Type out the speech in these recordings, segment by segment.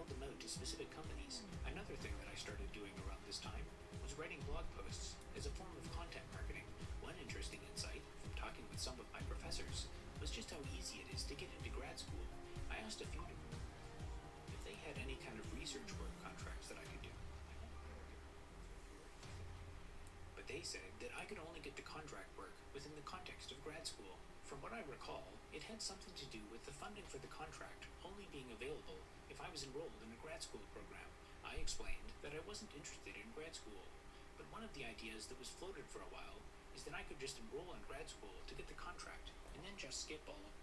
mailed them out to specific companies. Another thing that I started doing around this time was writing blog posts as a form of content marketing. One interesting insight from talking with some of my professors was just how easy it is to get into grad school. I asked a few of them if they had any kind of research work contracts that I could do. But they said that I could only get to contract work within the context of grad school. From what I recall, it had something to do with the funding for the contract only being available if I was enrolled in a grad school program. I explained that I wasn't interested in grad school, but one of the ideas that was floated for a while is that I could just enroll in grad school to get the contract and then just skip all of it.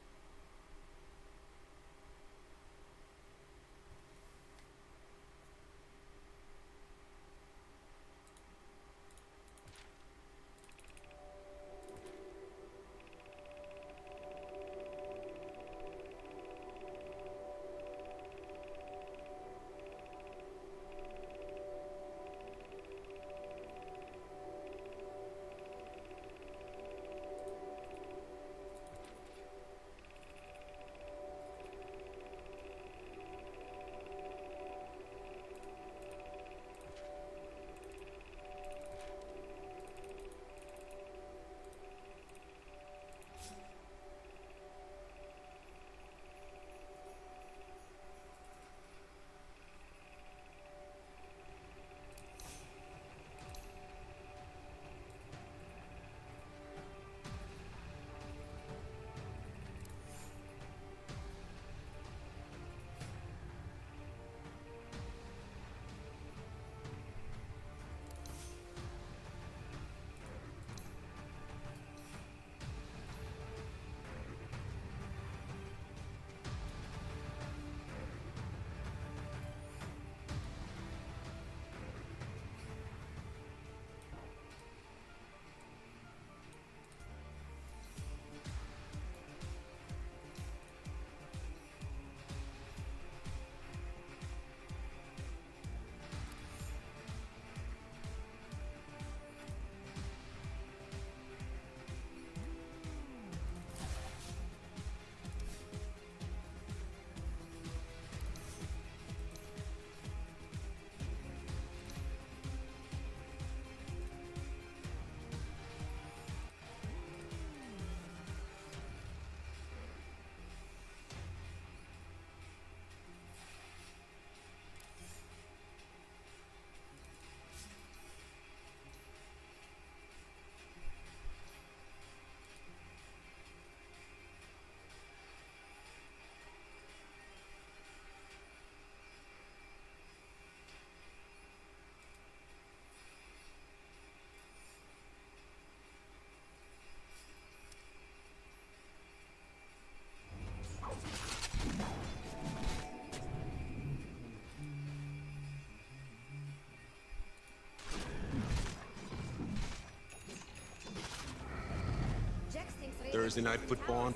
Thursday night football on.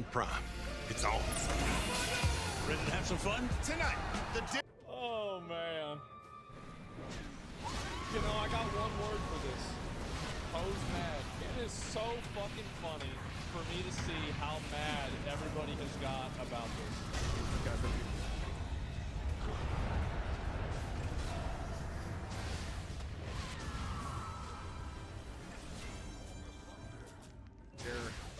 Prime. It's on. Ready to have some fun? Tonight, Oh man. You know, I got one word for this. Post mad. It is so fucking funny for me to see how mad everybody has got about this.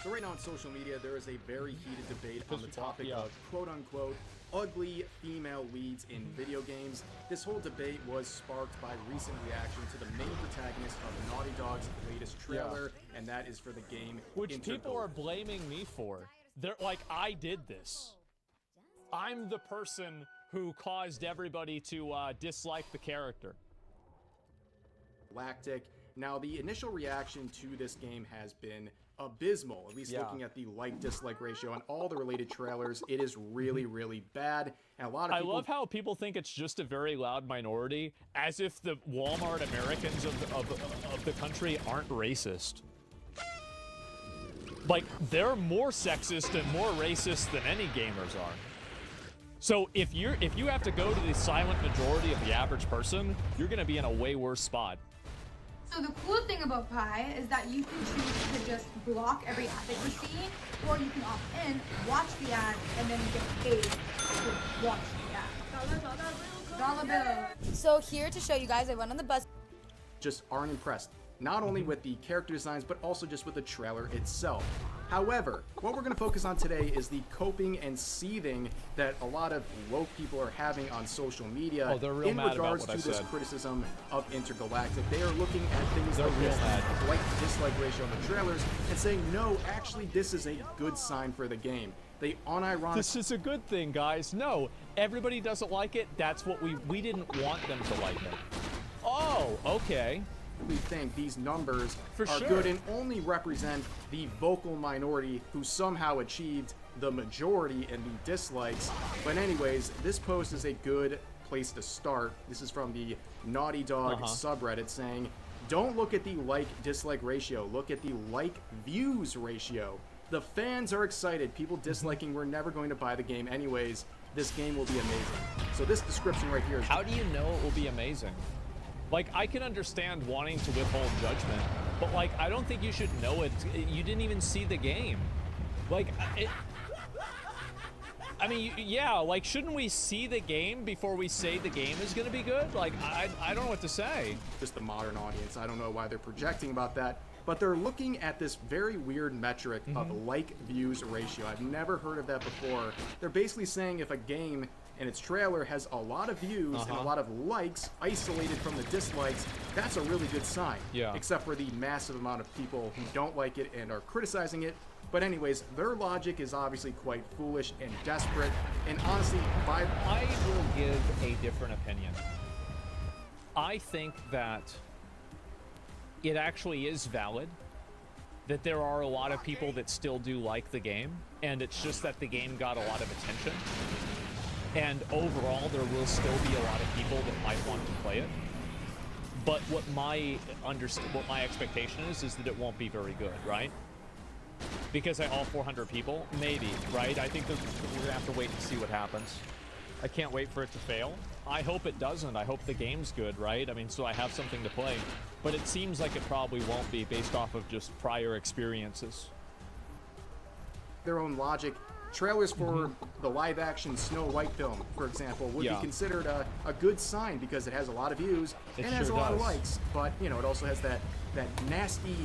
So right now on social media, there is a very heated debate on the topic of quote-unquote ugly female leads in video games. This whole debate was sparked by recent reaction to the main protagonist of Naughty Dog's latest trailer, and that is for the game Which people are blaming me for. They're like, I did this. I'm the person who caused everybody to dislike the character. Galactic. Now, the initial reaction to this game has been abysmal, at least looking at the like-dislike ratio on all the related trailers. It is really, really bad, and a lot of people... I love how people think it's just a very loud minority, as if the Walmart Americans of the country aren't racist. Like, they're more sexist and more racist than any gamers are. So if you have to go to the silent majority of the average person, you're gonna be in a way worse spot. So the cool thing about Pi is that you can choose to just block every ad that you see, or you can opt in, watch the ad, and then get paid to watch the ad. Dollar bill. So here to show you guys, I went on the bus. Just aren't impressed, not only with the character designs, but also just with the trailer itself. However, what we're going to focus on today is the coping and seething that a lot of woke people are having on social media in regards to this criticism of Intergalactic. They are looking at things like this, like dislike ratio on the trailers, and saying, no, actually, this is a good sign for the game. They unironically... This is a good thing, guys. No, everybody doesn't like it. That's what we didn't want them to like it. Oh, okay. We think these numbers are good and only represent the vocal minority who somehow achieved the majority in the dislikes. But anyways, this post is a good place to start. This is from the Naughty Dog subreddit saying, don't look at the like-dislike ratio, look at the like-views ratio. The fans are excited. People disliking, we're never going to buy the game anyways. This game will be amazing. So this description right here is... How do you know it will be amazing? Like, I can understand wanting to withhold judgment, but, like, I don't think you should know it. You didn't even see the game. Like, I mean, yeah, like, shouldn't we see the game before we say the game is going to be good? Like, I don't know what to say. Just the modern audience. I don't know why they're projecting about that, but they're looking at this very weird metric of like-views ratio. I've never heard of that before. They're basically saying if a game and its trailer has a lot of views and a lot of likes isolated from the dislikes, that's a really good sign. Yeah. Except for the massive amount of people who don't like it and are criticizing it. But anyways, their logic is obviously quite foolish and desperate. And honestly, I will give a different opinion. I think that it actually is valid that there are a lot of people that still do like the game, and it's just that the game got a lot of attention. And overall, there will still be a lot of people that might want to play it. But what my expectation is that it won't be very good, right? Because all 400 people, maybe, right? I think we're gonna have to wait and see what happens. I can't wait for it to fail. I hope it doesn't. I hope the game's good, right? I mean, so I have something to play. But it seems like it probably won't be based off of just prior experiences. Their own logic. Trailers for the live-action Snow White film, for example, would be considered a good sign because it has a lot of views and has a lot of likes. But, you know, it also has that nasty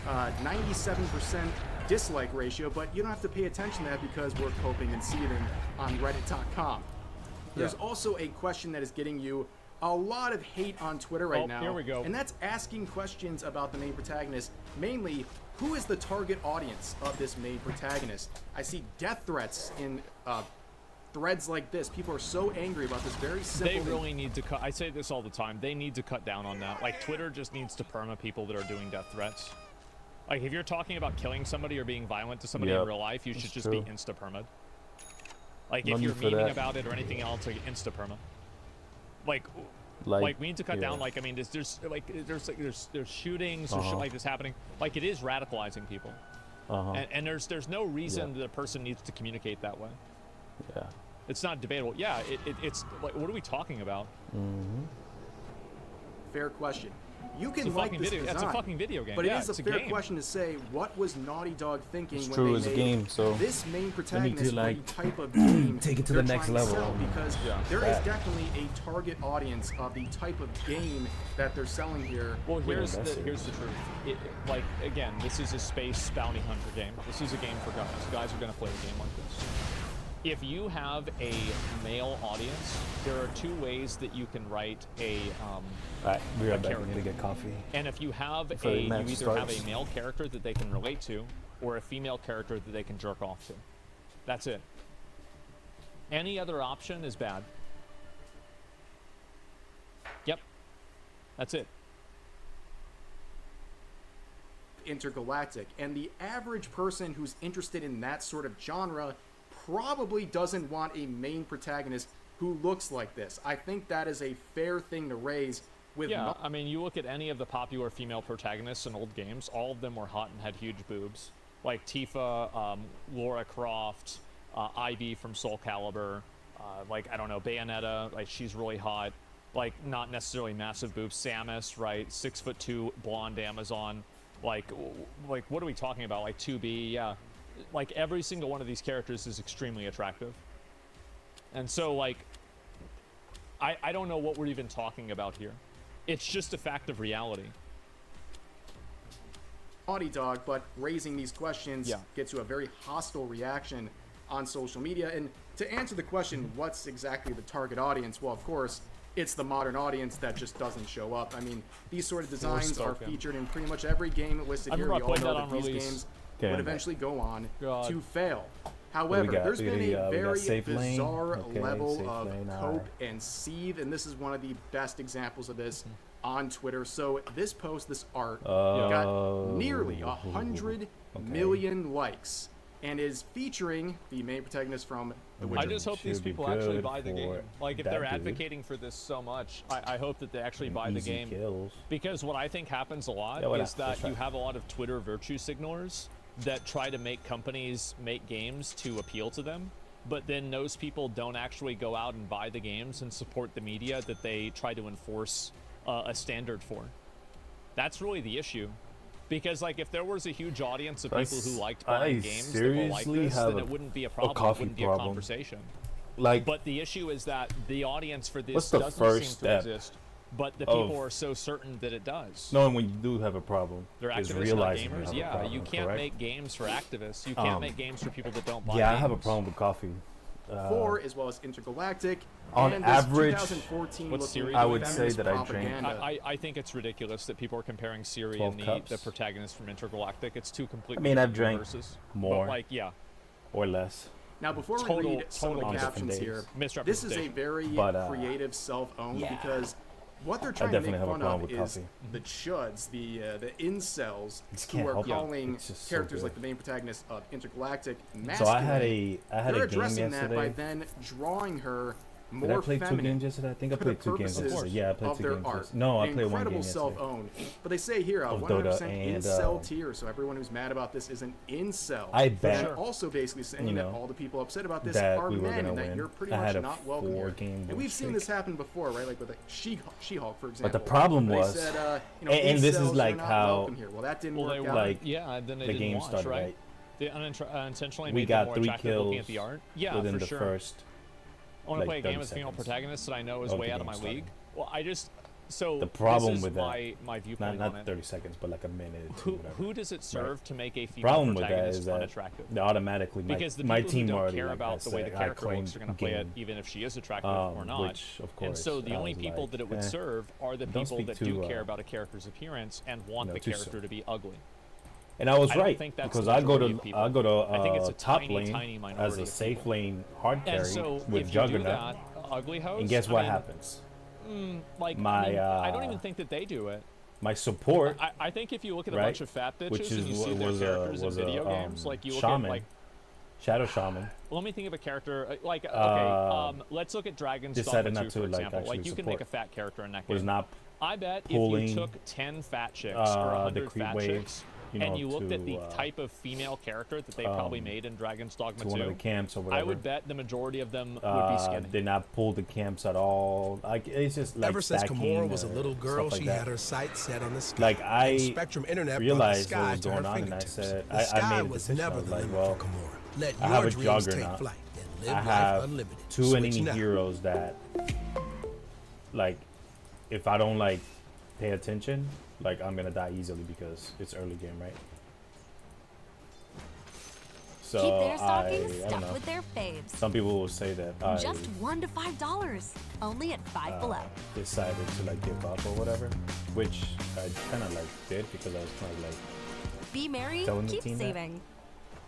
97% dislike ratio, but you don't have to pay attention to that because we're coping and seething on Reddit.com. There's also a question that is getting you a lot of hate on Twitter right now. Here we go. And that's asking questions about the main protagonist, mainly, who is the target audience of this main protagonist? I see death threats in threads like this. People are so angry about this very simple They really need to cut. I say this all the time. They need to cut down on that. Like, Twitter just needs to perma people that are doing death threats. Like, if you're talking about killing somebody or being violent to somebody in real life, you should just be insta-perma'd. Like, if you're memeing about it or anything else, like, insta-perma. Like, we need to cut down. Like, I mean, there's shootings or shit like this happening. Like, it is radicalizing people. And there's no reason that a person needs to communicate that way. Yeah. It's not debatable. Yeah, it's like, what are we talking about? Fair question. You It's a can like fucking this video. design, It's a fucking video game. but Yeah, it is it's a fair game. question to say, what was Naughty Dog thinking It's when true, they it's a made game, so this main they need protagonist to, for like, the type of game take it to they're the next trying to level. sell? Because there is Yeah. definitely a target audience of the type of game that they're selling here. Well, here's that's the it. truth. Like, again, this is a space bounty hunter game. This is a game for guys. Guys are going to play a game like this. If you have a male audience, there are two ways that you can write a Alright, we'll be right back. We character. need to get coffee. And if you have Before the you match either have starts. a male character that they can relate to, or a female character that they can jerk off to. That's it. Any other option is bad. Yep. That's it. Intergalactic, and the average person who's interested in that sort of genre probably doesn't want a main protagonist who looks like this. I think that is a fair thing to raise with Yeah, I mean, you look at any of the popular female protagonists in old games, all of them were hot and had huge boobs. Like Tifa, Lara Croft, Ivy from Soul Calibur, like, I don't know, Bayonetta, like, she's really hot. Like, not necessarily massive boobs. Samus, right, 6'2", blonde Amazon. Like, what are we talking about? Like 2B, yeah. Like, every single one of these characters is extremely attractive. And so, like, I don't know what we're even talking about here. It's just a fact of reality. Naughty Dog, but raising these questions Yeah. gets you a very hostile reaction on social media. And to answer the question, what's exactly the target audience? Well, of course, it's the modern audience that just doesn't show up. I mean, these sort of designs are Spoken. featured in pretty much every game listed I here. We remember I all played know that that on these release. games Okay, would I'm back. eventually go on God. to fail. we However, got? there's We been got, a we got very safe lane. bizarre Okay, level safe of lane, cope alright. and seethe, and this is one of the best examples of this on Twitter. So this post, this art, got nearly 100 million likes and is featuring the main protagonist from The Witcher. I just hope these Should be people actually good buy the game. for Like, if that they're dude. advocating for this so much, I hope that they actually buy the Easy game. kills. Because what I think happens a lot Yeah, why is not? Let's that you try. have a lot of Twitter virtue signalers that try to make companies make games to appeal to them, but then those people don't actually go out and buy the games and support the media that they try to enforce a standard for. That's really the issue. Because, like, if there was a huge audience of people who liked buying games that were like seriously this, have then it wouldn't be a problem. It coffee wouldn't be a problem. conversation. Like, But the issue is that the audience for this What's the doesn't first seem step to exist, but the of people are so certain that it does. knowing when you do have a problem They're is activists, not realizing you gamers. have a Yeah, problem, you can't correct? make games for activists. You can't make games for people that don't buy Yeah, games. I have a problem with coffee. 4, as well as Intergalactic. On and this average, 2014 What's looking Siri I doing? would say feminist that I drink- propaganda. I think it's ridiculous that people are comparing Siri 12 and the cups. protagonist from Intergalactic. It's two completely I mean, I've different drank universes. more. But, like, yeah. or less. Now, before we Total- read some of total the on different captions days. here, this is a Misrepresentation. very But, creative self-owned yeah. because what they're trying to make definitely have a fun problem of with is coffee. the chuds, the incels, Just who can't are help it. calling It's just so characters good. like the main protagonist of Intergalactic So masculine. I had a They're game addressing that by yesterday. then drawing her Did I more play 2 feminine. games yesterday? I think I for the played 2 games purposes yesterday. Yeah, I played of 2 their games art. yesterday. No, I played 1 game Incredible yesterday. self-owned. But they say here, Of 100% Dota and, incel tier, so everyone who's mad about this is an incel. I But bet, they're also basically saying you that know, all the people upset about this that are we were men gonna and that win. you're pretty I much had a not welcome here. 4-game And win we've seen streak. this happen before, right? Like with She-Hulk, for example. But the problem They was, said, and this is incels are like not how welcome here. Well, that didn't Well, work they out. were, like, yeah, then they the didn't game watch, started, right? right? They unintentionally We made got them more 3 attractive looking at kills the art. Yeah, within for the sure. first. I want to like, play a 30 game with female seconds protagonists that I know is of way the out of my game started. league. Well, I just so The problem this is with that, my viewpoint Not on it. 30 seconds, but like a minute. or whatever. Who does it serve to make a female Problem with that protagonist is that unattractive? they automatically Because the my people who team don't already care like about has the way the said, I character looks claimed are going to play it, game, even if she is attractive or not. which of course And so the I only was people like, that it would serve are the Don't people speak that too, do care about a character's appearance and want no, the too character soon. to be ugly. And I was I don't right think that's because the I go majority of to people. I go to I think it's a top tiny, lane tiny as minority a of safe people. lane hard carry And so with if you do Juggernaut, that, ugly host, and guess I what mean, happens? Like, My, I mean, I don't even think that they do it. My support, I think if you look at a right, bunch of fat bitches which and is you see what their was characters in a video games, like you look shaman, at like, Shadow Shaman. let me think of a character like okay, let's look at Dragon's decided Dogma not 2 for to, like, example. Like actually you can make a support. fat character in that Was game. not I bet if pulling, you took 10 fat chicks or the 100 creep fat wave chicks you know, and you looked to, at the type of female character that they probably made in Dragon's Dogma to one of 2, the camps or whatever. I would bet the majority of them would be skinny. Did not pull the camps at all. Like it's just like Ever since stacking, Kimura was a little girl, stuff like she that. had her sights set on the sky. Like I and Spectrum Internet realized brought what the was sky going to her on, and I fingertips. said, The I sky made a was decision. I never was the like, limit well, for Kimura. Let I have your a dreams take juggernaut. flight and live I life have unlimited. two Switch enemy now. heroes that, like, if I don't like pay attention, like I'm gonna die easily because it's early game, right? So Keep their I stockings don't stuffed know. with their faves. Some people will say that I Just $1 to $5. Only at Five Below. decided to like give up or whatever, which I kind of like did because I was kind of like. Be merry, telling the keep team that. saving.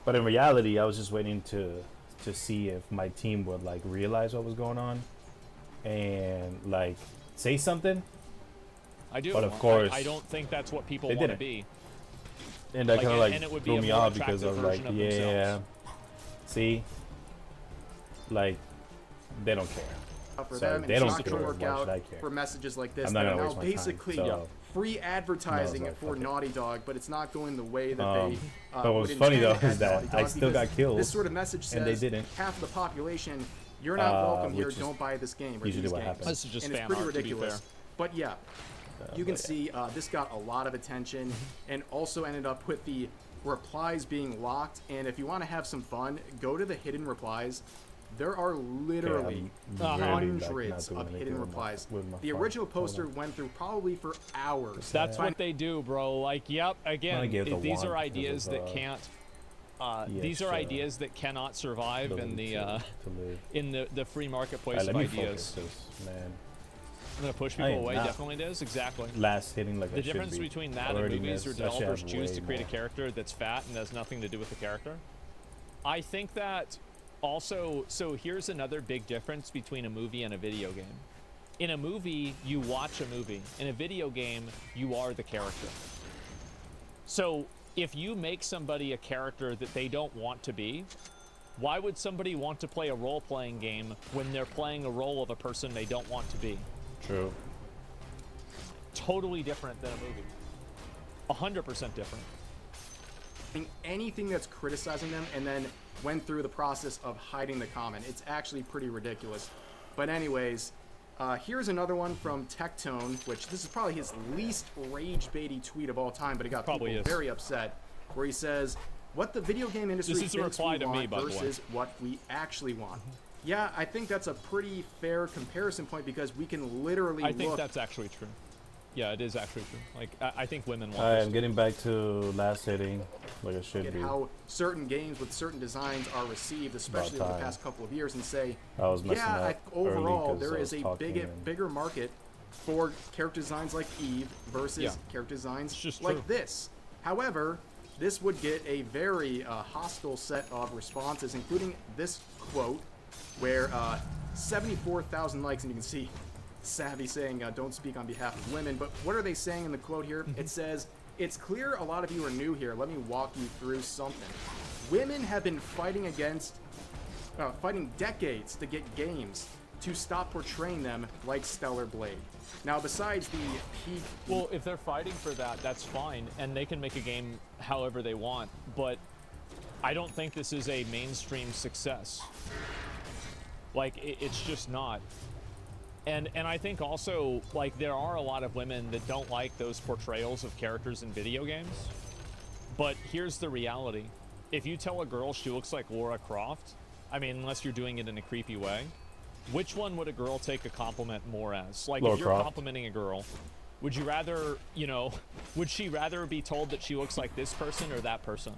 But in reality, I was just waiting to see if my team would like realize what was going on and like say something. I do. But of course, I don't think that's what people they want to didn't. be. And that Like, kind of and it would like be threw a me more off because I was attractive like, version of yeah, themselves. see, like they don't care. For So them, they it's don't not care. going to work Why should I out care? for messages like this. I'm not They're gonna now waste my time, basically so- free advertising No, I was for like, fuck it. Naughty Dog, but it's not going the way that they. but what's would funny, intend though, at is that Naughty I Dog, still because got killed, This sort of message says and they didn't. half the population, you're not welcome here. which is Don't buy this game or usually these what games. happens. This is just and it's fan pretty art, to be ridiculous. fair. But yeah, you can but yeah. see this got a lot of attention and also ended up with the replies being locked. And if you want to have some fun, go to the hidden replies. There are literally I'm really, like, hundreds not doing of anything hidden with my- replies. with my The phone. original Hold poster on. went through probably for hours. That's what they do, bro. Like, yep. Again, give the these wand are because ideas of, that can't. These are extra ideas that cannot survive in ability the to live. in the free marketplace Alright, of let me ideas. focus this, man. I'm gonna push I people am away. not Definitely it is. Exactly. Last hitting like I The should difference be. between that and Already movies missed. where I should developers have choose way to create a more. character that's fat and has nothing to do with the character. I think that also, so here's another big difference between a movie and a video game. In a movie, you watch a movie. In a video game, you are the character. So if you make somebody a character that they don't want to be, why would somebody want to play a role-playing game when they're playing a role of a person they don't want to be? True. Totally different than a movie. 100% different. Anything that's criticizing them and then went through the process of hiding the comment. It's actually pretty ridiculous. But anyways, here's another one from Tectone, which this is probably his least rage-baity tweet of all time, but it got Probably people is. very upset, where he says, what the video game industry This is a thinks reply we to want me, by the way. versus what we actually want. Yeah, I think that's a pretty fair comparison point because we can literally I think look that's actually true. Yeah, it is actually true. Like, I think women want I this. am getting back to last hitting, like I should at be. how certain games with certain designs are received, especially over the time. past couple of years, and say, I was messing yeah, up overall early 'cause there I is was a talking and- bigger market for character designs like Eve versus Yeah. character designs It's just like true. this. However, this would get a very hostile set of responses, including this quote, where 74,000 likes, and you can see Savvy saying, don't speak on behalf of women. But what are they saying in the quote here? It says, it's clear a lot of you are new here. Let me walk you through something. Women have been fighting decades to get games to stop portraying them like Stellar Blade. Now, besides the peak... Well, if they're fighting for that, that's fine, and they can make a game however they want, but I don't think this is a mainstream success. Like, it's just not. And I think also, like, there are a lot of women that don't like those portrayals of characters in video games, but here's the reality. If you tell a girl she looks like Lara Croft, I mean, unless you're doing it in a creepy way, which one would a girl take a compliment more as? Like, Lara if you're Croft. complimenting a girl, would you rather, you know, would she rather be told that she looks like this person or that person?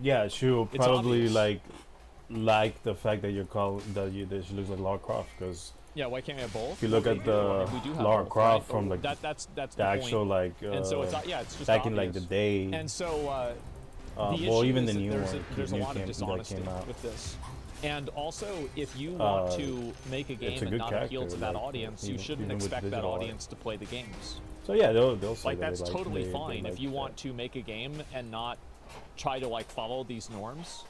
Yeah, she will It's probably obvious. like the fact that that she looks like Lara Croft, because Yeah, why can't we have both? if you look at the We do have Lara both, Croft right? from like that's the the actual point. like And so it's yeah, it's just back in like the obvious. day, And so the well, issue even is the that new there's one, a, there's a new lot of game that dishonesty came out. with this. And also, if you want to make a it's game a and good not appeal character, to that like, audience, you even- shouldn't even with expect that digital art. audience to play the games. So yeah, they'll say Like, that that's they totally they fine like if you that. want to make a game and not try to, like, follow these norms,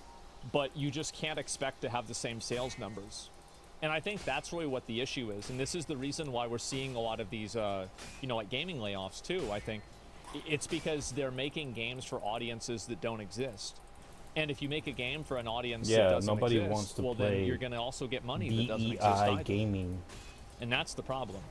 but you just can't expect to have the same sales numbers. And I think that's really what the issue is, and this is the reason why we're seeing a lot of these, you know, like gaming layoffs too, I think, It's because they're making games for audiences that don't exist. And if you make a game for an audience that doesn't nobody exist, wants to well, play then you're going to also get money that doesn't exist DEI either. gaming. And that's the problem.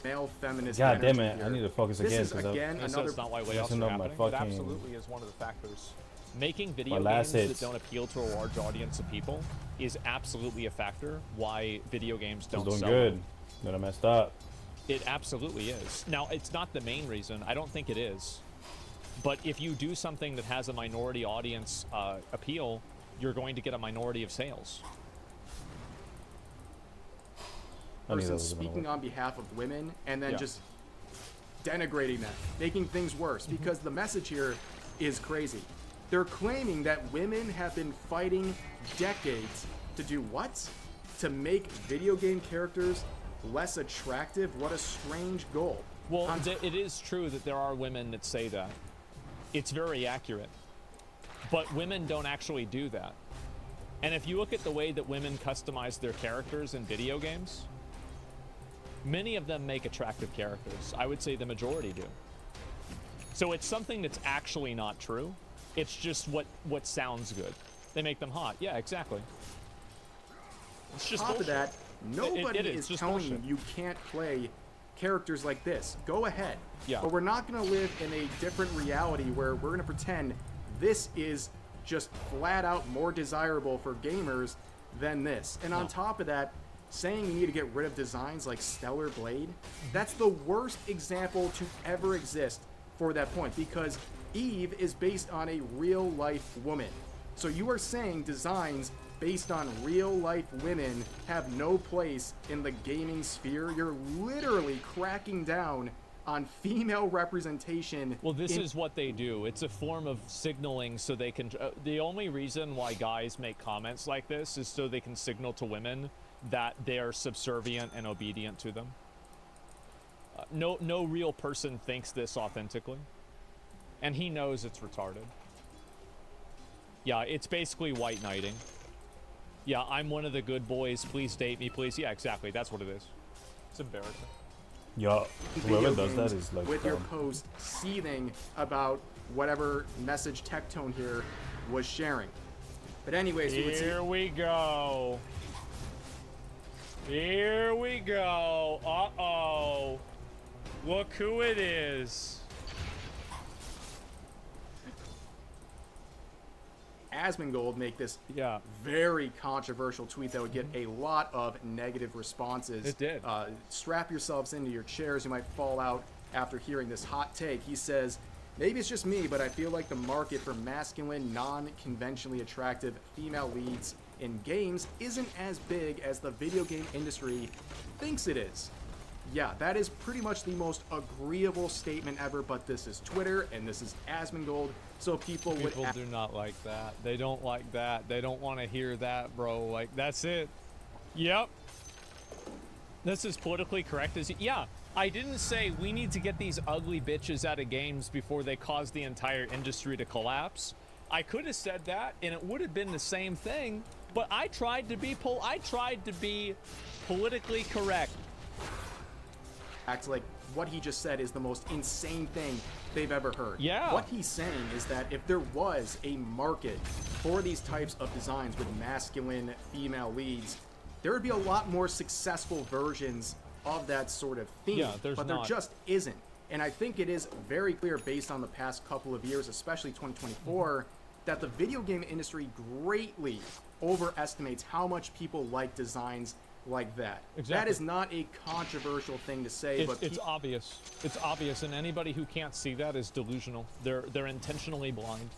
Male feminist. God damn energy it! I here. need to focus This again is again So another. it's not why layoffs messing are up my happening, but fucking- absolutely is one of the factors. Making video My games last that hits. don't appeal to a large audience of people is absolutely a factor why video games It's don't doing sell. good. Then I messed up. It absolutely is. Now, it's not the main reason. I don't think it is. But if you do something that has a minority audience appeal, you're going to get a minority of sales. I knew that Person was gonna speaking work. on behalf of women and then Yeah. just denigrating them, making things worse, Mm-hmm. because the message here is crazy. They're claiming that women have been fighting decades to do what? To make video game characters less attractive? What a strange goal. Well, it is true that there are women that say that. It's very accurate. But women don't actually do that. And if you look at the way that women customize their characters in video games, many of them make attractive characters. I would say the majority do. So it's something that's actually not true. It's just what sounds good. They make them hot. Yeah, exactly. It's just On top of bullshit. that, nobody It is is just telling bullshit. you can't play characters like this. Go ahead. Yeah. But we're not going to live in a different reality where we're going to pretend this is just flat out more desirable for gamers than this. And on top of that, saying you need to get rid of designs like Stellar Blade, that's the worst example to ever exist for that point, because Eve is based on a real life woman. So you are saying designs based on real life women have no place in the gaming sphere? You're literally cracking down on female representation. Well, this is what they do. It's a form of signaling so they can... the only reason why guys make comments like this is so they can signal to women that they're subservient and obedient to them. No real person thinks this authentically. And he knows it's retarded. Yeah, it's basically white knighting. Yeah, I'm one of the good boys. Please date me, please. Yeah, exactly. That's what it is. It's embarrassing. Yeah, video whoever does that games is like with your dumb. post seething about whatever message Tectone here was sharing. But anyways, we would see Here we go. Here we go. Uh-oh. Look who it is. Asmongold make this very controversial tweet that would get a lot of negative responses. It did. Strap yourselves into your chairs. You might fall out after hearing this hot take. He says, maybe it's just me, but I feel like the market for masculine, non-conventionally attractive female leads in games isn't as big as the video game industry thinks it is. Yeah, that is pretty much the most agreeable statement ever, but this is Twitter and this is Asmongold, so people would... People do not like that. They don't like that. They don't want to hear that, bro. Like, that's it. Yep. That's as politically correct as... Yeah, I didn't say we need to get these ugly bitches out of games before they cause the entire industry to collapse. I could have said that, and it would have been the same thing, but I tried to be politically correct. Acts like what he just said is the most insane thing they've ever heard. Yeah. What he's saying is that if there was a market for these types of designs with masculine female leads, there would be a lot more successful versions of that sort of theme. Yeah, there's but not. there just isn't. And I think it is very clear based on the past couple of years, especially 2024, that the video game industry greatly overestimates how much people like designs like that. Exactly. That is not a controversial thing to say, but It's obvious. It's obvious, and anybody who can't see that is delusional. They're intentionally blind.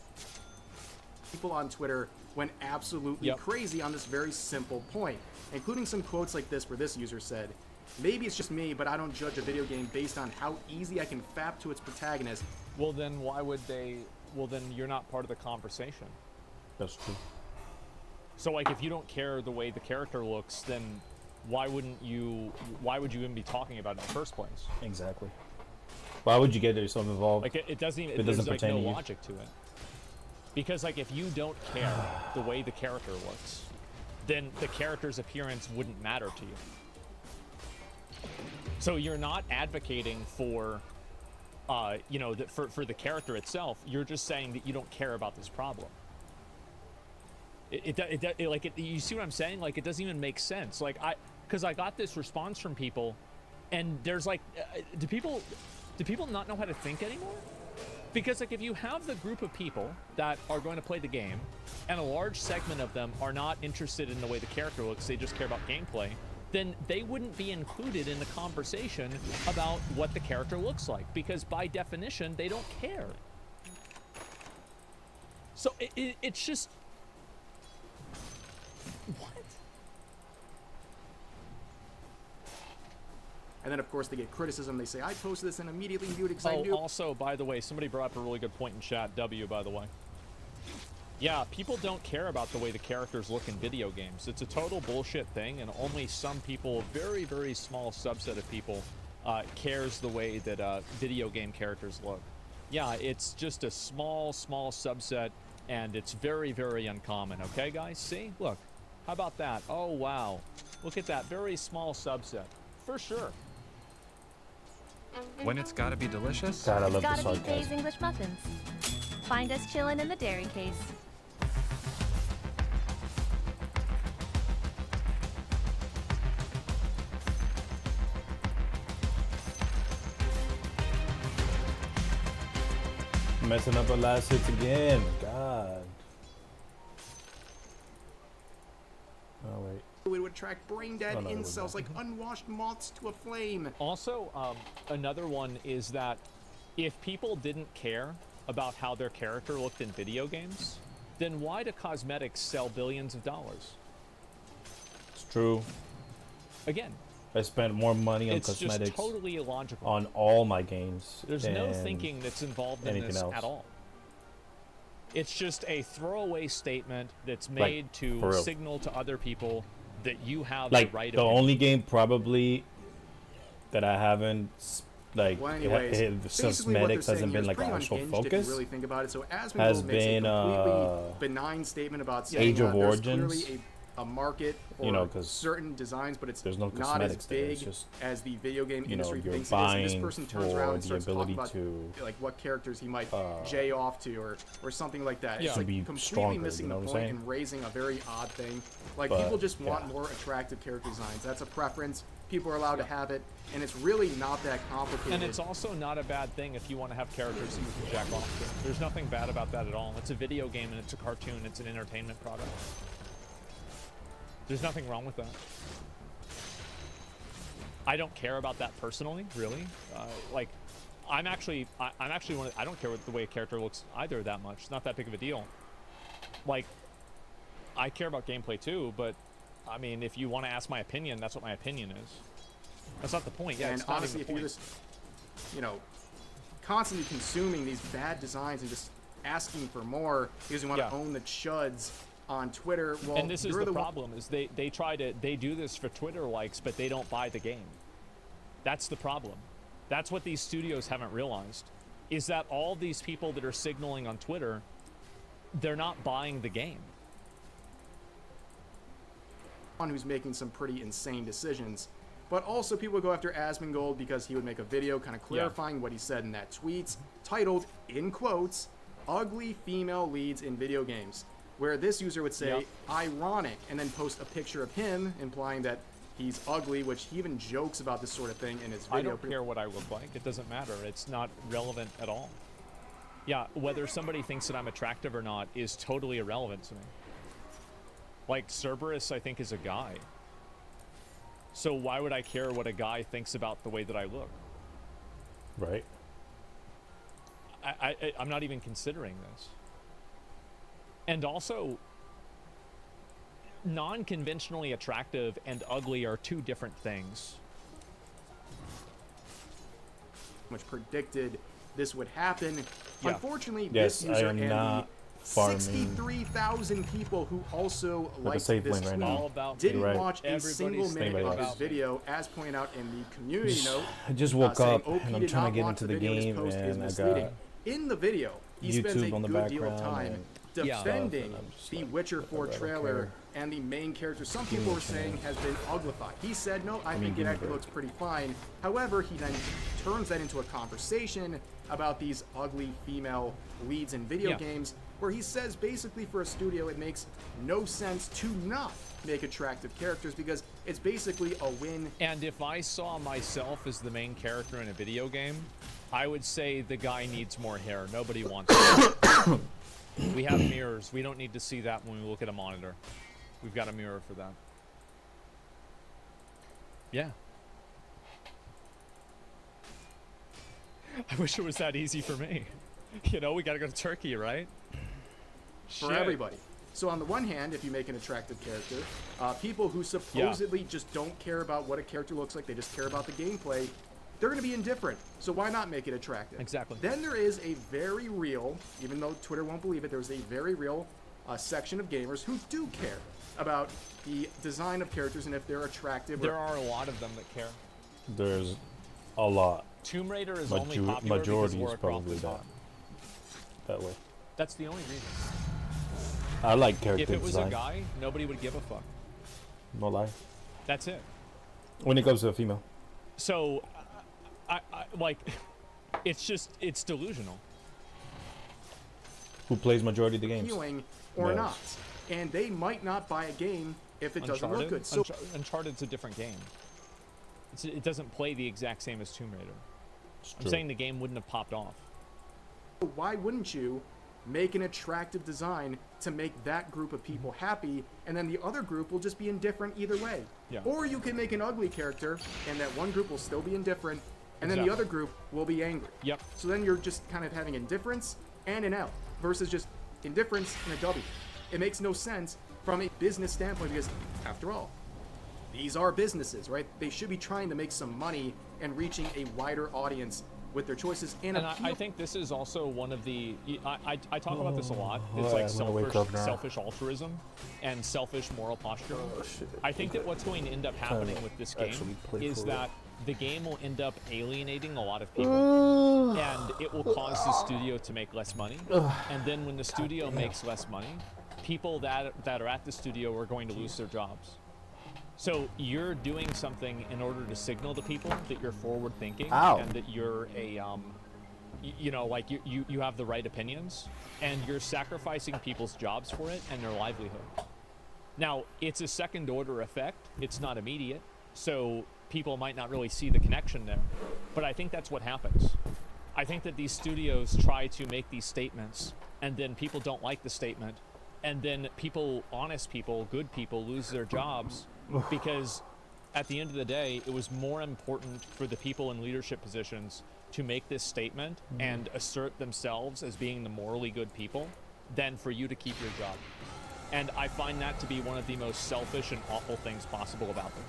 people on Twitter went absolutely crazy on this very simple point, including some quotes like this where this user said, "Maybe it's just me, but I don't judge a video game based on how easy I can fap to its protagonist." Well, then why would they... Well, then you're not part of the conversation. That's true. So, like, if you don't care the way the character looks, then why would you even be talking about it in the first place? Exactly. Why would you get yourself involved? Like, it doesn't even... It doesn't there's, like, pertain no to you. logic to it. Because, like, if you don't care the way the character looks, then the character's appearance wouldn't matter to you. So you're not advocating for, you know, for the character itself. You're just saying that you don't care about this problem. You see what I'm saying? Like, it doesn't even make sense. Like, because I got this response from people, and there's like, do people not know how to think anymore? Because like, if you have the group of people that are going to play the game, and a large segment of them are not interested in the way the character looks, they just care about gameplay, then they wouldn't be included in the conversation about what the character looks like, because by definition, they don't care. So it's just... What? And then, of course, they get criticism. They say, I posted this and immediately viewed it because I knew... Also, by the way, somebody brought up a really good point in chat. W, by the way. Yeah, people don't care about the way the characters look in video games. It's a total bullshit thing, and only some people, a very, very small subset of people, cares the way that video game characters look. Yeah, it's just a small, small subset, and it's very, very uncommon. Okay, guys? See? Look. How about that? Oh, wow. Look at that. Very small subset. For sure. When it's gotta be delicious? God, I love the Gotta be sarcasm. Dave's English muffins. Find us chillin' in the dairy case. Messing up our last hits again. God. Oh, wait. It would attract brain-dead Oh, no, it would incels not. like unwashed moths to a flame. Also, another one is that if people didn't care about how their character looked in video games, then why do cosmetics sell billions of dollars? It's true. Again, I spent more money on it's cosmetics just totally illogical. on all my games. There's no thinking that's involved in anything this else. at all. It's just a throwaway statement that's Like, made for to real. signal to other people that you have Like, the right the opinion. only game probably that I haven't, like, Well, anyways, the basically what they're cosmetics saying hasn't here been is like pretty actual unhinged if focus. you really think about it. So has Asmongold makes been, a completely benign statement about saying Age of there's Origins. clearly a market for You know, 'cause certain designs, but it's there's no not as cosmetics there, big it's just, as the video game you know, industry you're thinks it is. And this buying person turns for around and the starts talking ability about to, like what characters he might jay off to or something like that. Yeah. It's to like be completely stronger, missing you know the what I'm point saying? and raising a very odd thing. Like But, people just want yeah. more attractive character designs. That's a preference. People are allowed to have it, and it's really not that complicated. And it's also not a bad thing if you want to have characters that you can jack off to. There's nothing bad about that at all. It's a video game and it's a cartoon. It's an entertainment product. There's nothing wrong with that. I don't care about that personally, really. Like, I'm actually one. I don't care what the way a character looks either that much. It's not that big of a deal. Like, I care about gameplay too, but I mean, if you want to ask my opinion, that's what my opinion is. That's not the point. Yeah, And it's not honestly, even if the you're point. just, you know, constantly consuming these bad designs and just asking for more because you want Yeah. to own the chuds on Twitter, well, And this is you're the one- problem: is they do this for Twitter likes, but they don't buy the game. That's the problem. That's what these studios haven't realized, is that all these people that are signaling on Twitter, they're not buying the game. one who's making some pretty insane decisions. But also people go after Asmongold because he would make a video kind of clarifying what he said in that tweet, titled, in quotes, "Ugly Female Leads in Video Games," where this user would say, ironic, and then post a picture of him, implying that he's ugly, which he even jokes about this sort of thing in his I video. don't care what I look like. It doesn't matter. It's not relevant at all. Yeah, whether somebody thinks that I'm attractive or not is totally irrelevant to me. Like, Cerberus, I think, is a guy. So why would I care what a guy thinks about the way that I look? right? I'm not even considering this. And also, non-conventionally attractive and ugly are two different things. Which predicted this would happen. Yeah. Unfortunately, Yes, this user I am and not the farming 63,000 people who also a liked safe this lane right tweet now. All about didn't me. Right. watch a Everybody's single thinking minute of about his me. video, as pointed out in the community note. I just woke saying up OP and I'm did trying not to get want into the video, his game, post is and I misleading. got In the video, he spends YouTube a on the good deal of background time and Yeah. defending I'm just the like, Witcher 4 whatever, I don't trailer care. and the main character, some people were saying, has been uglified. He said, no, I think it actually looks pretty fine. However, he then turns that into a conversation about these ugly female leads in video games, where he says basically for a studio it makes no sense to not make attractive characters because it's basically a win. And if I saw myself as the main character in a video game, I would say the guy needs more hair. Nobody wants it. We have mirrors. We don't need to see that when we look at a monitor. We've got a mirror for that. Yeah. I wish it was that easy for me. You know, we gotta go to Turkey, right? For everybody. So on the one hand, if you make an attractive character, people who supposedly just don't care about what a character looks like, they just care about the gameplay, they're going to be indifferent. So why not make it attractive? Exactly. Then there is a very real, even though Twitter won't believe it, there's a very real section of gamers who do care about the design of characters and if they're attractive. There are a lot of them that care. There's a lot. Tomb Raider is only popular because majority is probably that way. That's the only reason. I like character If it was design. a guy, nobody would give a fuck. No lie. That's it. When it comes to a female. So, I like, it's delusional. Who plays majority of the games? Appealing or not. And they might not buy a game if it doesn't look good. So Uncharted's a different game. It doesn't play the exact same as Tomb Raider. I'm saying the game wouldn't have popped off. Why wouldn't you make an attractive design to make that group of people happy, and then the other group will just be indifferent either way? Yeah. Or you can make an ugly character, and that one group will still be indifferent, and then the other group will be angry. Yep. So then you're just kind of having indifference and an L, versus just indifference and a W. It makes no sense from a business standpoint, because after all, these are businesses, right? They should be trying to make some money and reaching a wider audience with their choices. And I think this is also one of the, I talk about this a lot. It's yeah, like selfish, selfish altruism and selfish moral posturing. I think that what's going to end up happening with this game is that the game will end up alienating a lot of people, and it will cause the studio to make less money. And then when the studio makes less money, people that are at the studio are going to lose their jobs. So you're doing something in order to signal to people that you're forward thinking and that you're a, you know, like you have the right opinions, and you're sacrificing people's jobs for it and their livelihood. Now, it's a second order effect. It's not immediate. So people might not really see the connection there, but I think that's what happens. I think that these studios try to make these statements, and then people don't like the statement, and then people, honest people, good people, lose their jobs because at the end of the day, it was more important for the people in leadership positions to make this statement and assert themselves as being the morally good people than for you to keep your job. And I find that to be one of the most selfish and awful things possible about this.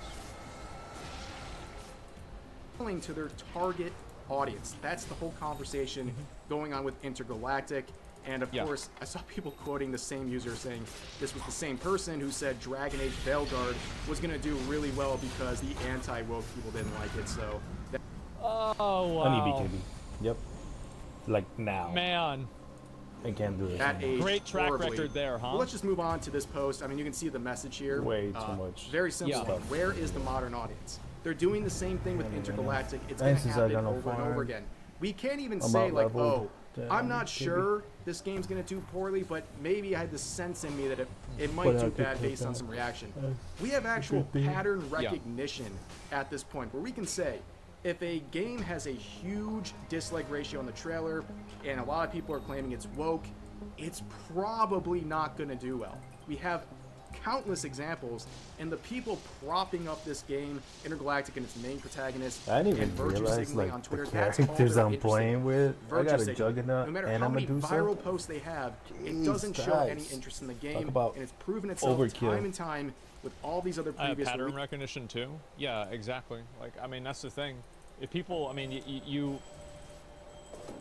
To their target audience. That's the whole conversation going on with Intergalactic. And of course, I saw people quoting the same user saying this was the same person who said Dragon Age Veilguard was going to do really well because the anti-woke people didn't like it. So oh, wow. I need BKB. Yep. Like now. Man. I can't do it. That aged great track horribly. record there, huh? Well, let's just move on to this post. I mean, you can see the message here. Way too much. Very simple. stuff. Where is the modern audience? They're doing the same thing with Intergalactic. It's going to happen over and over again. We can't even say like, oh, I'm not sure this game's going to do poorly, but maybe I had the sense in me that it might do bad based on some reaction. We have actual pattern recognition at this point where we can say if a game has a huge dislike ratio on the trailer and a lot of people are claiming it's woke, it's probably not going to do well. We have countless examples, and the people propping up this game, Intergalactic and its main protagonist, I didn't and even virtue realize signaling like on Twitter, the that's all characters they're I'm interested playing in. with. I Virtue got a signaling. Juggernaut No matter and how a many Medusa. viral posts they have, it doesn't show any interest in the game, about and it's proven itself overkill. time and time with all these other previous pattern recognition too. Yeah, exactly. Like, I mean, that's the thing. If people, I mean, you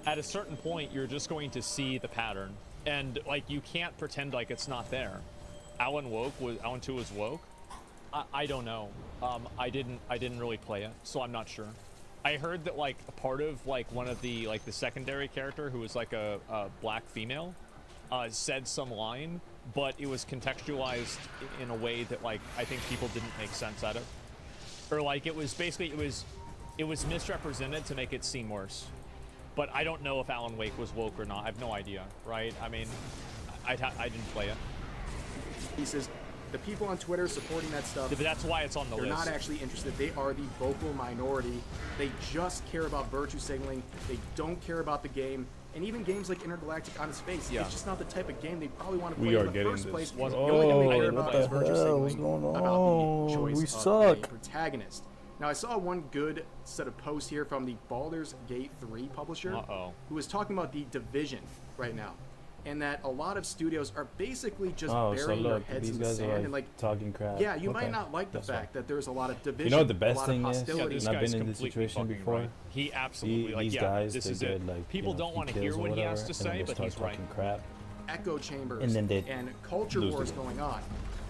at a certain point, you're just going to see the pattern, and like you can't pretend like it's not there. Alan 2 was woke. I don't know. I didn't really play it, so I'm not sure. I heard that like a part of like one of the secondary character who was like a black female said some line but it was contextualized in a way that, like, I think people didn't make sense out of. Or, like, it was basically, it was misrepresented to make it seem worse. But I don't know if Alan Wake was woke or not. I have no idea, right? I mean, I didn't play it. He says, the people on Twitter supporting that stuff, But that's why it's on the they're list. not actually interested. They are the vocal minority. They just care about virtue signaling. They don't care about the game. And even games like Intergalactic on its face, Yeah. it's just not the type of game they probably want to play We are in the getting first this. place. Oh, The only thing they care what about the is virtue hell? What's signaling going about on? the choice We of suck. a protagonist. Now, I saw one good set of posts here from the Baldur's Gate 3 publisher, who was talking about the Division right now, and that a lot of studios are basically just burying their heads these in the guys sand are and, like, talking crap. yeah, you might Okay, not like the that's fact fine. that there's a lot of division, You know what the a best lot thing of is? hostility. this And I've guy's been in this completely situation fucking before. right. He absolutely, like, These yeah, guys, this they is get, it. like, People you know, don't want to PKs hear or what he has whatever, to and say, then they but start he's right. talking crap. Echo chambers And then they and culture lose the wars game. going on.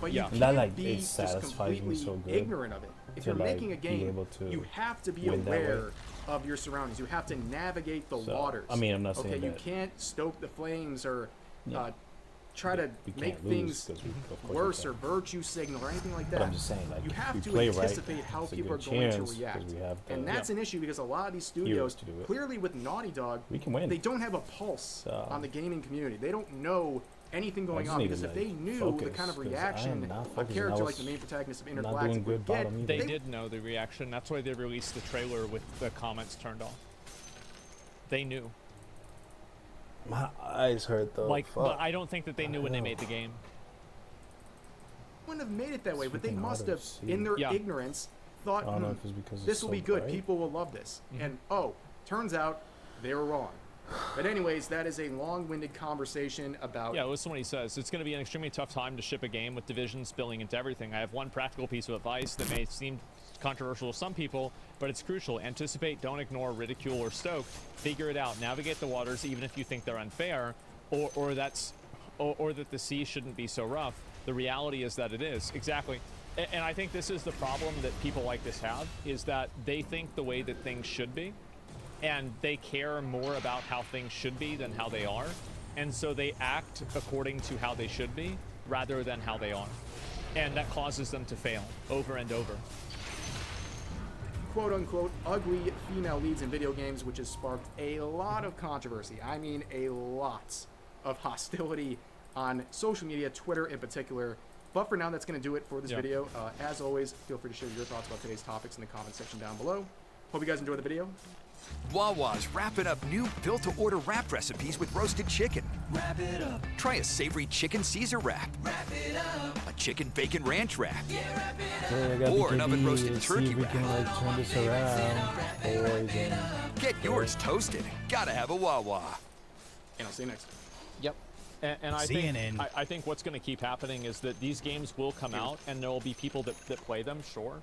But Yeah. you And that, can't like, be it just satisfies me completely so good ignorant of it. If to, you're like, making a be game, able to you have to be win that way. aware of your surroundings. You have to navigate the So, waters. I mean, I'm not okay, saying you that- can't stoke the flames or Yeah. try to We make can't lose, things 'cause we- of course we worse can. or virtue signal or anything like that. But I'm just saying, like, you have we to play right, anticipate how it's a people are good going to chance, 'cause react. we have the And that's an issue because a lot of these studios, heroes to do it. clearly with Naughty Dog, We can win. they don't have a pulse So- on the gaming community. They don't know anything going just on need because to, if they like, knew the focus, kind of 'cause I am reaction not a focusing. character I like the was main protagonist of not Intergalactic doing would good get, bottom either. They did know the reaction. That's why they released the trailer with the comments turned off. They knew. My eyes hurt though. Like, Fuck. but I don't think that they knew when they made the game. wouldn't have made it that way, but they Freaking must auto have, see. in their Yeah. ignorance, thought, I don't know if it's because this it's will so be good. bright. People will love this. Mm-hmm. And, oh, turns out they were wrong. But anyways, that is a long-winded conversation about... Yeah, listen to what he says. It's going to be an extremely tough time to ship a game with Division spilling into everything. I have one practical piece of advice that may seem controversial to some people, but it's crucial. Anticipate, don't ignore, ridicule, or stoke. Figure it out. Navigate the waters, even if you think they're unfair, or that the sea shouldn't be so rough. The reality is that it is. Exactly. And I think this is the problem that people like this have, is that they think the way that things should be, and they care more about how things should be than how they are. And so they act according to how they should be rather than how they are. And that causes them to fail over and over. quote-unquote ugly female leads in video games, which has sparked a lot of controversy. I mean, a lot of hostility on social media, Twitter in particular. But for now, that's going to do it for this video. As always, feel free to share your thoughts about today's topics in the comment section down below. Hope you guys enjoyed the video. Wawa's wrapping up new built-to-order wrap recipes with roasted chicken. Wrap it up. Try a savory chicken Caesar wrap. Wrap it up. A chicken bacon ranch wrap. Yeah, wrap it up. Or an oven-roasted turkey wrap. Can, like, turn this around. Get yours toasted. Gotta have a Wawa. And I'll see you next time. Yep. And I think what's going to keep happening is that these games will come out and there will be people that play them, sure.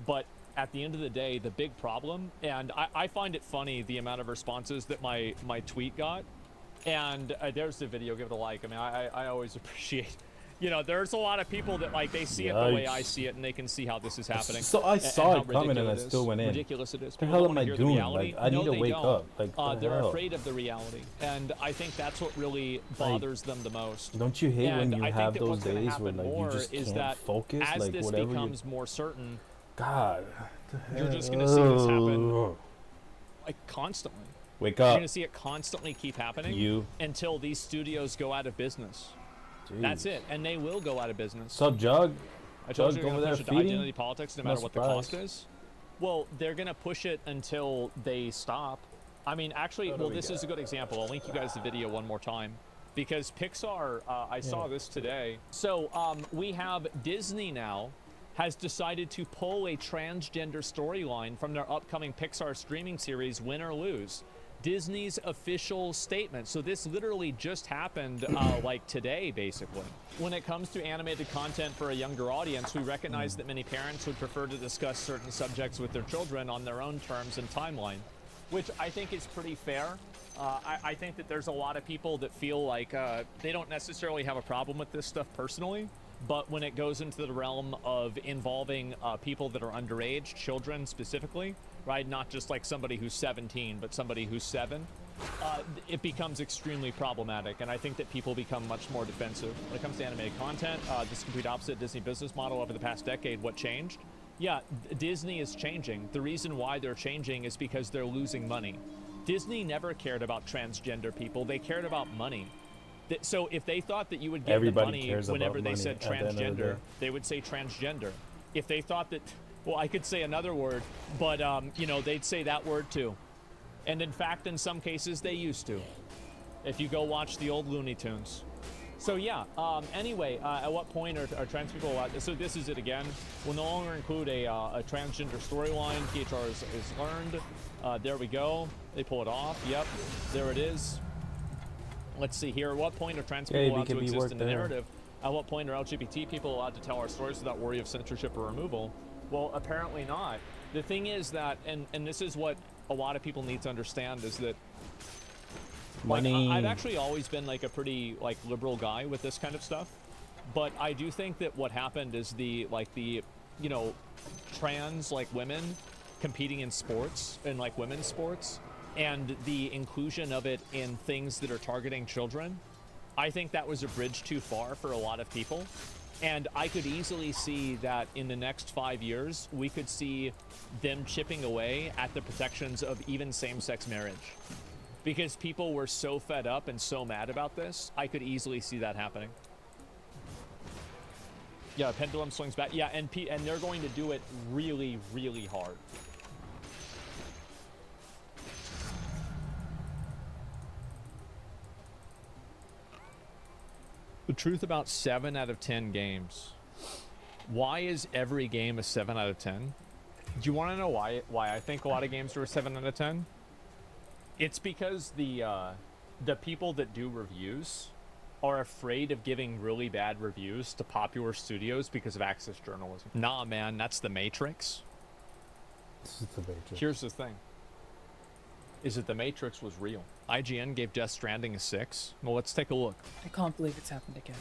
But at the end of the day, the big problem, and I find it funny the amount of responses that my tweet got. And there's the video, give it a like. I mean, I always appreciate, you know, there's a lot of people that, like, they see it the way I see it and they can see how this is happening. So I saw and it coming and I still went in. Ridiculous it is. What the People hell don't am wanna I hear the doing? reality. Like, I need No, to they wake don't. up. Like, what the they're hell? afraid of the reality. And I think that's what really bothers them the most. Don't you hate when And you I have think that those what's gonna days happen where, like, you more just is can't that focus? as Like, this whatever becomes more certain, God. you're just going to see this happen, like, constantly. Wake You're up. going to see it constantly keep happening until these studios go out of business. Jeez. That's it. And they will go out of business. Sup, Jug? I told Jug you they're over going to there push it to feeding? identity politics no No matter what the cost surprise. is. Well, they're going to push it until they stop. I mean, actually, What do well, we this is a got? good example. I'll link you guys the video one more time. Because Pixar, I saw this today. So we have Disney now has decided to pull a transgender storyline from their upcoming Pixar streaming series, Win or Lose. Disney's official statement. So this literally just happened like today, basically. When it comes to animated content for a younger audience, we recognize that many parents would prefer to discuss certain subjects with their children on their own terms and timeline, which I think is pretty fair. I think that there's a lot of people that feel like they don't necessarily have a problem with this stuff personally, But when it goes into the realm of involving people that are underage, children specifically, right? Not just like somebody who's 17, but somebody who's 7, it becomes extremely problematic. And I think that people become much more defensive. When it comes to animated content, this is complete opposite Disney business model over the past decade. What changed? Yeah, Disney is changing. The reason why they're changing is because they're losing money. Disney never cared about transgender people. They cared about money. So if they thought that you would give them money whenever they said transgender, they would say transgender. If they thought that, well, I could say another word, but, you know, they'd say that word too. And in fact, in some cases, they used to. If you go watch the old Looney Tunes. So yeah, anyway, at what point are trans people allowed? So this is it again. We'll no longer include a transgender storyline. THR is learned. There we go. They pull it off. Yep, there it is. Let's see here. At what point are trans people allowed to exist in the narrative? At what point are LGBT people allowed to tell our stories without worry of censorship or removal? Well, apparently not. The thing is that, and this is what a lot of people need to understand, is that like, I've actually always been like a pretty like liberal guy with this kind of stuff, but I do think that what happened is the you know, trans like women competing in sports and like women's sports, and the inclusion of it in things that are targeting children, I think that was a bridge too far for a lot of people. And I could easily see that in the next 5 years, we could see them chipping away at the protections of even same-sex marriage. Because people were so fed up and so mad about this, I could easily see that happening. Yeah, pendulum swings back. Yeah, and they're going to do it really, really hard. The truth about 7 out of 10 games. Why is every game a 7 out of 10? Do you want to know why I think a lot of games are a 7 out of 10? It's because the people that do reviews are afraid of giving really bad reviews to popular studios because of access journalism. Nah, man, that's the Matrix. This is the Matrix. Here's the thing. Is that the Matrix was real. IGN gave Death Stranding a 6. Well, let's take a look. I can't believe it's happened again.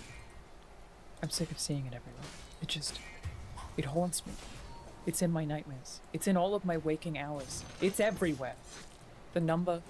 I'm sick of seeing it everywhere. It haunts me. It's in my nightmares. It's in all of my waking hours. It's everywhere. The number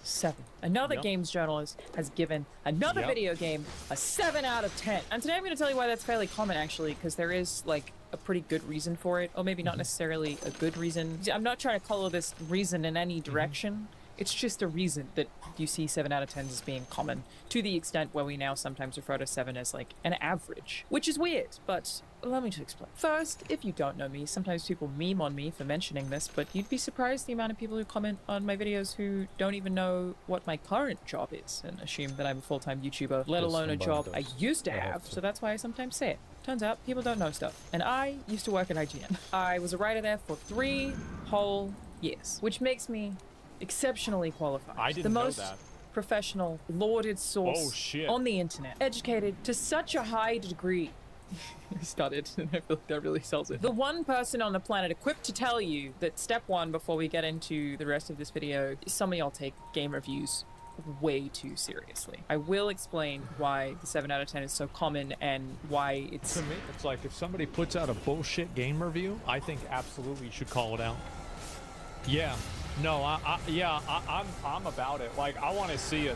7. Another games journalist has given another video game a 7 out of 10. And today I'm going to tell you why that's fairly common, actually, because there is, like, a pretty good reason for it. Or maybe not necessarily a good reason. I'm not trying to color this reason in any direction. It's just a reason that you see 7 out of 10s as being common, to the extent where we now sometimes refer to 7 as like an average, which is weird, but let me just explain. First, if you don't know me, sometimes people meme on me for mentioning this, but you'd be surprised the amount of people who comment on my videos who don't even know what my current job is and assume that I'm a full-time YouTuber, let alone a job I used to have, so that's why I sometimes say it. Turns out people don't know stuff, and I used to work at IGN. I was a writer there for 3 whole years, which makes me exceptionally qualified. I didn't know that. The most professional, lauded source on the internet. Educated to such a high degree. I started, and I feel like that really sells it. The one person on the planet equipped to tell you that step 1 before we get into the rest of this video is some of y'all take game reviews way too seriously. I will explain why the 7 out of 10 is so common and why it's... To me, it's like if somebody puts out a bullshit game review, I think absolutely you should call it out. Yeah. No, I'm about it. Like, I want to see it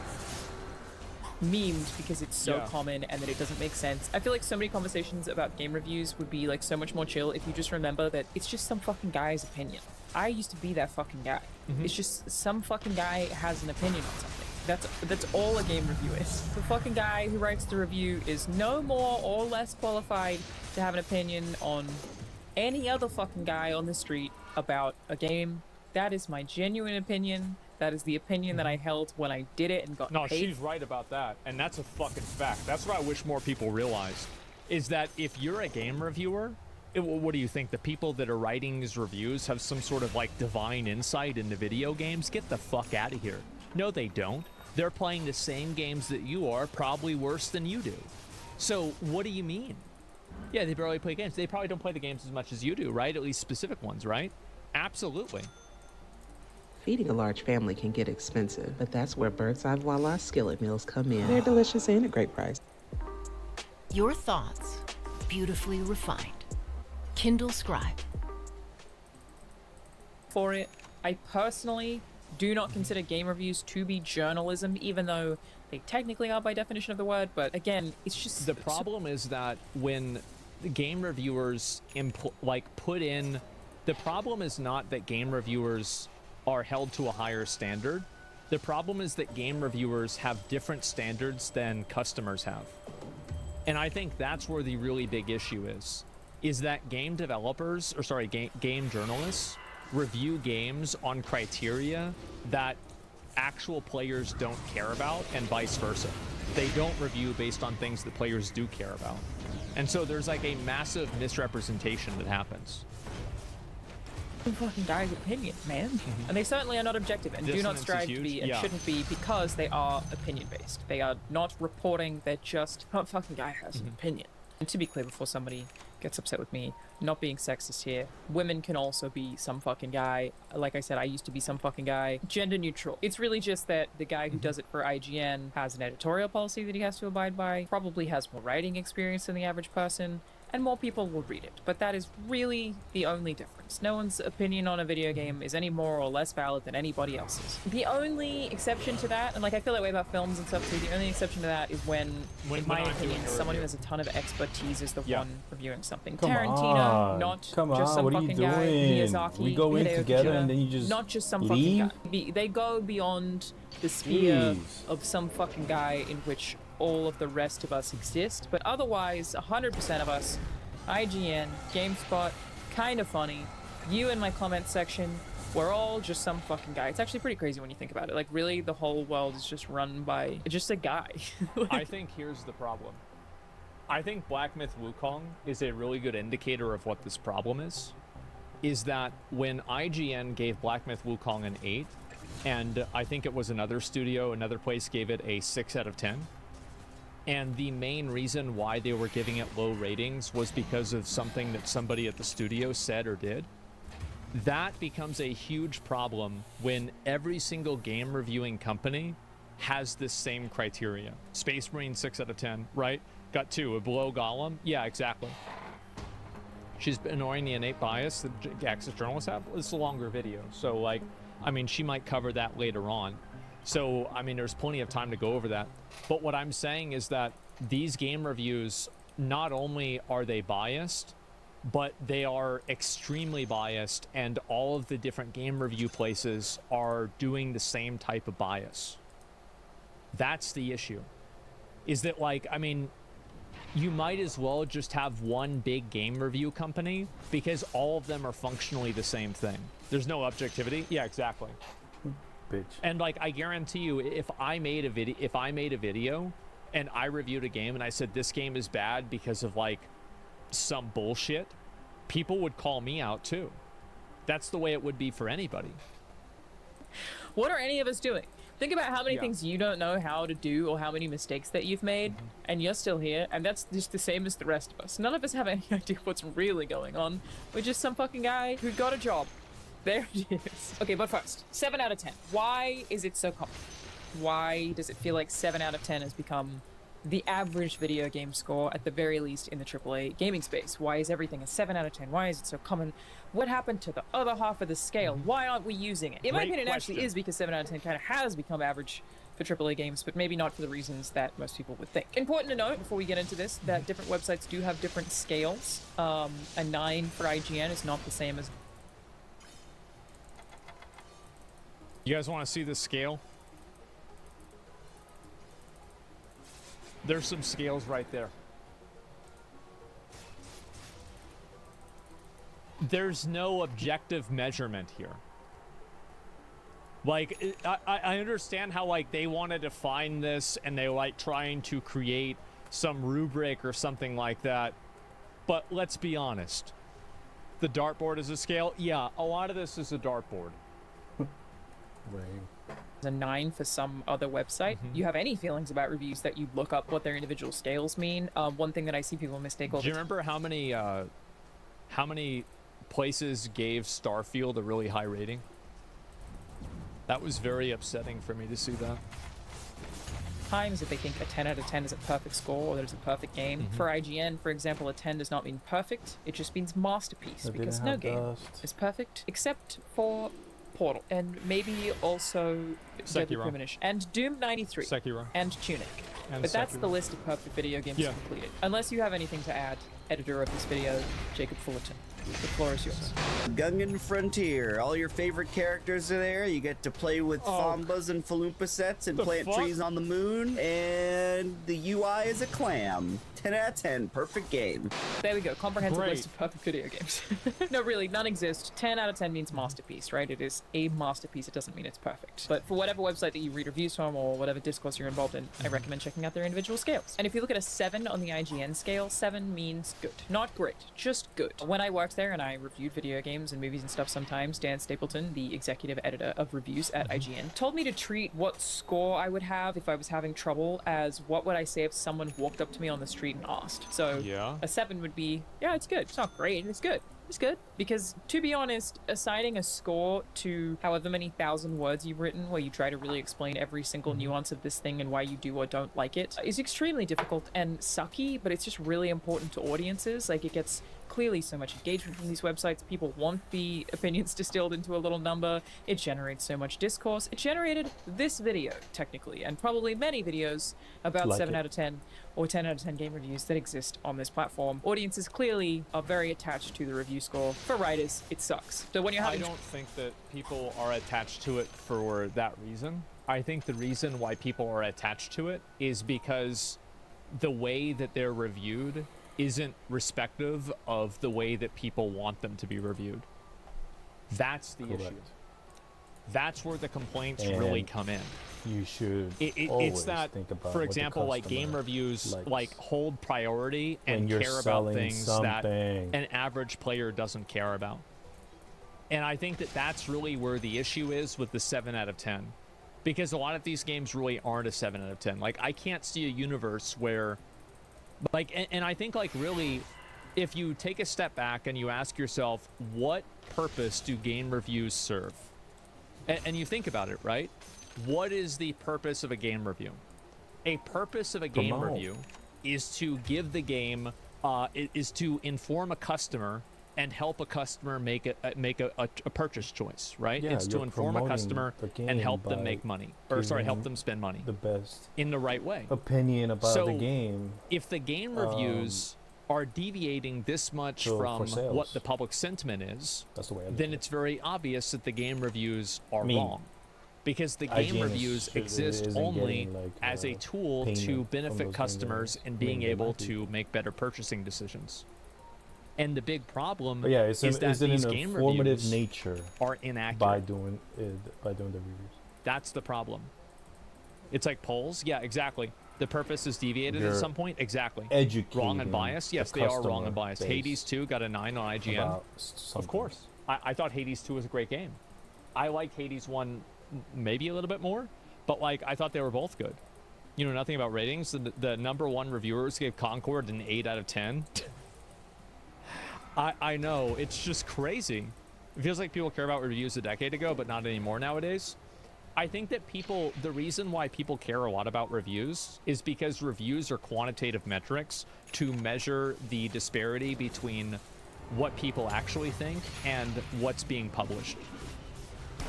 memed because it's so common and that it doesn't make sense. I feel like so many conversations about game reviews would be like so much more chill if you just remember that it's just some fucking guy's opinion. I used to be that fucking guy. It's just some fucking guy has an opinion on something. That's all a game review is. The fucking guy who writes the review is no more or less qualified to have an opinion on any other fucking guy on the street about a game. That is my genuine opinion. That is the opinion that I held when I did it and got paid. No, she's right about that. And that's a fucking fact. That's what I wish more people realized. Is that if you're a game reviewer, what do you think? The people that are writing these reviews have some sort of like divine insight into video games? Get the fuck out of here. No, they don't. They're playing the same games that you are, probably worse than you do. So what do you mean? Yeah, they barely play games. They probably don't play the games as much as you do, right? At least specific ones, right? Absolutely. Feeding a large family can get expensive, but that's where Bird's Eye Voila skillet meals come in. They're delicious and a great price. Your thoughts beautifully refined. Kindle Scribe. For it, I personally do not consider game reviews to be journalism, even though they technically are by definition of the word. But again, it's just the problem is that when game reviewers put in, the problem is not that game reviewers are held to a higher standard. The problem is that game reviewers have different standards than customers have. And I think that's where the really big issue is that game developers, or sorry, game journalists review games on criteria that actual players don't care about, and vice versa. They don't review based on things that players do care about. And so there's like a massive misrepresentation that happens. Fucking guy's opinion, man. And they certainly are not objective and do not strive to be and shouldn't be, because they are opinion based. They are not reporting, they're just, oh, fucking guy has an opinion. And to be clear, before somebody gets upset with me, not being sexist here, women can also be some fucking guy. Like I said, I used to be some fucking guy. Gender neutral. It's really just that the guy who does it for IGN has an editorial policy that he has to abide by, probably has more writing experience than the average person, and more people will read it. But that is really the only difference. No one's opinion on a video game is any more or less valid than anybody else's. The only exception to that, and like I feel that way about films and stuff too, the only exception to that is when in my opinion, someone who has a ton of expertise is the one reviewing something. Tarantino, not just some fucking guy. Miyazaki, we go in Hideo together Kojima, and then you just not just some leave? fucking guy. They go beyond the sphere of some fucking guy in which all of the rest of us exist, but otherwise 100% of us, IGN, GameSpot, Kinda Funny, you in my comment section, we're all just some fucking guy. It's actually pretty crazy when you think about it. Like, really, the whole world is just run by just a guy. I think here's the problem. I think Black Myth Wukong is a really good indicator of what this problem is that when IGN gave Black Myth Wukong an 8, and I think it was another place gave it a 6 out of 10, and the main reason why they were giving it low ratings was because of something that somebody at the studio said or did, that becomes a huge problem when every single game reviewing company has this same criteria. Space Marine 6 out of 10, right? Got 2, a below Gollum? Yeah, exactly. She's ignoring the innate bias that access journalists have. It's a longer video, so like, I mean, she might cover that later on. So, I mean, there's plenty of time to go over that. But what I'm saying is that these game reviews, not only are they biased, but they are extremely biased, and all of the different game review places are doing the same type of bias. That's the issue. Is that, like, I mean, you might as well just have one big game review company, because all of them are functionally the same thing. There's no objectivity. Yeah, exactly. Bitch. And like, I guarantee you, if I made a video and I reviewed a game and I said this game is bad because of like some bullshit, people would call me out too. That's the way it would be for anybody. What are any of us doing? Think about how many things you don't know how to do, or how many mistakes that you've made, and you're still here, and that's just the same as the rest of us. None of us have any idea what's really going on. We're just some fucking guy who got a job. There it is. Okay, but first, 7 out of 10. Why is it so common? Why does it feel like 7 out of 10 has become the average video game score, at the very least in the AAA gaming space? Why is everything a 7 out of 10? Why is it so common? What happened to the other half of the scale? Why aren't we using it? In my opinion, it actually is because 7 out of 10 kind of has become average for AAA games, but maybe not for the reasons that most people would think. Important to note, before we get into this, that different websites do have different scales. A 9 for IGN is not the same as... You guys want to see the scale? There's some scales right there. There's no objective measurement here. Like, I understand how, like, they want to define this and they like trying to create some rubric or something like that. But let's be honest. The dartboard is a scale? Yeah, a lot of this is a dartboard. A 9 for some other website. You have any feelings about reviews that you look up what their individual scales mean? One thing that I see people mistake all the time. Do you remember how many places gave Starfield a really high rating? That was very upsetting for me to see that. times that they think a 10 out of 10 is a perfect score or that it's a perfect game. For IGN, for example, a 10 does not mean perfect. It just means masterpiece, because no game is perfect except for Portal, and maybe also Deadly Premonition, and Doom 93, Sekiro, and Tunic. But that's the list of perfect video games completed. Unless you have anything to add, editor of this video, Jacob Fullerton. The floor is yours. Gungan Frontier. All your favorite characters are there. You get to play with Fombas and Falumpa sets and plant trees on the moon. And the UI is a clam. 10 out of 10. Perfect game. There we go. Comprehensive list of perfect video games. No, really, none exist. 10 out of 10 means masterpiece, right? It is a masterpiece. It doesn't mean it's perfect. But for whatever website that you read reviews from or whatever discourse you're involved in, I recommend checking out their individual scales. And if you look at a 7 on the IGN scale, 7 means good. Not great, just good. When I worked there and I reviewed video games and movies and stuff sometimes, Dan Stapleton, the executive editor of reviews at IGN, told me to treat what score I would have if I was having trouble as what would I say if someone walked up to me on the street and asked. So a 7 would be, yeah, it's good. It's not great, it's good. It's good. Because, to be honest, assigning a score to however many thousand words you've written where you try to really explain every single nuance of this thing and why you do or don't like it is extremely difficult and sucky, but it's just really important to audiences. Like, it gets clearly so much engagement from these websites. People want the opinions distilled into a little number. It generates so much discourse. It generated this video, technically, and probably many videos about 7 out of 10 or 10 out of 10 game reviews that exist on this platform. Audiences clearly are very attached to the review score. For writers, it sucks. So when you're having... I don't think that people are attached to it for that reason. I think the reason why people are attached to it is because the way that they're reviewed isn't respective of the way that people want them to be reviewed. That's the issue. That's where the complaints really come in. You should it's that, think about for example, like game reviews like hold priority and care about things that an average player doesn't care about. And I think that that's really where the issue is with the 7 out of 10. Because a lot of these games really aren't a 7 out of 10. Like, I can't see a universe where... Like, and I think, like, really, if you take a step back and you ask yourself, what purpose do game reviews serve? And you think about it, right? What is the purpose of a game review? A purpose of a game review is to give the game, is to inform a customer and help a customer make a purchase choice, right? Yeah, it's to inform a customer and help them make money, or sorry, help them spend money. The best in the right way. Opinion about the game. If the game reviews are deviating this much from what the public sentiment is, then it's very obvious that the game reviews are wrong. Because the game reviews exist only as a tool to benefit customers in being able to make better purchasing decisions. And the big problem is that these game reviews nature are inaccurate by doing the reviews. That's the problem. It's like polls. Yeah, exactly. The purpose is deviated at some point. Exactly. Wrong and biased. Yes, they are wrong and biased. Hades 2 got a 9 on IGN. Of course. I thought Hades 2 was a great game. I liked Hades 1 maybe a little bit more, but like I thought they were both good. You know nothing about ratings. The number one reviewers gave Concord an 8 out of 10. I know, it's just crazy. It feels like people care about reviews a decade ago, but not anymore nowadays. I think that the reason why people care a lot about reviews is because reviews are quantitative metrics to measure the disparity between what people actually think and what's being published.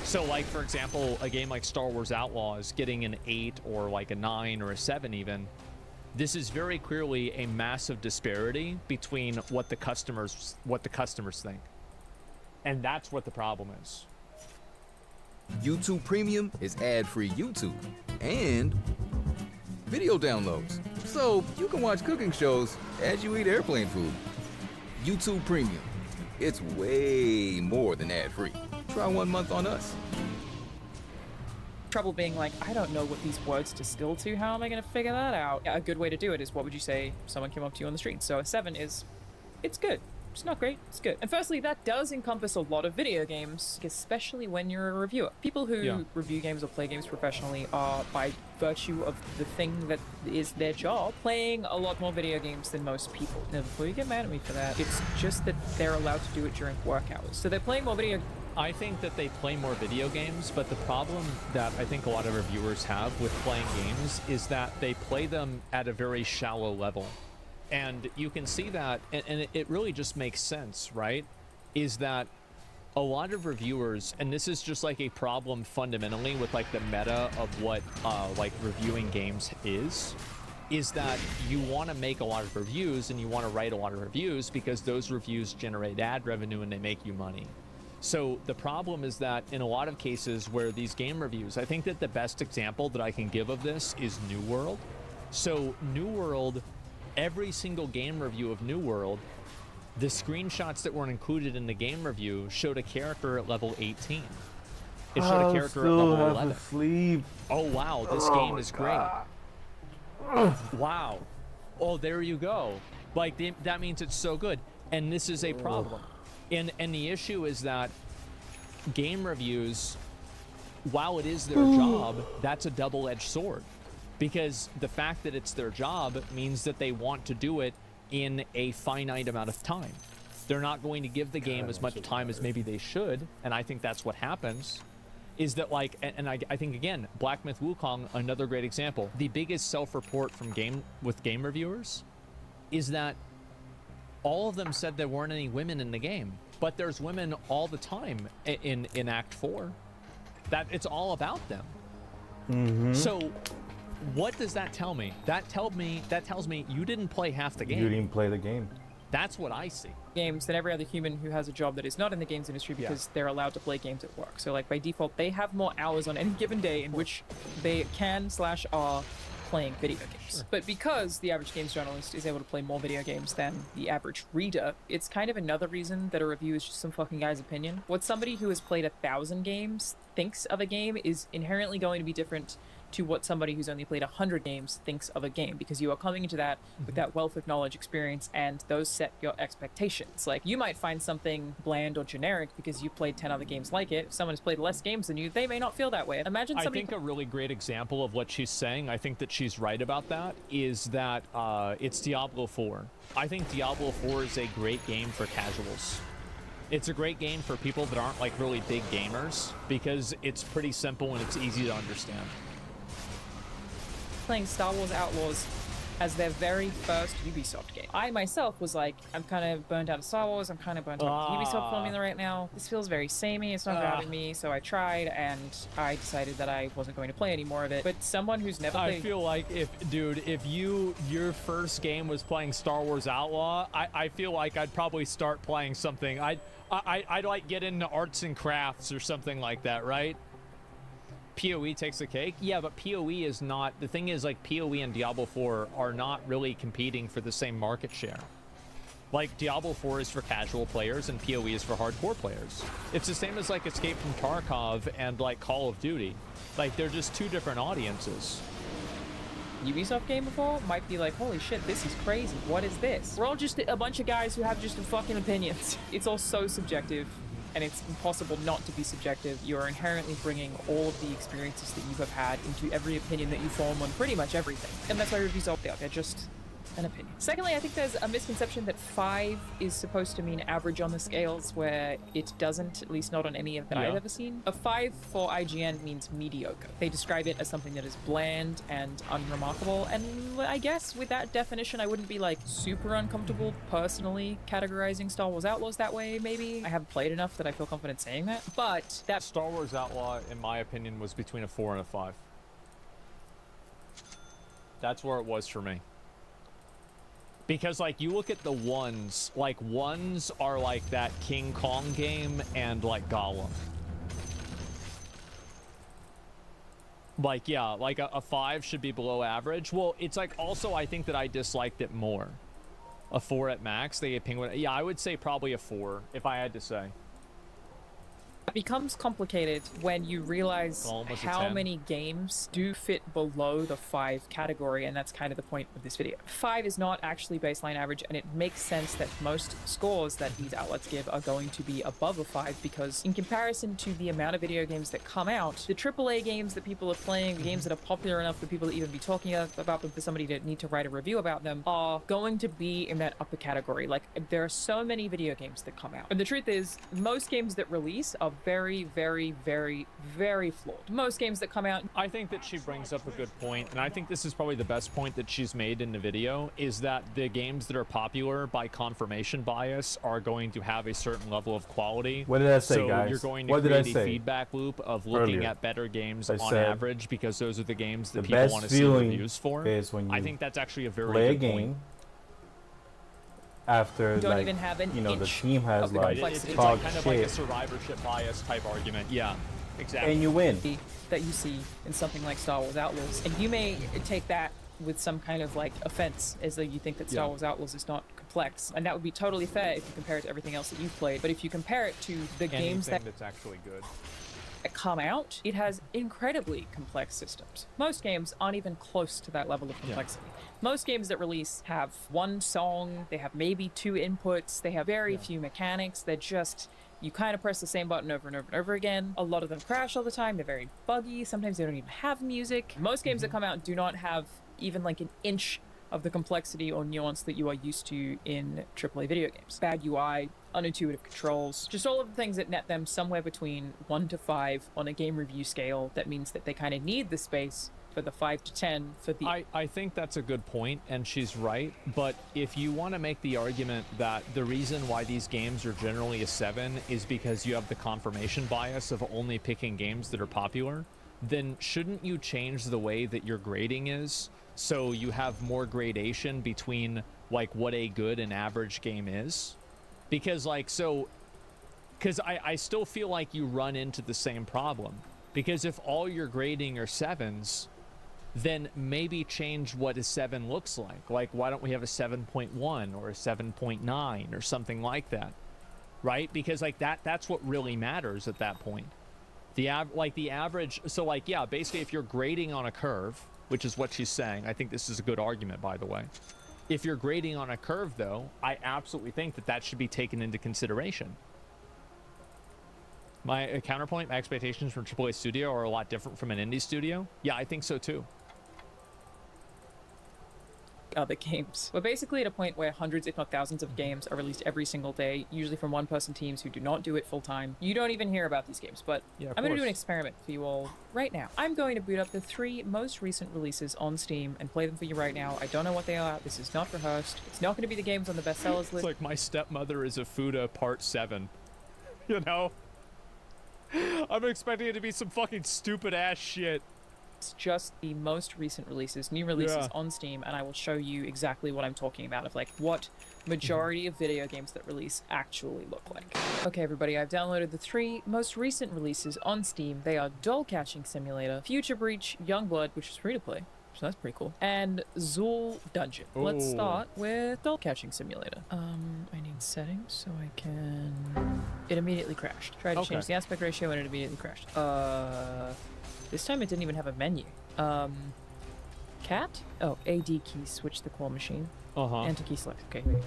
So like, for example, a game like Star Wars Outlaws getting an 8 or like a 9 or a 7 even, this is very clearly a massive disparity between what the customers think. And that's what the problem is. YouTube Premium is ad-free YouTube and video downloads. So you can watch cooking shows as you eat airplane food. YouTube Premium. It's way more than ad-free. Try 1 month on us. Trouble being like, I don't know what these words distill to. How am I going to figure that out? Yeah, a good way to do it is, what would you say if someone came up to you on the street? So a 7 is, it's good. It's not great, it's good. And firstly, that does encompass a lot of video games, especially when you're a reviewer. People who review games or play games professionally are, by virtue of the thing that is their job, playing a lot more video games than most people. Now, before you get mad at me for that, it's just that they're allowed to do it during work hours. So they're playing more video I think that they play more video games, but the problem that I think a lot of reviewers have with playing games is that they play them at a very shallow level. And you can see that, and it really just makes sense, right? Is that a lot of reviewers, and this is just like a problem fundamentally with like the meta of what like reviewing games is that you want to make a lot of reviews and you want to write a lot of reviews because those reviews generate ad revenue and they make you money. So the problem is that in a lot of cases where these game reviews, I think that the best example that I can give of this is New World. So New World, every single game review of New World, the screenshots that were included in the game review showed a character at level 18. It showed a character at level 11. Sleep. Oh wow, this game is great. Wow. Oh, there you go. Like that means it's so good. And this is a problem. And the issue is that game reviews, while it is their job, that's a double-edged sword. Because the fact that it's their job means that they want to do it in a finite amount of time. They're not going to give the game as much time as maybe they should, and I think that's what happens. Is that like, and I think again, Black Myth Wukong, another great example. The biggest self-report from game reviewers is that all of them said there weren't any women in the game, but there's women all the time in Act 4. That it's all about them. So what does that tell me? That tells me you didn't play half the game. You didn't play the game. That's what I see. Games than every other human who has a job that is not in the games industry because they're allowed to play games at work. So like by default, they have more hours on any given day in which they can/are playing video games. Sure. But because the average games journalist is able to play more video games than the average reader, it's kind of another reason that a review is just some fucking guy's opinion. What somebody who has played 1,000 games thinks of a game is inherently going to be different to what somebody who's only played 100 games thinks of a game, because you are coming into that with that wealth of knowledge, experience, and those set your expectations. Like, you might find something bland or generic because you played 10 other games like it. If someone has played less games than you, they may not feel that way. Imagine somebody... I think a really great example of what she's saying, I think that she's right about that, is that it's Diablo 4. I think Diablo 4 is a great game for casuals. It's a great game for people that aren't like really big gamers because it's pretty simple and it's easy to understand. Playing Star Wars Outlaws as their very first Ubisoft game. I myself was like, I'm kind of burnt out of Star Wars, I'm kind of burnt out of the Ubisoft formula right now. This feels very samey, it's not grabbing me, so I tried and I decided that I wasn't going to play any more of it. But someone who's never played... I feel like if your first game was playing Star Wars Outlaw, I feel like I'd probably start playing something. I'd like get into arts and crafts or something like that, right? PoE takes the cake? Yeah, but PoE is not... The thing is, like, PoE and Diablo 4 are not really competing for the same market share. Like, Diablo 4 is for casual players and PoE is for hardcore players. It's the same as, like, Escape from Tarkov and, like, Call of Duty. Like, they're just two different audiences. Ubisoft game before might be like, holy shit, this is crazy. What is this? We're all just a bunch of guys who have just fucking opinions. It's all so subjective. And it's impossible not to be subjective. You're inherently bringing all of the experiences that you have had into every opinion that you form on pretty much everything. And that's why reviews are there. They're just an opinion. Secondly, I think there's a misconception that 5 is supposed to mean average on the scales, where it doesn't, at least not on any of that I've ever seen. A 5 for IGN means mediocre. They describe it as something that is bland and unremarkable, and I guess with that definition, I wouldn't be like super uncomfortable personally categorizing Star Wars Outlaws that way, maybe. I haven't played enough that I feel confident saying that, but that... Star Wars Outlaw, in my opinion, was between a 4 and a 5. That's where it was for me. Because, like, you look at the ones, like, ones are like that King Kong game and, like, Gollum. Like, yeah, like a 5 should be below average. Well, it's like, also, I think that I disliked it more. A 4 at max, they get Penguin. Yeah, I would say probably a 4, if I had to say. It becomes complicated when you realize how many games do fit below the 5 category, and that's kind of the point of this video. 5 is not actually baseline average, and it makes sense that most scores that these outlets give are going to be above a 5, because in comparison to the amount of video games that come out, the AAA games that people are playing, the games that are popular enough for people to even be talking about them, for somebody to need to write a review about them, are going to be in that upper category. Like, there are so many video games that come out. And the truth is, most games that release are very, very, very, very flawed. Most games that come out... I think that she brings up a good point, and I think this is probably the best point that she's made in the video, is that the games that are popular by confirmation bias are going to have a certain level of quality. What did I say, so guys? You're going to What did I create a say feedback loop of looking earlier? at better games I on said average, because those are the games that the people best want to see feeling reviews for. is when you I think that's actually a very play a good game point. after, Don't like, even have an you know, the inch team has of the like complexity. It's talk like kind of shit, like a survivorship bias type argument. Yeah, exactly. and you win. that you see in something like Star Wars Outlaws. And you may take that with some kind of like offense, as though you think that Star Wars Outlaws is not complex. And that would be totally fair if you compare it to everything else that you've played. But if you compare it to the games that's actually good. that come out, it has incredibly complex systems. Most games aren't even close to that level of complexity. Most games that release have one song, they have maybe 2 inputs, they have very few mechanics, they're just... You kind of press the same button over and over and over again. A lot of them crash all the time. They're very buggy. Sometimes they don't even have music. Most games that come out do not have even like an inch of the complexity or nuance that you are used to in AAA video games. Bad UI, unintuitive controls, just all of the things that net them somewhere between 1 to 5 on a game review scale. That means that they kind of need the space for the 5 to 10 for the... I think that's a good point, and she's right, but if you want to make the argument that the reason why these games are generally a 7 is because you have the confirmation bias of only picking games that are popular, then shouldn't you change the way that your grading is so you have more gradation between like what a good and average game is? Because like, so, because I still feel like you run into the same problem, because if all your grading are 7s, then maybe change what a 7 looks like. Like, why don't we have a 7.1 or a 7.9 or something like that, right? Because like that's what really matters at that point. The average. So like, yeah, basically, if you're grading on a curve, which is what she's saying, I think this is a good argument, by the way. If you're grading on a curve, though, I absolutely think that should be taken into consideration. My counterpoint, my expectations from AAA studio are a lot different from an indie studio. Yeah, I think so too. Other games. We're basically at a point where hundreds, if not thousands, of games are released every single day, usually from one-person teams who do not do it full-time. You don't even hear about these games, but I'm going to do an experiment for you all right now. I'm going to boot up the 3 most recent releases on Steam and play them for you right now. I don't know what they are. This is not rehearsed. It's not going to be the games on the bestsellers list. It's like My Stepmother is a Fuda Part 7. You know? I'm expecting it to be some fucking stupid-ass shit. It's just the most recent releases, new releases on Steam, and I will show you exactly what I'm talking about, of like what majority of video games that release actually look like. Okay, everybody, I've downloaded the 3 most recent releases on Steam. They are Doll Catching Simulator, Future Breach, Youngblood, which is free to play, so that's pretty cool, and Zool Dungeon. Let's start with Doll Catching Simulator. I need settings so I can... It immediately crashed. Tried to change the aspect ratio and it immediately crashed. This time it didn't even have a menu. Cat? Oh, AD key, switch the claw machine. Enter key select. Okay, wait.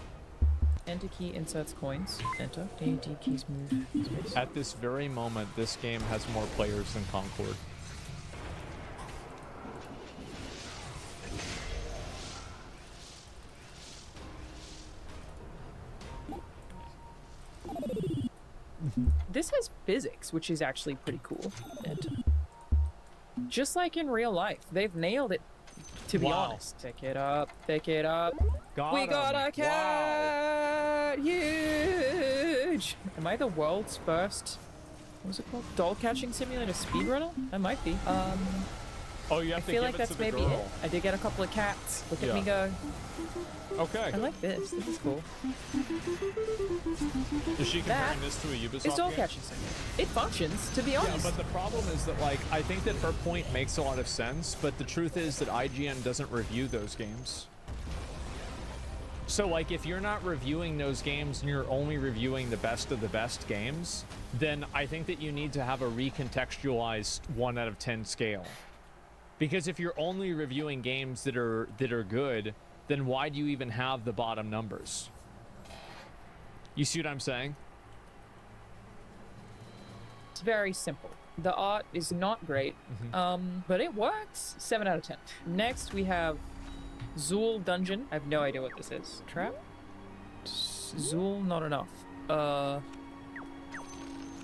Enter key inserts coins. Enter. AD keys move. Space. At this very moment, this game has more players than Concord. This has physics, which is actually pretty cool. Enter. Just like in real life, they've nailed it, to be honest. Pick it up, pick it up. We got a cat! Huge! Am I the world's first, what was it called? Doll Catching Simulator speedrunner? I might be. Oh, you have I to feel give like it that's to the maybe girl. it. I did get a couple of cats. Look at me go. Okay. I like this. This is cool. Is she comparing this to a Ubisoft It's Doll game? Catching Simulator. It functions, to be honest. Yeah, but the problem is that, like, I think that her point makes a lot of sense, but the truth is that IGN doesn't review those games. So, like, if you're not reviewing those games and you're only reviewing the best of the best games, then I think that you need to have a recontextualized 1 out of 10 scale. Because if you're only reviewing games that are good, then why do you even have the bottom numbers? You see what I'm saying? It's very simple. The art is not great, but it works. 7 out of 10. Next, we have Zool Dungeon. I have no idea what this is. Trap? Zool, not enough.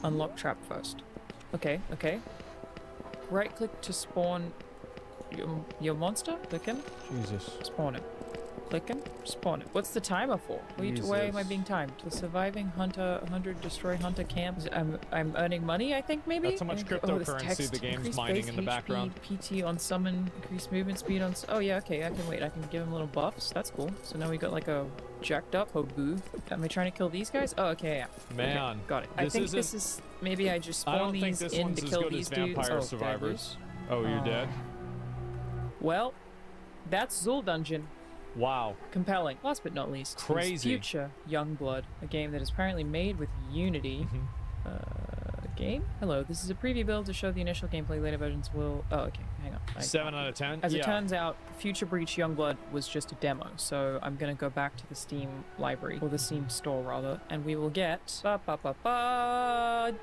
Unlock trap first. Okay, okay. Right click to spawn your monster. Click him. Jesus. Spawn it. Click him. Spawn it. What's the timer for? Why am I being timed? The surviving hunter, 100 destroy hunter camps. I'm earning money, I think, maybe? That's how much cryptocurrency the game's mining in the background. PT on summon, increase movement speed on... Oh yeah, okay, I can wait. I can give him little buffs. That's cool. So now we got like a jacked up Hobu. Am I trying to kill these guys? Oh, okay, yeah. Man. Okay, got it. I think this is... Maybe I just spawn these in to kill these dudes. Vampire Survivors. Oh, you're dead? Well, that's Zul Dungeon. Wow. Compelling. Last but not least, crazy. Future Youngblood, a game that is apparently made with Unity. Game? Hello, this is a preview build to show the initial gameplay. Later versions will... Oh, okay, hang on. 7 out of 10? As it turns out, Future Breach Youngblood was just a demo, so I'm gonna go back to the Steam library, or the Steam store rather, and we will get...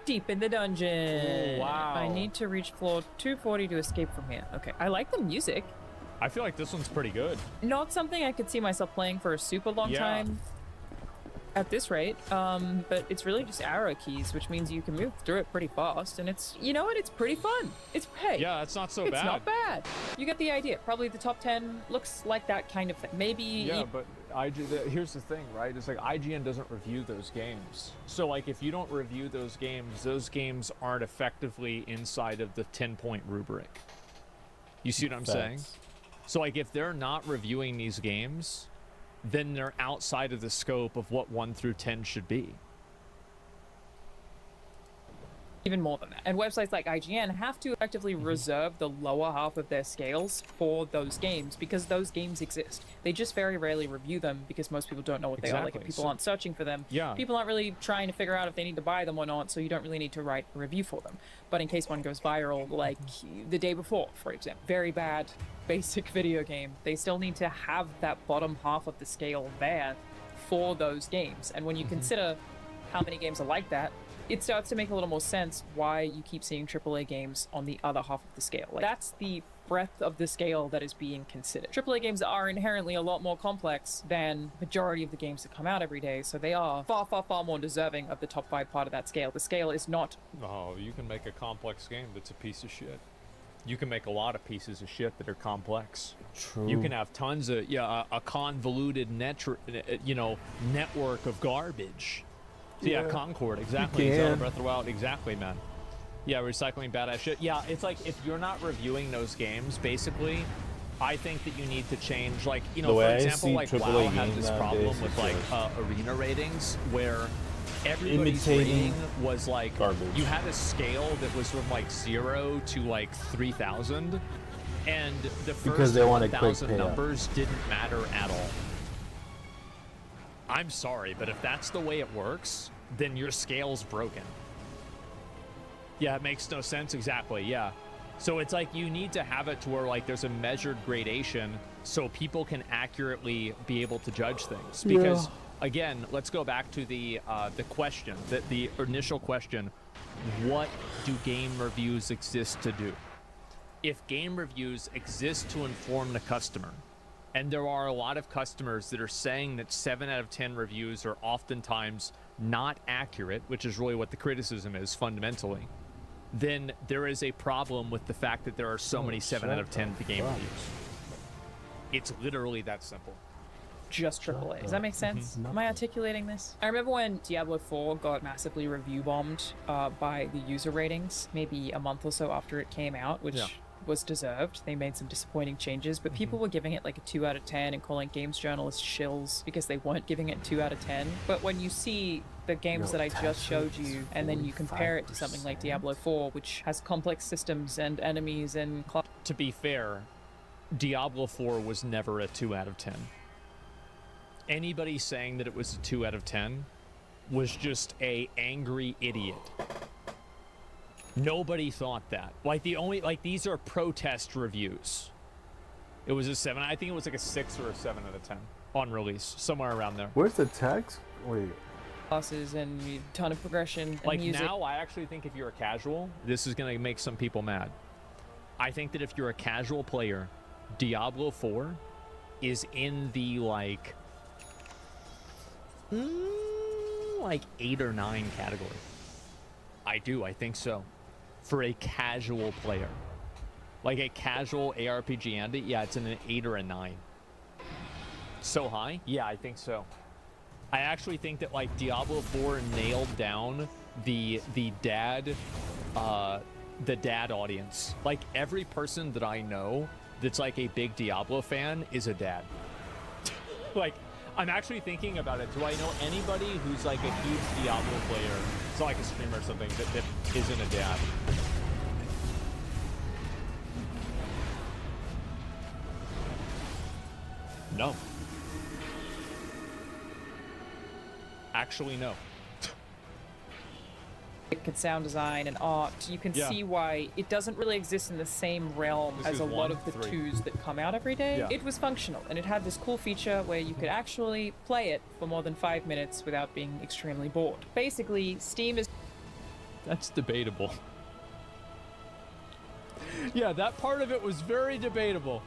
deep in the dungeon! Oh, wow. I need to reach floor 240 to escape from here. Okay, I like the music. I feel like this one's pretty good. Not something I could see myself playing for a super long time at this rate, but it's really just arrow keys, which means you can move through it pretty fast, and it's, you know what, it's pretty fun. It's, hey, yeah, it's not so bad. It's not bad. You get the idea. Probably the top 10 looks like that kind of thing. Maybe... Yeah, but here's the thing, right? It's like IGN doesn't review those games. So, like, if you don't review those games aren't effectively inside of the 10-point rubric. You see what I'm saying? So, like, if they're not reviewing these games, then they're outside of the scope of what 1 through 10 should be. Even more than that. And websites like IGN have to effectively reserve the lower half of their scales for those games, because those games exist. They just very rarely review them because most people don't know what they are. Like, if people aren't searching for them, people aren't really trying to figure out if they need to buy them or not, so you don't really need to write a review for them. But in case one goes viral, like the day before, for example, very bad, basic video game, they still need to have that bottom half of the scale there for those games. And when you consider how many games are like that, it starts to make a little more sense why you keep seeing AAA games on the other half of the scale. Like, that's the breadth of the scale that is being considered. AAA games are inherently a lot more complex than majority of the games that come out every day, so they are far, far, far more deserving of the top 5 part of that scale. The scale is not... Oh, you can make a complex game that's a piece of shit. You can make a lot of pieces of shit that are complex. True. You can have tons of, a convoluted network of garbage. Yeah, Concord, exactly. Zelda Breath of the Wild, exactly, man. Yeah, recycling badass shit. Yeah, it's like, if you're not reviewing those games, basically, I think that you need to change, like, for example, like WoW had this problem with, like, arena ratings, where everybody's rating was, like, garbage. You had a scale that was from, like, 0 to, like, 3,000, and the first 1,000 numbers didn't matter at all. I'm sorry, but if that's the way it works, then your scale's broken. Yeah, it makes no sense. Exactly, yeah. So it's like you need to have it to where, like, there's a measured gradation so people can accurately be able to judge things. Because, again, let's go back to the question, the initial question, what do game reviews exist to do? If game reviews exist to inform the customer, and there are a lot of customers that are saying that 7 out of 10 reviews are oftentimes not accurate, which is really what the criticism is fundamentally, then there is a problem with the fact that there are so many 7 out of 10 game reviews. It's literally that simple. Just AAA. Does that make sense? Am I articulating this? I remember when Diablo 4 got massively review bombed by the user ratings, maybe a month or so after it came out, which... was deserved. They made some disappointing changes, but people were giving it like a 2 out of 10 and calling games journalists shills because they weren't giving it 2 out of 10. But when you see the games that I just showed you, and then you compare it to something like Diablo 4, which has complex systems and enemies and... To be fair, Diablo 4 was never a 2 out of 10. Anybody saying that it was a 2 out of 10 was just a angry idiot. Nobody thought that. Like, these are protest reviews. It was a 7. I think it was like a 6 or a 7 out of 10 on release, somewhere around there. Where's the text? Wait. Classes and a ton of progression and like music. Now, I actually think if you're a casual, this is going to make some people mad. I think that if you're a casual player, Diablo 4 is in the, like 8 or 9 category. I do. I think so. For a casual player. Like a casual ARPG Andy, yeah, it's an 8 or a 9. So high? Yeah, I think so. I actually think that like Diablo 4 nailed down the dad audience. Like every person that I know that's like a big Diablo fan is a dad. Like I'm actually thinking about it. Do I know anybody who's like a huge Diablo player, so like a streamer or something, that isn't a dad? No. Actually, no. And sound design and art, you can see why it doesn't really exist in the same realm as a lot of the 2s that come out every day. It was functional, and it had this cool feature where you could actually play it for more than 5 minutes without being extremely bored. Basically, Steam is... That's debatable. Yeah, that part of it was very debatable.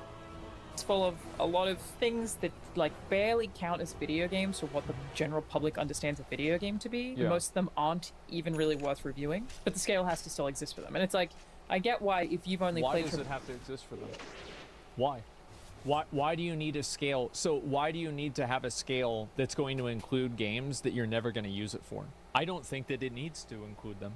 It's full of a lot of things that like barely count as video games for what the general public understands a video game to be. Yeah. Most of them aren't even really worth reviewing, but the scale has to still exist for them. And it's like, I get why if you've only played... Why does it have to exist for them? Why? Why do you need a scale? So why do you need to have a scale that's going to include games that you're never going to use it for? I don't think that it needs to include them.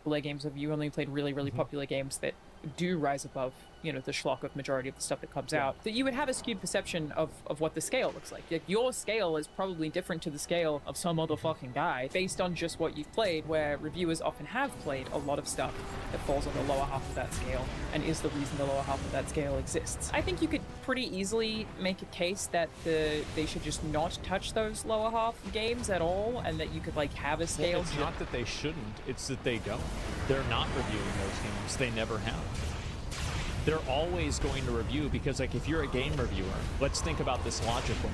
Play games have you only played really popular games that do rise above, you know, the schlock of majority of the stuff that comes out, that you would have a skewed perception of what the scale looks like. Like your scale is probably different to the scale of some other fucking guy based on just what you've played, where reviewers often have played a lot of stuff that falls on the lower half of that scale and is the reason the lower half of that scale exists. I think you could pretty easily make a case that they should just not touch those lower half games at all, and that you could like have a scale. Well, it's not that they shouldn't, it's that they don't. They're not reviewing those games. They never have. They're always going to review, because like if you're a game reviewer, let's think about this logically.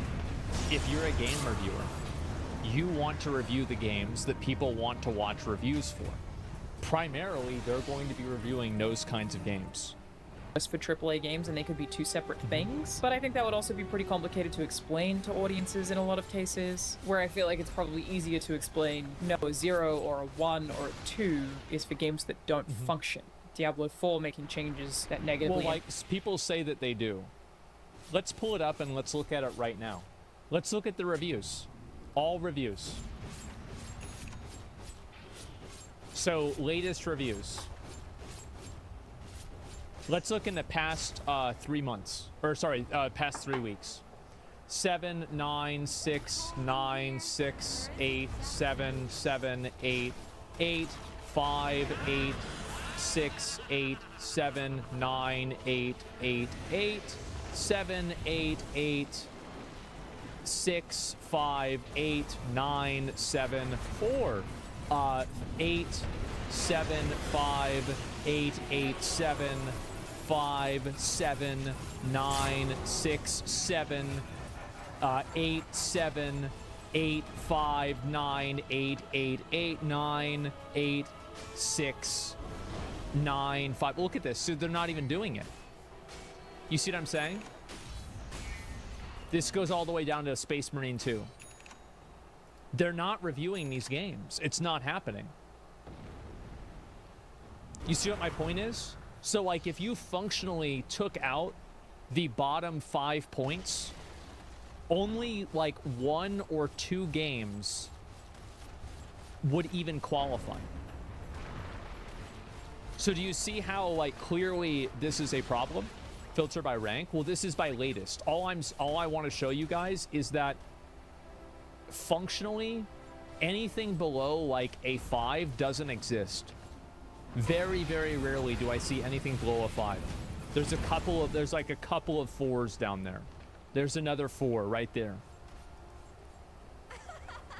If you're a game reviewer, you want to review the games that people want to watch reviews for. Primarily, they're going to be reviewing those kinds of games. For AAA games, and they could be two separate things, but I think that would also be pretty complicated to explain to audiences in a lot of cases, where I feel like it's probably easier to explain, no, a 0 or a 1 or a 2 is for games that don't function. Diablo 4 making changes that negatively... Well, like, people say that they do. Let's pull it up and let's look at it right now. Let's look at the reviews. All reviews. So, latest reviews. Let's look in the past 3 months. Or, sorry, past 3 weeks. 7, 9, 6, 9, 6, 8, 7, 7, 8, 8, 5, 8, 6, 8, 7, 9, 8, 8, 8, 7, 8, 8, 6, 5, 8, 9, 7, 4, 8, 7, 5, 8, 8, 7, 5, 7, 9, 6, 7, 8, 7, 8, 5, 9, 8, 8, 8, 9, 8, 6, 9, 5. Look at this. So they're not even doing it. You see what I'm saying? This goes all the way down to Space Marine 2. They're not reviewing these games. It's not happening. You see what my point is? So, like, if you functionally took out the bottom 5 points, only, like, 1 or 2 games would even qualify. So do you see how, like, clearly this is a problem? Filter by rank? Well, this is by latest. All I want to show you guys is that functionally, anything below, like, a 5 doesn't exist. Very, very rarely do I see anything below a 5. There's like a couple of 4s down there. There's another 4 right there.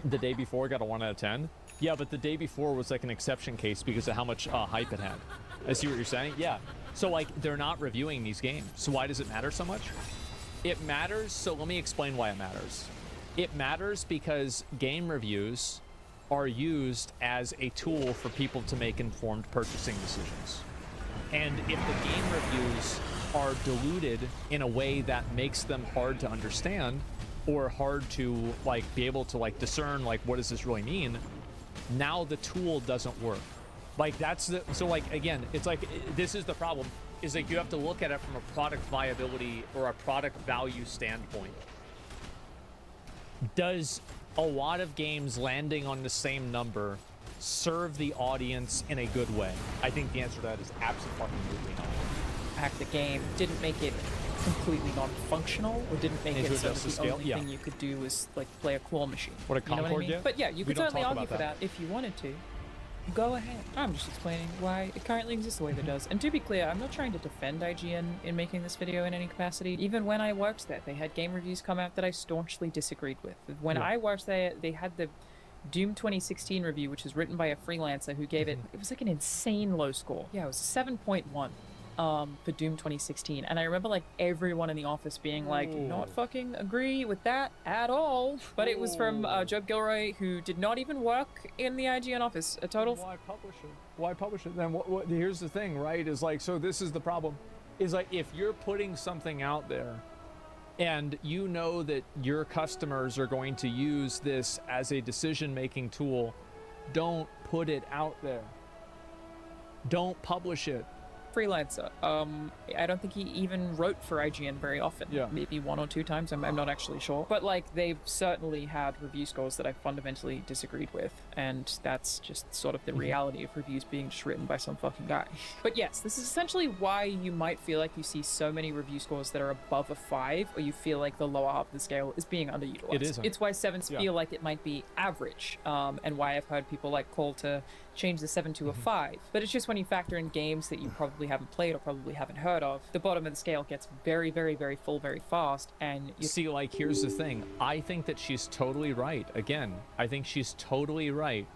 The day before got a 1 out of 10. Yeah, but the day before was like an exception case because of how much hype it had. I see what you're saying? Yeah. So, like, they're not reviewing these games. So why does it matter so much? It matters, so let me explain why it matters. It matters because game reviews are used as a tool for people to make informed purchasing decisions. And if the game reviews are diluted in a way that makes them hard to understand or hard to, like, be able to, like, discern, like, what does this really mean, now the tool doesn't work. Like that's the, so like, again, it's like, this is the problem, is like you have to look at it from a product viability or a product value standpoint. Does a lot of games landing on the same number serve the audience in a good way? I think the answer to that is absolutely not. Hack the game, didn't make it completely non-functional, or didn't make it so that the only thing you could do was like play a claw machine. What a Concord, I mean? But yeah, you could certainly argue for that if you wanted to. Go ahead. I'm just explaining why it currently exists the way that it does. And to be clear, I'm not trying to defend IGN in making this video in any capacity. Even when I worked there, they had game reviews come out that I staunchly disagreed with. When I worked there, they had the Doom 2016 review, which was written by a freelancer who gave it was like an insane low score. Yeah, it was 7.1 for Doom 2016. And I remember like everyone in the office being like, not fucking agree with that at all. But it was from Joe Gilroy, who did not even work in the IGN office. A total. Why publish it? Why publish it? Then what here's the thing, right? Is like, so this is the problem. Is like, if you're putting something out there and you know that your customers are going to use this as a decision-making tool, don't put it out there. Don't publish it. Freelancer. I don't think he even wrote for IGN very often. Yeah. Maybe 1 or 2 times. I'm not actually sure. But like, they've certainly had review scores that I fundamentally disagreed with, and that's just sort of the reality of reviews being just written by some fucking guy. But yes, this is essentially why you might feel like you see so many review scores that are above a 5, or you feel like the lower half of the scale is being underutilized. It isn't. It's why 7s feel like it might be average, and why I've heard people like call to change the 7 to a 5. But it's just when you factor in games that you probably haven't played or probably haven't heard of, the bottom of the scale gets very, very, very full very fast. And you see, like, here's the thing. I think that she's totally right. Again, I think she's totally right.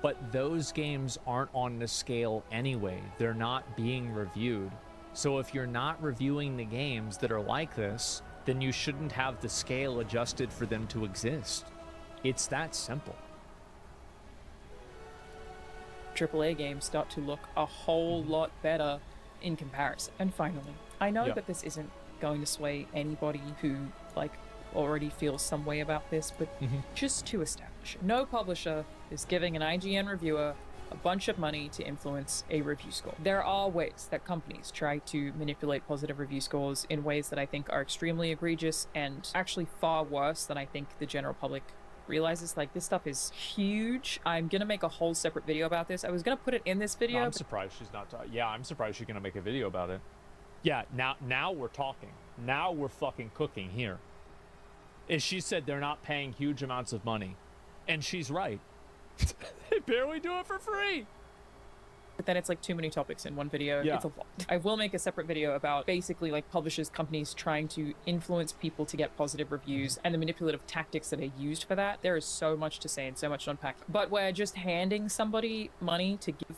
But those games aren't on the scale anyway. They're not being reviewed. So if you're not reviewing the games that are like this, then you shouldn't have the scale adjusted for them to exist. It's that simple. AAA games start to look a whole lot better in comparison. And finally, I know that this isn't going to sway anybody who like already feels some way about this, but just to establish it, no publisher is giving an IGN reviewer a bunch of money to influence a review score. There are ways that companies try to manipulate positive review scores in ways that I think are extremely egregious and actually far worse than I think the general public realizes. Like, this stuff is huge. I'm gonna make a whole separate video about this. I was gonna put it in this video. No, I'm surprised she's not I'm surprised she's gonna make a video about it. Yeah, now we're talking. Now we're fucking cooking here. Is she said they're not paying huge amounts of money, and she's right. They barely do it for free. But then it's like too many topics in one video. It's a lot. I will make a separate video about basically like publishers, companies trying to influence people to get positive reviews and the manipulative tactics that are used for that. There is so much to say and so much to unpack. But we're just handing somebody money to give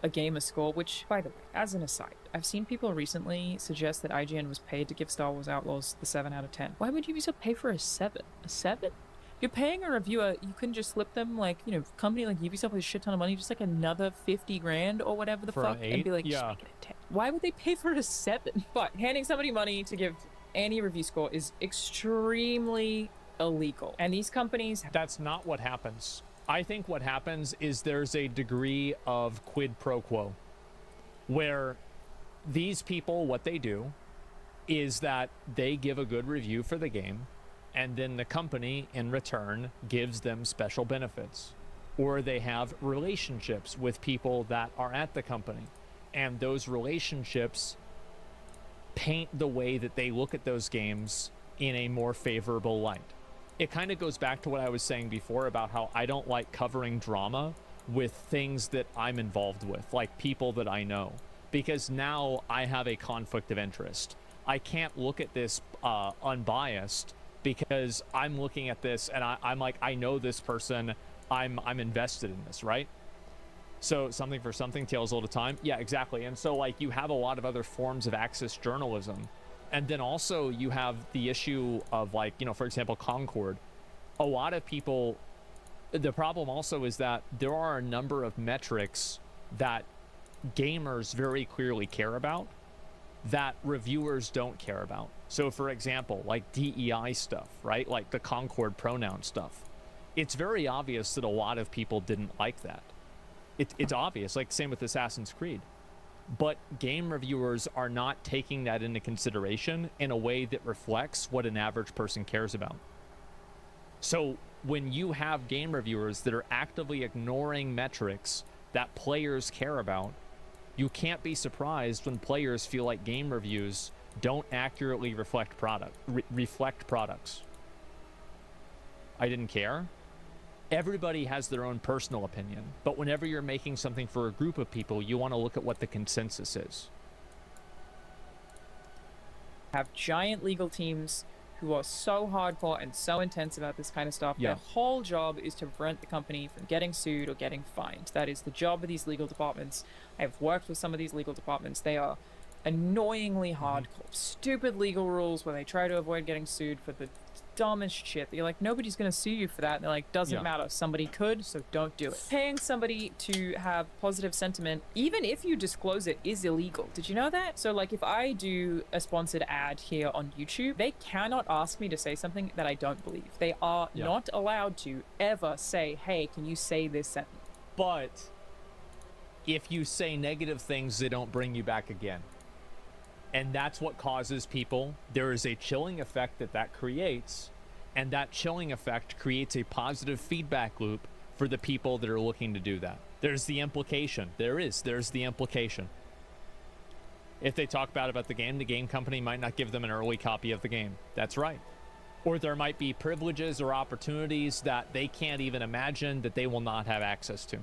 a game a score, which, by the way, as an aside, I've seen people recently suggest that IGN was paid to give Star Wars Outlaws the 7 out of 10. Why would Ubisoft pay for a 7? A 7? You're paying a reviewer, you couldn't just slip them, like, you know, a company like Ubisoft with a shit ton of money, just like another 50 grand or whatever the fuck, and be like, just make it a 10. Why would they pay for a 7? But handing somebody money to give any review score is extremely illegal. And these companies... That's not what happens. I think what happens is there's a degree of quid pro quo, where these people, what they do is that they give a good review for the game, and then the company in return gives them special benefits, or they have relationships with people that are at the company, and those relationships paint the way that they look at those games in a more favorable light. It kind of goes back to what I was saying before about how I don't like covering drama with things that I'm involved with, like people that I know, because now I have a conflict of interest. I can't look at this unbiased, because I'm looking at this and I'm like, I know this person, I'm invested in this, right? So something for something, tails all the time. Yeah, exactly. And so like you have a lot of other forms of access journalism. And then also you have the issue of like, you know, for example, Concord. A lot of people, the problem also is that there are a number of metrics that gamers very clearly care about that reviewers don't care about. So for example, like DEI stuff, right? Like the Concord pronoun stuff. It's very obvious that a lot of people didn't like that. It's obvious, like same with Assassin's Creed. But game reviewers are not taking that into consideration in a way that reflects what an average person cares about. So when you have game reviewers that are actively ignoring metrics that players care about, you can't be surprised when players feel like game reviews don't accurately reflect products. I didn't care. Everybody has their own personal opinion, but whenever you're making something for a group of people, you want to look at what the consensus is. Have giant legal teams who are so hardcore and so intense about this kind of stuff. Yeah. Their whole job is to prevent the company from getting sued or getting fined. That is the job of these legal departments. I've worked with some of these legal departments. They are annoyingly hardcore. Stupid legal rules where they try to avoid getting sued for the dumbest shit. You're like, nobody's gonna sue you for that. And they're like, doesn't matter. Somebody could, so don't do it. Paying somebody to have positive sentiment, even if you disclose it, is illegal. Did you know that? So like, if I do a sponsored ad here on YouTube, they cannot ask me to say something that I don't believe. They are not allowed to ever say, hey, can you say this sentence? But if you say negative things, they don't bring you back again. And that's what causes people, there is a chilling effect that creates, and that chilling effect creates a positive feedback loop for the people that are looking to do that. There's the implication. There's the implication. If they talk bad about the game company might not give them an early copy of the game. That's right. Or there might be privileges or opportunities that they can't even imagine that they will not have access to.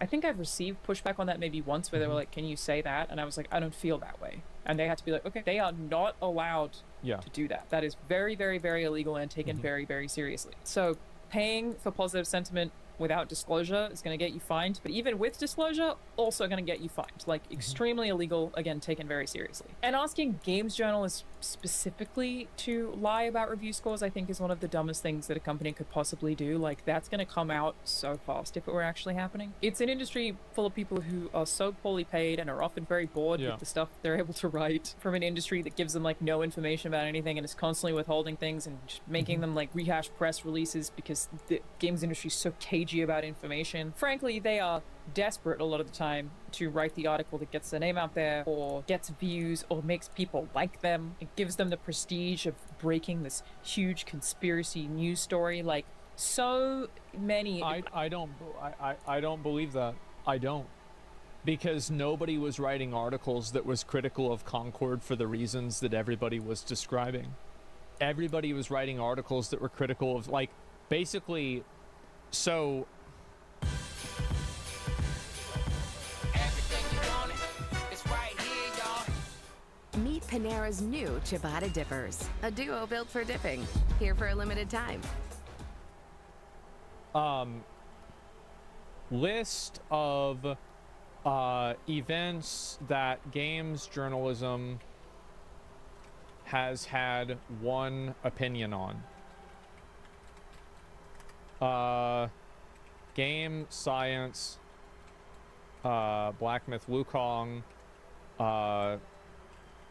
I think I've received pushback on that maybe once where they were like, can you say that? And I was like, I don't feel that way. And they had to be like, okay, they are not allowed to do that. That is very, very, very illegal and taken very, very seriously. So paying for positive sentiment without disclosure is going to get you fined. But even with disclosure, also going to get you fined. Like extremely illegal, again, taken very seriously. And asking games journalists specifically to lie about review scores, I think is one of the dumbest things that a company could possibly do. Like that's going to come out so fast if it were actually happening. It's an industry full of people who are so poorly paid and are often very bored with the stuff they're able to write from an industry that gives them like no information about anything and is constantly withholding things and just making them like rehash press releases because the games industry is so cagey about information. Frankly, they are desperate a lot of the time to write the article that gets their name out there or gets views or makes people like them. It gives them the prestige of breaking this huge conspiracy news story. Like so many. I don't believe that. I don't. Because nobody was writing articles that was critical of Concord for the reasons that everybody was describing. Everybody was writing articles that were critical of, like, basically, so... Meet Panera's new Ciabatta Dippers, a duo built for dipping, here for a limited time. List of events that games journalism has had one opinion on. Game science, Black Myth Wukong,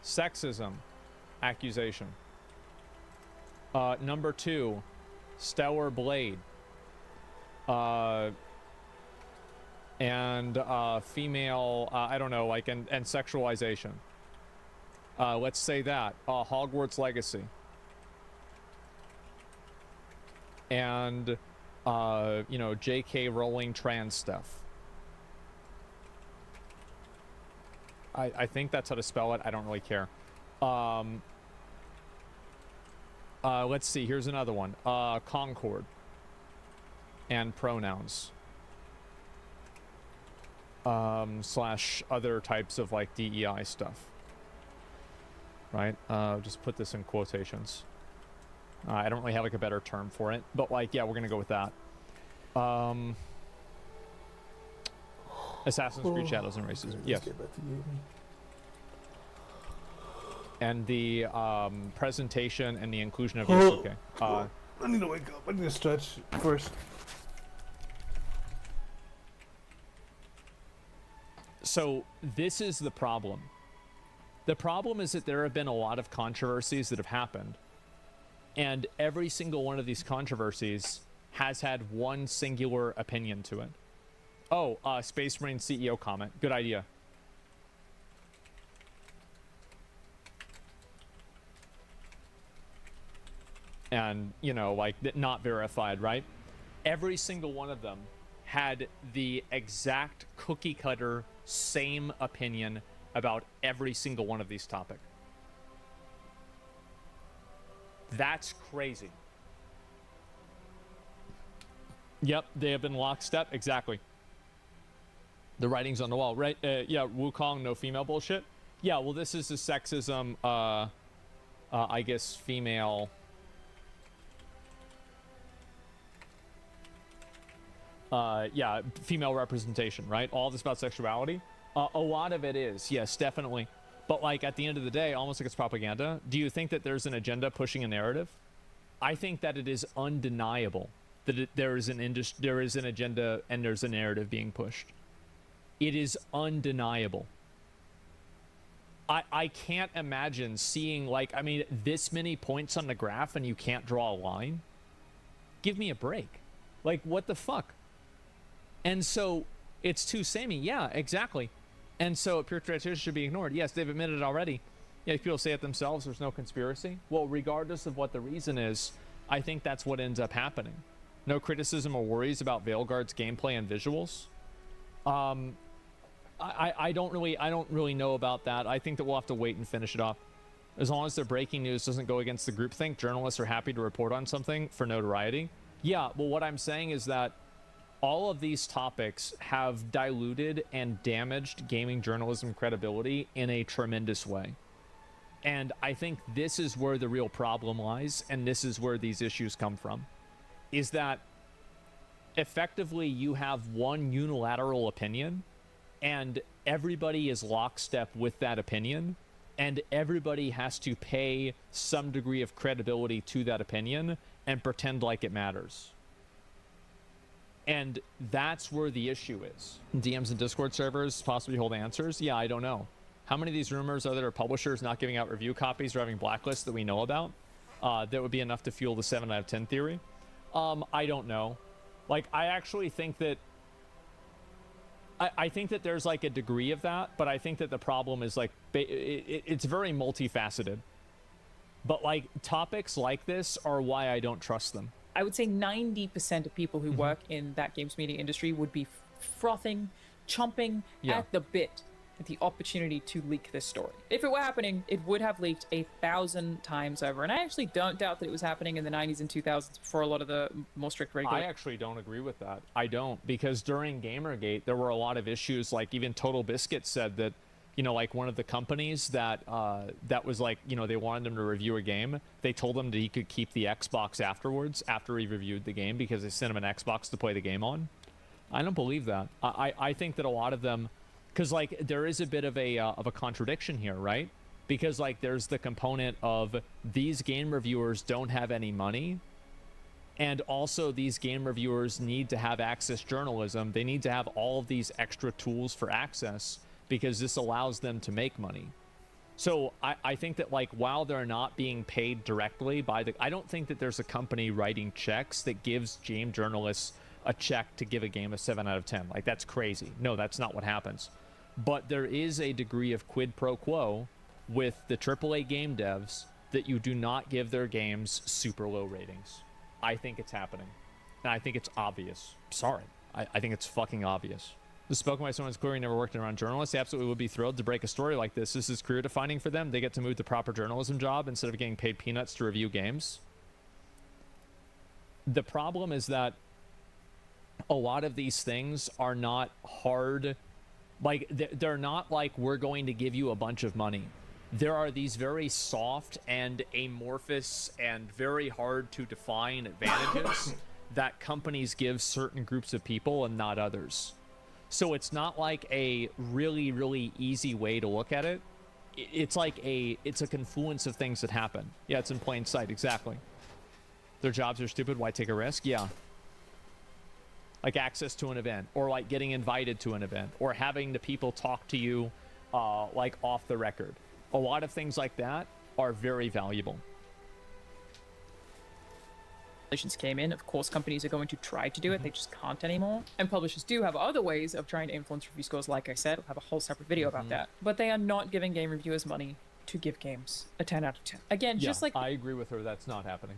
sexism accusation. Number 2, Stellar Blade. And female, I don't know, like, and sexualization. Let's say that. Hogwarts Legacy. And, you know, J.K. Rowling trans stuff. I think that's how to spell it. I don't really care. Let's see. Here's another one. Concord. And pronouns. Slash other types of, like, DEI stuff. Right? Just put this in quotations. I don't really have, like, a better term for it. But, like, yeah, we're gonna go with that. Assassin's Creed Shadows and Racism. Yes. And the presentation and the inclusion of Yosuke. I need to wake up. I need to stretch first. So this is the problem. The problem is that there have been a lot of controversies that have happened. And every single one of these controversies has had one singular opinion to it. Oh, Space Marine CEO comment. Good idea. And, you know, like, not verified, right? Every single one of them had the exact cookie cutter same opinion about every single one of these topics. That's crazy. Yep, they have been lockstep. Exactly. The writing's on the wall, right? Yeah, Wukong, no female bullshit. Yeah, well, this is a sexism, I guess, female... yeah, female representation, right? All this about sexuality. A lot of it is, yes, definitely. But, like, at the end of the day, almost like it's propaganda. Do you think that there's an agenda pushing a narrative? I think that it is undeniable that there is an agenda and there's a narrative being pushed. It is undeniable. I can't imagine seeing, like, I mean, this many points on the graph and you can't draw a line. Give me a break. Like, what the fuck? And so it's too samey. Yeah, exactly. And so pure tradition should be ignored. Yes, they've admitted it already. Yeah, if people say it themselves, there's no conspiracy. Well, regardless of what the reason is, I think that's what ends up happening. No criticism or worries about Veilguard's gameplay and visuals. I don't really know about that. I think that we'll have to wait and finish it off. As long as their breaking news doesn't go against the groupthink, journalists are happy to report on something for notoriety. Yeah, well, what I'm saying is that all of these topics have diluted and damaged gaming journalism credibility in a tremendous way. And I think this is where the real problem lies, and this is where these issues come from, is that effectively you have one unilateral opinion, and everybody is lockstep with that opinion, and everybody has to pay some degree of credibility to that opinion and pretend like it matters. And that's where the issue is. DMs and Discord servers possibly hold answers? Yeah, I don't know. How many of these rumors are there of publishers not giving out review copies or having blacklists that we know about? That would be enough to fuel the 7 out of 10 theory? I don't know. Like, I actually think that... I think that there's, like, a degree of that, but I think that the problem is, like, it's very multifaceted. But, like, topics like this are why I don't trust them. I would say 90% of people who work in that games media industry would be frothing, chomping at the bit at the opportunity to leak this story. If it were happening, it would have leaked 1,000 times over. And I actually don't doubt that it was happening in the 90s and 2000s before a lot of the more strict regulations. I actually don't agree with that. I don't, because during Gamergate, there were a lot of issues. Like, even Total Biscuit said that, you know, like, one of the companies that that was like, you know, they wanted them to review a game. They told him that he could keep the Xbox afterwards, after he reviewed the game, because they sent him an Xbox to play the game on. I don't believe that. I think that a lot of them, because, like, there is a bit of a contradiction here, right? Because, like, there's the component of these game reviewers don't have any money, and also these game reviewers need to have access journalism. They need to have all of these extra tools for access, because this allows them to make money. So I think that, like, while they're not being paid directly by the... I don't think that there's a company writing checks that gives game journalists a check to give a game a 7 out of 10. Like, that's crazy. No, that's not what happens. But there is a degree of quid pro quo with the AAA game devs that you do not give their games super low ratings. I think it's happening. And I think it's obvious. Sorry. I think it's fucking obvious. This spoken by someone who's clearly never worked around journalists. They absolutely would be thrilled to break a story like this. This is career defining for them. They get to move to proper journalism job instead of getting paid peanuts to review games. The problem is that a lot of these things are not hard. Like, they're not like, we're going to give you a bunch of money. There are these very soft and amorphous and very hard to define advantages that companies give certain groups of people and not others. So it's not like a really, really easy way to look at it. It's like it's a confluence of things that happen. Yeah, it's in plain sight, exactly. Their jobs are stupid, why take a risk? Yeah. Like access to an event, or like getting invited to an event, or having the people talk to you like off the record. A lot of things like that are very valuable. regulations came in, of course companies are going to try to do it, they just can't anymore. And publishers do have other ways of trying to influence review scores, like I said. I'll have a whole separate video about that. But they are not giving game reviewers money to give games a 10 out of 10. Again, just like... I agree with her, that's not happening.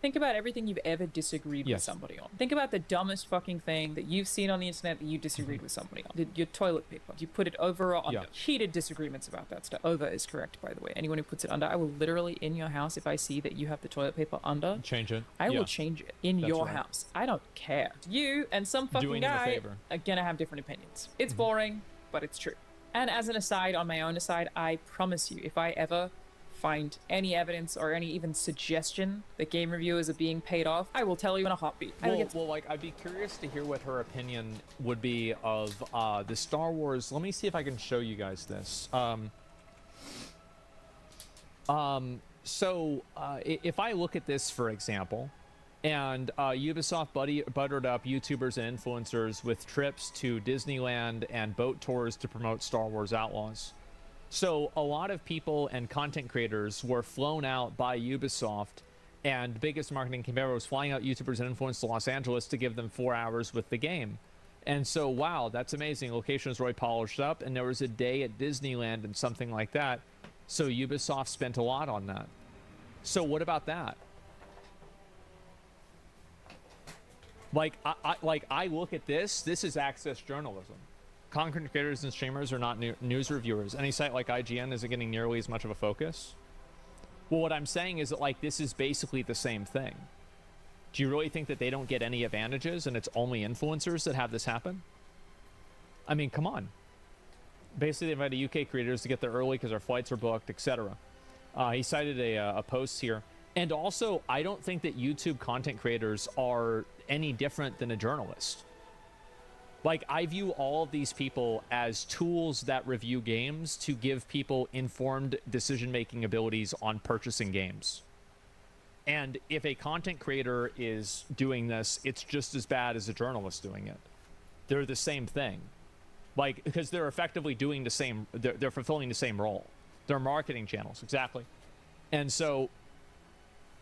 Think about everything you've ever disagreed with somebody on. Think about the dumbest fucking thing that you've seen on the internet that you disagreed with somebody on. Your toilet paper. You put it over or under. Heated disagreements about that stuff. Over is correct, by the way. Anyone who puts it under, I will literally, in your house, if I see that you have the toilet paper under, change it. I will change it in your house. I don't care. You and some fucking guy are gonna have different opinions. It's boring, but it's true. And as an aside, on my own aside, I promise you, if I ever find any evidence or any even suggestion that game reviewers are being paid off, I will tell you in a heartbeat. I'd be curious to hear what her opinion would be of the Star Wars. Let me see if I can show you guys this. If I look at this, for example, and Ubisoft buttered up YouTubers and influencers with trips to Disneyland and boat tours to promote Star Wars Outlaws. So a lot of people and content creators were flown out by Ubisoft, and the biggest marketing campaign ever was flying out YouTubers and influencers to Los Angeles to give them 4 hours with the game. And so, wow, that's amazing. Location was really polished up, and there was a day at Disneyland and something like that. So Ubisoft spent a lot on that. So what about that? I look at this is access journalism. Content creators and streamers are not news reviewers. Any site like IGN isn't getting nearly as much of a focus. Well, what I'm saying is that, this is basically the same thing. Do you really think that they don't get any advantages and it's only influencers that have this happen? I mean, come on. Basically, they invited UK creators to get there early because their flights are booked, etc. He cited a post here. And also, I don't think that YouTube content creators are any different than a journalist. I view all of these people as tools that review games to give people informed decision-making abilities on purchasing games. And if a content creator is doing this, it's just as bad as a journalist doing it. They're the same thing. Because they're effectively doing the same, they're fulfilling the same role. They're marketing channels, exactly. And so,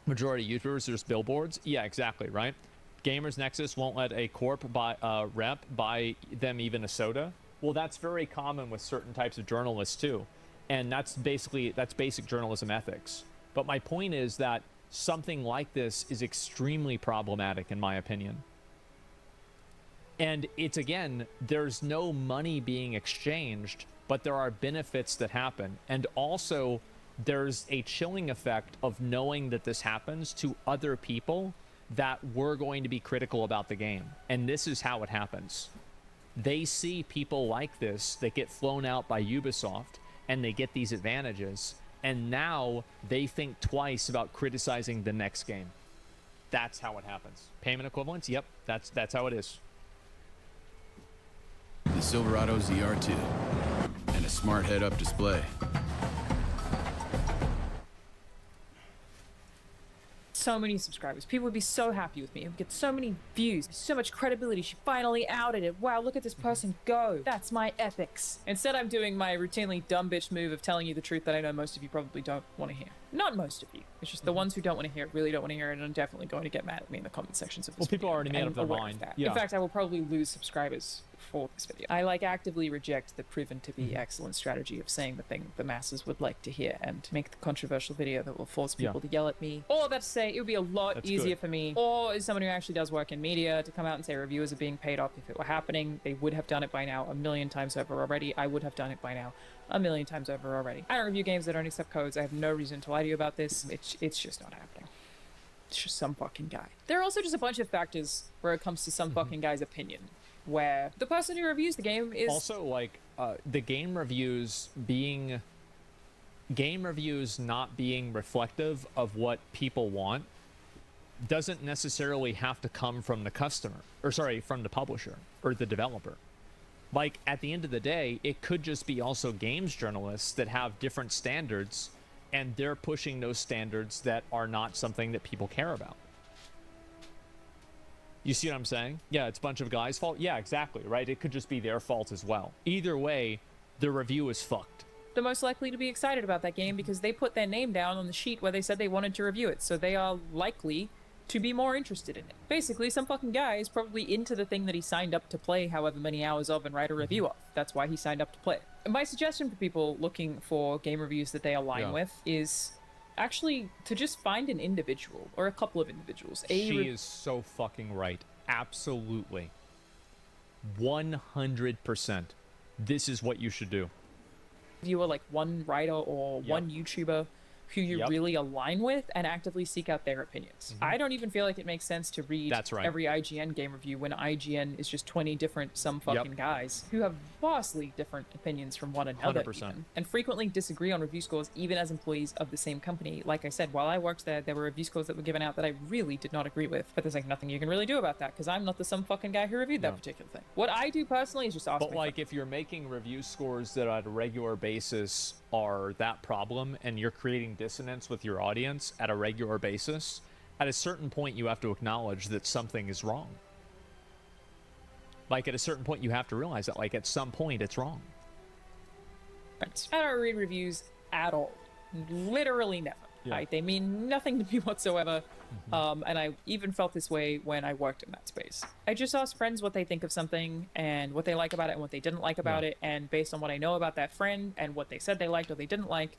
majority of YouTubers are just billboards. Yeah, exactly, right? Gamers Nexus won't let a rep buy them even a soda. Well, that's very common with certain types of journalists too, and that's basic journalism ethics. But my point is that something like this is extremely problematic, in my opinion. And it's, again, there's no money being exchanged, but there are benefits that happen, and also there's a chilling effect of knowing that this happens to other people that we're going to be critical about the game. And this is how it happens. They see people like this that get flown out by Ubisoft and they get these advantages, and now they think twice about criticizing the next game. That's how it happens. Payment equivalents? Yep, that's how it is. The Silverado ZR2 and a smart head-up display. So many subscribers. People would be so happy with me. I would get so many views, so much credibility. She finally outed it. Wow, look at this person go. That's my epics. Instead, I'm doing my routinely dumb bitch move of telling you the truth that I know most of you probably don't want to hear. Not most of you. It's just the ones who don't want to hear it, really don't want to hear it, and are definitely going to get mad at me in the comment sections of this video. People are already made up their mind. In fact, I will probably lose subscribers for this video. I actively reject the proven to be excellent strategy of saying the thing the masses would like to hear and make the controversial video that will force people to yell at me. All of that to say, it would be a lot easier for me, or as someone who actually does work in media, to come out and say reviewers are being paid off. If it were happening, they would have done it by now 1,000,000 times over already. I would have done it by now 1,000,000 times over already. I don't review games that don't accept codes. I have no reason to lie to you about this. It's just not happening. It's just some fucking guy. There are also just a bunch of factors where it comes to some fucking guy's opinion, where the person who reviews the game is also the game reviews not being reflective of what people want doesn't necessarily have to come from the customer, or sorry, from the publisher or the developer. At the end of the day, it could just be also games journalists that have different standards, and they're pushing those standards that are not something that people care about. You see what I'm saying? Yeah, it's a bunch of guys' fault. Yeah, exactly, right? It could just be their fault as well. Either way, the review is fucked. the most likely to be excited about that game because they put their name down on the sheet where they said they wanted to review it, so they are likely to be more interested in it. Basically, some fucking guy is probably into the thing that he signed up to play however many hours of and write a review of. That's why he signed up to play it. My suggestion for people looking for game reviews that they align with is actually to just find an individual or a couple of individuals. She is so fucking right. Absolutely. 100%. This is what you should do. Reviewer, like one writer or one YouTuber who you really align with and actively seek out their opinions. I don't even feel like it makes sense to read every IGN game review when IGN is just 20 different some fucking guys who have vastly different opinions from one another 100%. even, and frequently disagree on review scores even as employees of the same company. Like I said, while I worked there, there were review scores that were given out that I really did not agree with, but there's like nothing you can really do about that because I'm not the some fucking guy who reviewed that particular thing. What I do personally is just ask But like if you're making review scores that on a regular basis are that problem and you're creating dissonance with your audience at a regular basis, at a certain point you have to acknowledge that something is wrong. Like at a certain point you have to realize that like at some point it's wrong. I don't read reviews at all. Literally never. Right? They mean nothing to me whatsoever. And I even felt this way when I worked in that space. I just asked friends what they think of something and what they like about it and what they didn't like about it. And based on what I know about that friend and what they said they liked or they didn't like,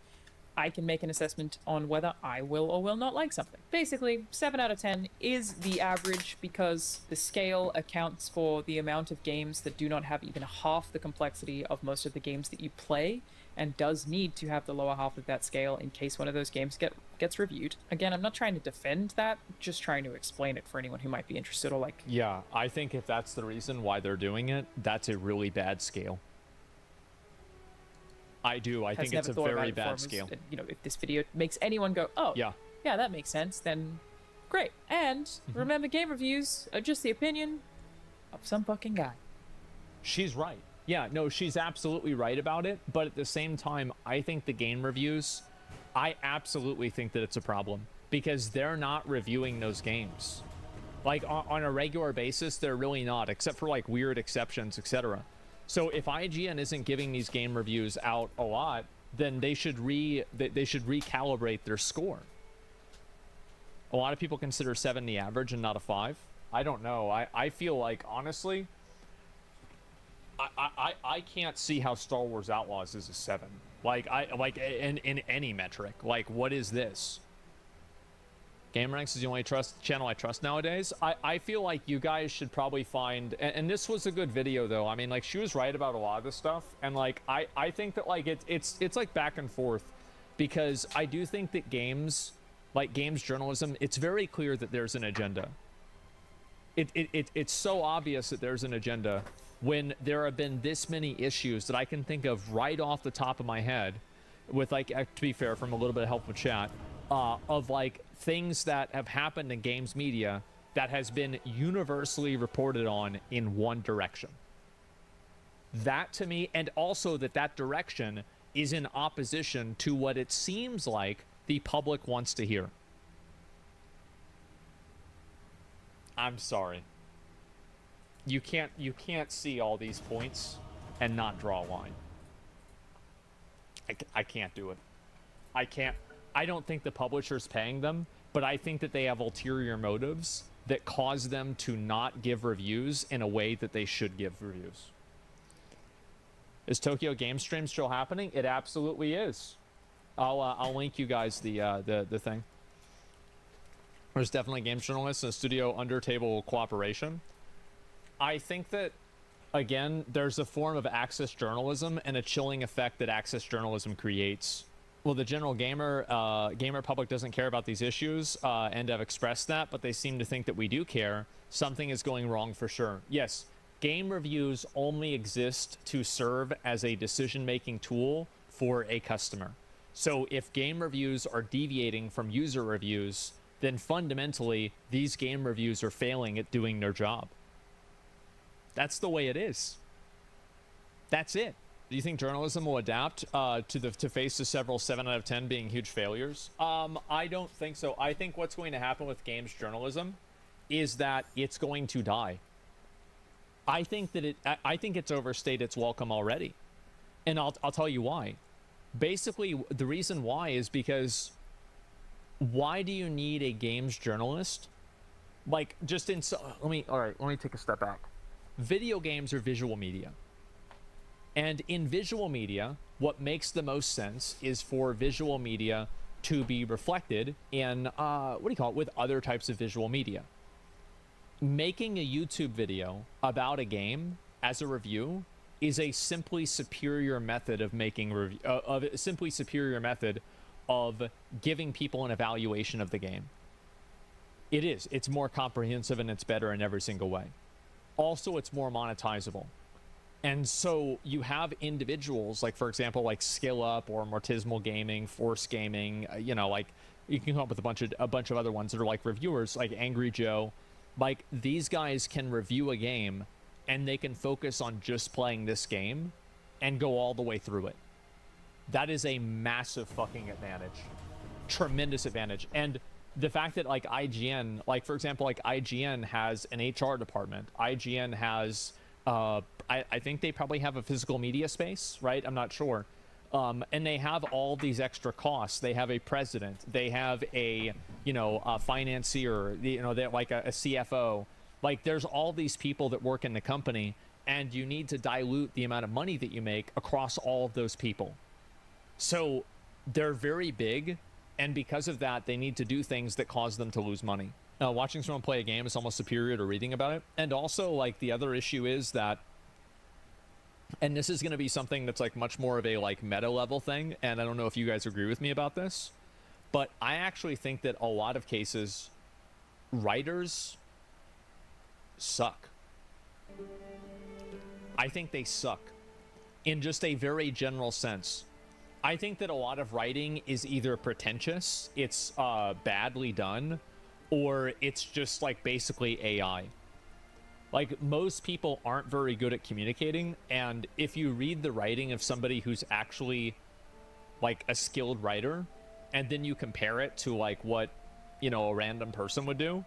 I can make an assessment on whether I will or will not like something. Basically, 7 out of 10 is the average because the scale accounts for the amount of games that do not have even half the complexity of most of the games that you play, and does need to have the lower half of that scale in case one of those games gets reviewed. Again, I'm not trying to defend that, just trying to explain it for anyone who might be interested or like... Yeah, I think if that's the reason why they're doing it, that's a really bad scale. I do. I think it's a very bad scale. You know, if this video makes anyone go, oh, yeah, that makes sense, then great. And remember, game reviews are just the opinion of some fucking guy. She's right. Yeah, no, she's absolutely right about it. But at the same time, I think the game reviews, I absolutely think that it's a problem because they're not reviewing those games. Like on a regular basis, they're really not, except for like weird exceptions, etc. So if IGN isn't giving these game reviews out a lot, then they should recalibrate their score. A lot of people consider 7 the average and not a 5. I don't know. I feel like, honestly, I can't see how Star Wars Outlaws is a 7. Like in any metric. Like, what is this? GameRanks is the only channel I trust nowadays. I feel like you guys should probably find, and this was a good video though. I mean, like, she was right about a lot of this stuff, and like I think that like it's like back and forth, because I do think that games journalism, it's very clear that there's an agenda. It's so obvious that there's an agenda when there have been this many issues that I can think of right off the top of my head, with like, to be fair, from a little bit of help with chat, of like things that have happened in games media that has been universally reported on in one direction. That to me, and also that direction is in opposition to what it seems like the public wants to hear. I'm sorry. You can't see all these points and not draw a line. I can't do it. I can't. I don't think the publisher's paying them, but I think that they have ulterior motives that cause them to not give reviews in a way that they should give reviews. Is Tokyo Game Stream still happening? It absolutely is. I'll link you guys the thing. There's definitely games journalists and studio under table cooperation. I think that, again, there's a form of access journalism and a chilling effect that access journalism creates. Well, the general gamer public doesn't care about these issues and have expressed that, but they seem to think that we do care. Something is going wrong for sure. Yes, game reviews only exist to serve as a decision-making tool for a customer. So if game reviews are deviating from user reviews, then fundamentally, these game reviews are failing at doing their job. That's the way it is. That's it. Do you think journalism will adapt to face the several 7 out of 10 being huge failures? I don't think so. I think what's going to happen with games journalism is that it's going to die. I think that I think it's overstayed its welcome already. And I'll tell you why. Basically, the reason why is because why do you need a games journalist? Like, just in... let me take a step back. Video games are visual media. And in visual media, what makes the most sense is for visual media to be reflected in, with other types of visual media. Making a YouTube video about a game as a review is a simply superior method of making of giving people an evaluation of the game. It is. It's more comprehensive and it's better in every single way. Also, it's more monetizable. And so you have individuals like, for example, like Skill Up or Mortismal Gaming, Force Gaming, like you can come up with a bunch of other ones that are like reviewers, like Angry Joe. Like, these guys can review a game and they can focus on just playing this game and go all the way through it. That is a massive fucking advantage. Tremendous advantage. And the fact that like IGN, like for example, like IGN has an HR department. IGN has, I think they probably have a physical media space, right? I'm not sure. And they have all these extra costs. They have a president. They have a financier. They're like a CFO. Like, there's all these people that work in the company, and you need to dilute the amount of money that you make across all of those people. So they're very big, and because of that, they need to do things that cause them to lose money. Watching someone play a game is almost superior to reading about it. And also, like, the other issue is that, and this is going to be something that's like much more of a like meta level thing, and I don't know if you guys agree with me about this, but I actually think that a lot of cases, writers suck. I think they suck in just a very general sense. I think that a lot of writing is either pretentious, it's badly done, or it's just like basically AI. Like, most people aren't very good at communicating, and if you read the writing of somebody who's actually like a skilled writer, and then you compare it to like what, a random person would do,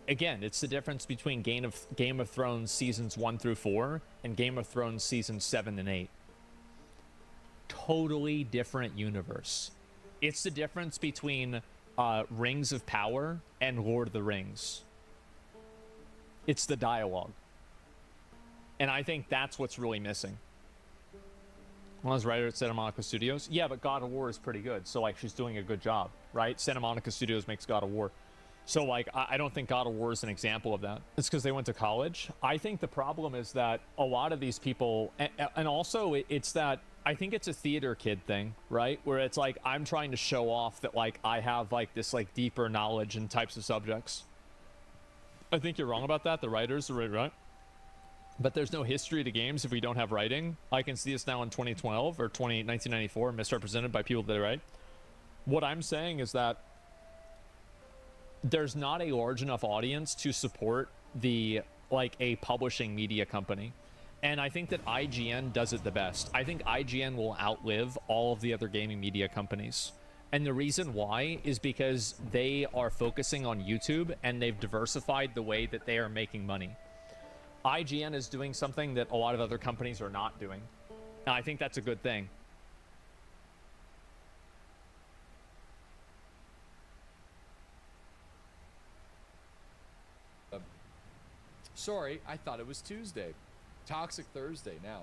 again, it's the difference between Game of Thrones seasons 1 through 4 and Game of Thrones seasons 7 and 8. Totally different universe. It's the difference between Rings of Power and Lord of the Rings. It's the dialogue. And I think that's what's really missing. One of those writers at Santa Monica Studios. Yeah, but God of War is pretty good. So, like, she's doing a good job, right? Santa Monica Studios makes God of War. So, like, I don't think God of War is an example of that. It's because they went to college. I think the problem is that a lot of these people, and also it's that, I think it's a theater kid thing, right? Where it's like, I'm trying to show off that, like, I have, like, this, like, deeper knowledge in types of subjects. I think you're wrong about that. The writers are right. But there's no history to games if we don't have writing. I can see this now in 2012 or 1994, misrepresented by people that write. What I'm saying is that there's not a large enough audience to support a publishing media company. And I think that IGN does it the best. I think IGN will outlive all of the other gaming media companies. And the reason why is because they are focusing on YouTube and they've diversified the way that they are making money. IGN is doing something that a lot of other companies are not doing. And I think that's a good thing. Sorry, I thought it was Tuesday. Toxic Thursday now.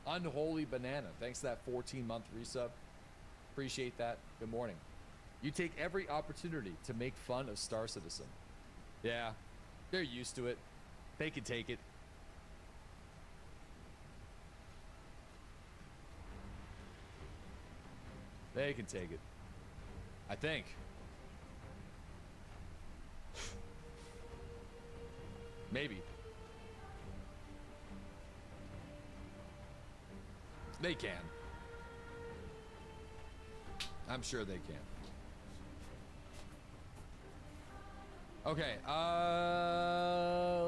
Unholy Banana. Thanks for that 14-month resub. Appreciate that. Good morning. You take every opportunity to make fun of Star Citizen. Yeah, they're used to it. They can take it. They can take it. I think. Maybe. They can. I'm sure they can. Okay,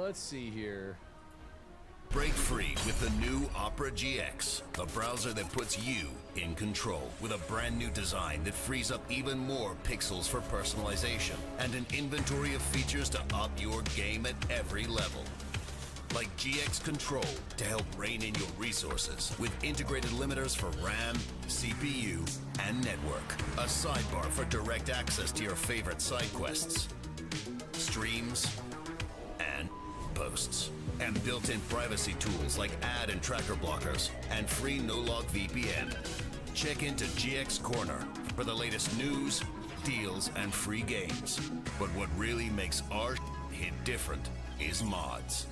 let's see here. Break free with the new Opera GX, a browser that puts you in control with a brand new design that frees up even more pixels for personalization and an inventory of features to up your game at every level. like GX Control to help rein in your resources with integrated limiters for RAM, CPU, and network. A sidebar for direct access to your favorite side quests, streams, and posts. And built-in privacy tools like ad and tracker blockers and free no-log VPN. Check into GX Corner for the latest news, deals, and free games. But what really makes our hit different is mods,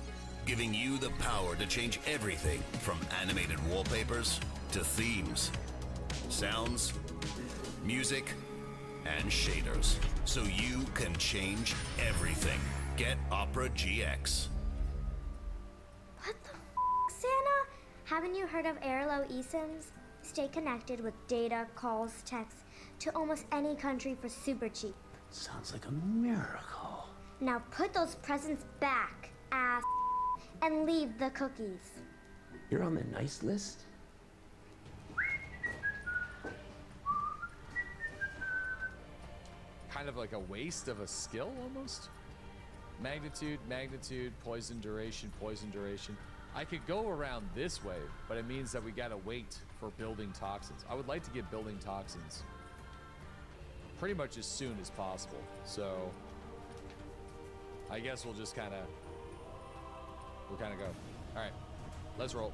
giving you the power to change everything from animated wallpapers to themes, sounds, music, and shaders, so you can change everything. Get Opera GX. What the f, Santa? Haven't you heard of Airlo eSIMs? Stay connected with data, calls, texts to almost any country for super cheap. Sounds like a miracle. Now put those presents back, ass, and leave the cookies. You're on the nice list? Kind of like a waste of a skill, almost. Magnitude, magnitude, poison duration, poison duration. I could go around this way, but it means that we gotta wait for building toxins. I would like to get building toxins pretty much as soon as possible. So I guess we'll just kind of go. All right, let's roll.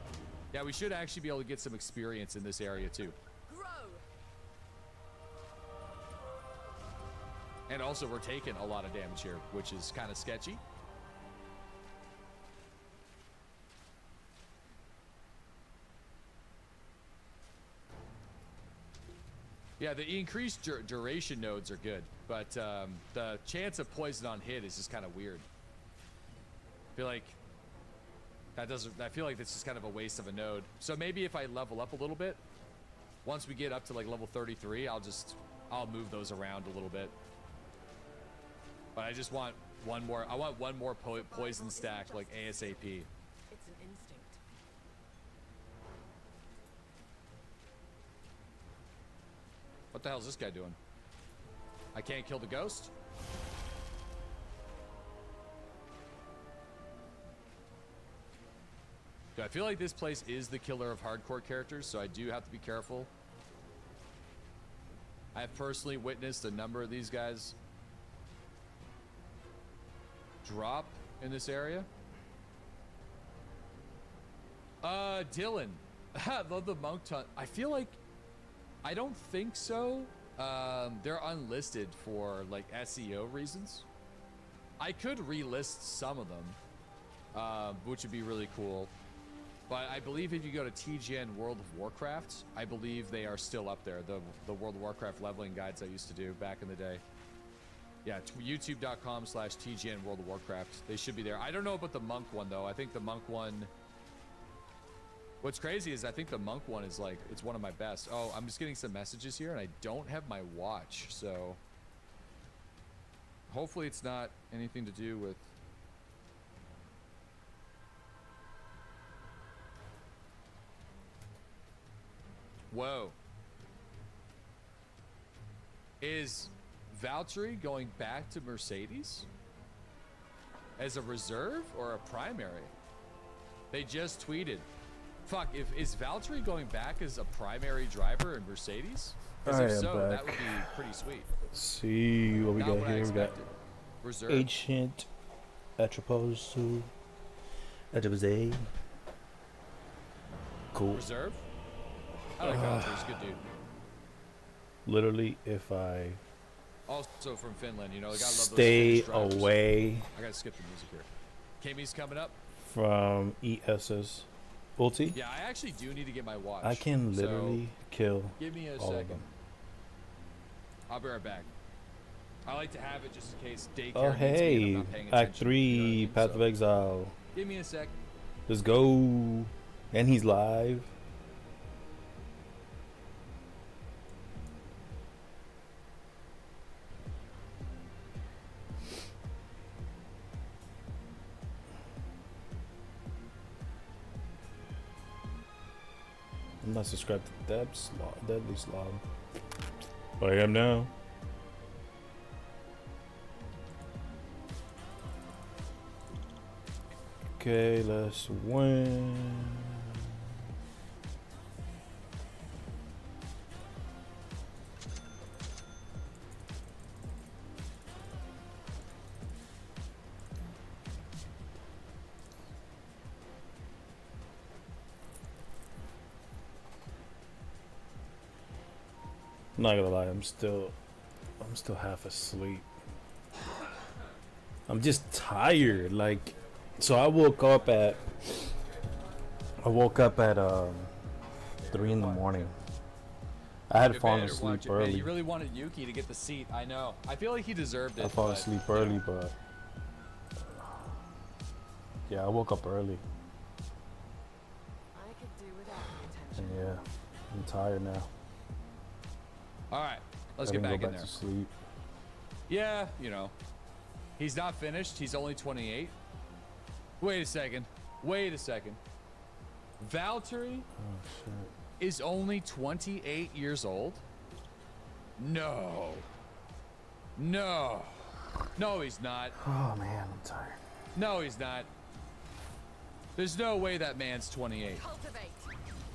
Yeah, we should actually be able to get some experience in this area too. And also, we're taking a lot of damage here, which is kind of sketchy. Yeah, the increased duration nodes are good, but the chance of poison on hit is just kind of weird. I feel like I feel like this is kind of a waste of a node. So maybe if I level up a little bit, once we get up to like level 33, I'll move those around a little bit. But I just want one more. I want one more poison stack, like ASAP. It's an instinct. What the hell is this guy doing? I can't kill the ghost? Dude, I feel like this place is the killer of hardcore characters, so I do have to be careful. I have personally witnessed a number of these guys drop in this area. Dylan. Love the monk ton. I feel like, I don't think so. They're unlisted for like SEO reasons. I could relist some of them, which would be really cool. But I believe if you go to TGN World of Warcraft, I believe they are still up there. The World of Warcraft leveling guides I used to do back in the day. Yeah, youtube.com/TGN World of Warcraft. They should be there. I don't know about the monk one though. I think the monk one, what's crazy is I think the monk one is like, it's one of my best. Oh, I'm just getting some messages here and I don't have my watch. So hopefully it's not anything to do with, whoa. Is Valtteri going back to Mercedes as a reserve or a primary? They just tweeted. Fuck, is Valtteri going back as a primary driver in Mercedes? Because if so, that would be pretty sweet. Let's see what we Not got what I here. We got expected. Reserve. Ancient Atropos. Atropos. Cool. Reserve? I like Valtteri. He's a good dude. Literally, if I Also from Finland, you know, I gotta love stay those Finnish drivers. away I gotta skip the music here. Kami's coming up. from ES's ulti, Yeah, I actually do need to get my watch. I can so literally kill give me a all of second. them. I'll be right back. I like to have it just in case daycare Oh needs me and I'm hey, not paying Act attention, you know what I 3, mean? Path So, of Exile. give me a sec. Let's go. And he's live. I'm not subscribed to Deadly Slob. But I am now. Okay, let's win. I'm not gonna lie, I'm still half asleep. I'm just tired. Like, so I woke up at 3 in the morning. I had fallen asleep early. Man, you really wanted Yuki to get the seat. I know. I feel like he deserved it. I fell asleep early, but yeah, I woke up early. I could do without the And attention. yeah, I'm tired now. All right, let's I get can back go in back there. to sleep. Yeah, you know, he's not finished. He's only 28. Wait a second. Wait a second. Valtteri is only 28 years old? No. No. No, he's not. Oh man, I'm tired. No, he's not. There's no way that man's 28. Cultivate.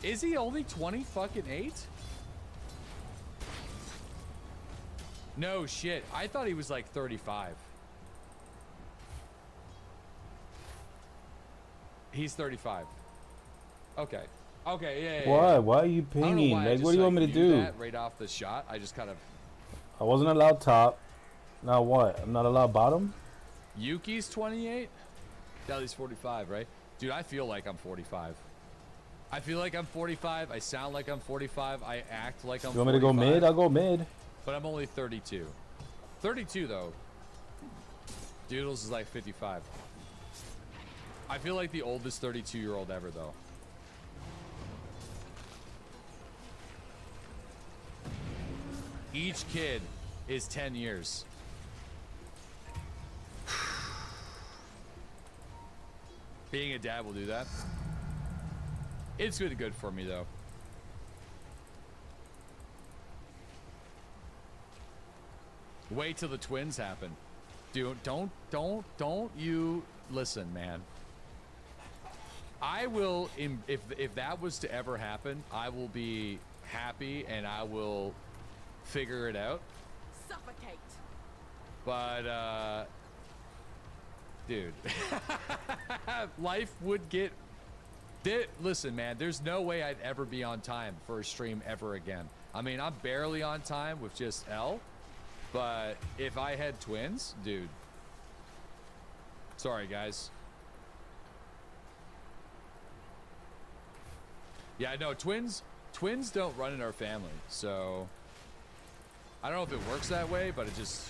Is he only 20 fucking 8? No shit. I thought he was like 35. He's 35. Okay. Okay, yeah. Why? Why are you I don't know pinging? why I Like, just, what do you want me to knew do? that right off the shot. I just kind of... I wasn't allowed top. Now what? I'm not allowed bottom? Yuki's 28? Deli's 45, right? Dude, I feel like I'm 45. I feel like I'm 45. I sound like I'm 45. I act like I'm 45. You want me to go mid? I'll go mid. But I'm only 32. 32, though. Doodles is like 55. I feel like the oldest 32-year-old ever, though. Each kid is 10 years. Being a dad will do that. It's good for me, though. Wait till the twins happen. Dude, don't you listen, man. I will, if that was to ever happen, I will be happy and I will figure it out. Suffocate. But, dude, life would get... Listen, man, there's no way I'd ever be on time for a stream ever again. I mean, I'm barely on time with just L, but if I had twins, dude. Sorry, guys. Yeah, no, twins don't run in our family, so I don't know if it works that way, but it just...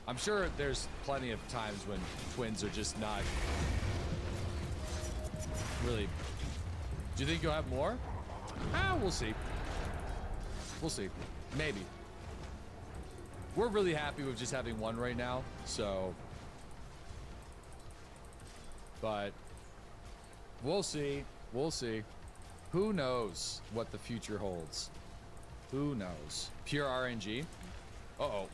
I'm sure there's plenty of times when twins are just not really... Do you think you'll have more? Ah, we'll see. We'll see. Maybe. We're really happy with just having one right now, so... But we'll see. We'll see. Who knows what the future holds? Who knows? Pure RNG? Uh-oh.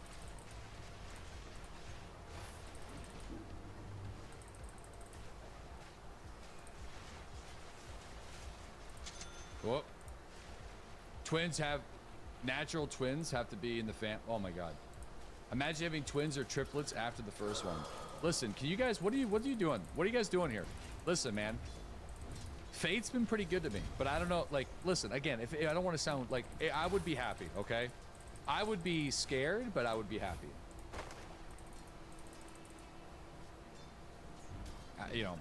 Whoop. Natural twins have to be in the oh my god. Imagine having twins or triplets after the first one. Listen, can you guys, what are you doing? What are you guys doing here? Listen, man. Fate's been pretty good to me, but I don't know, like, listen, again, if I don't want to sound like, I would be happy, okay? I would be scared, but I would be happy. You know.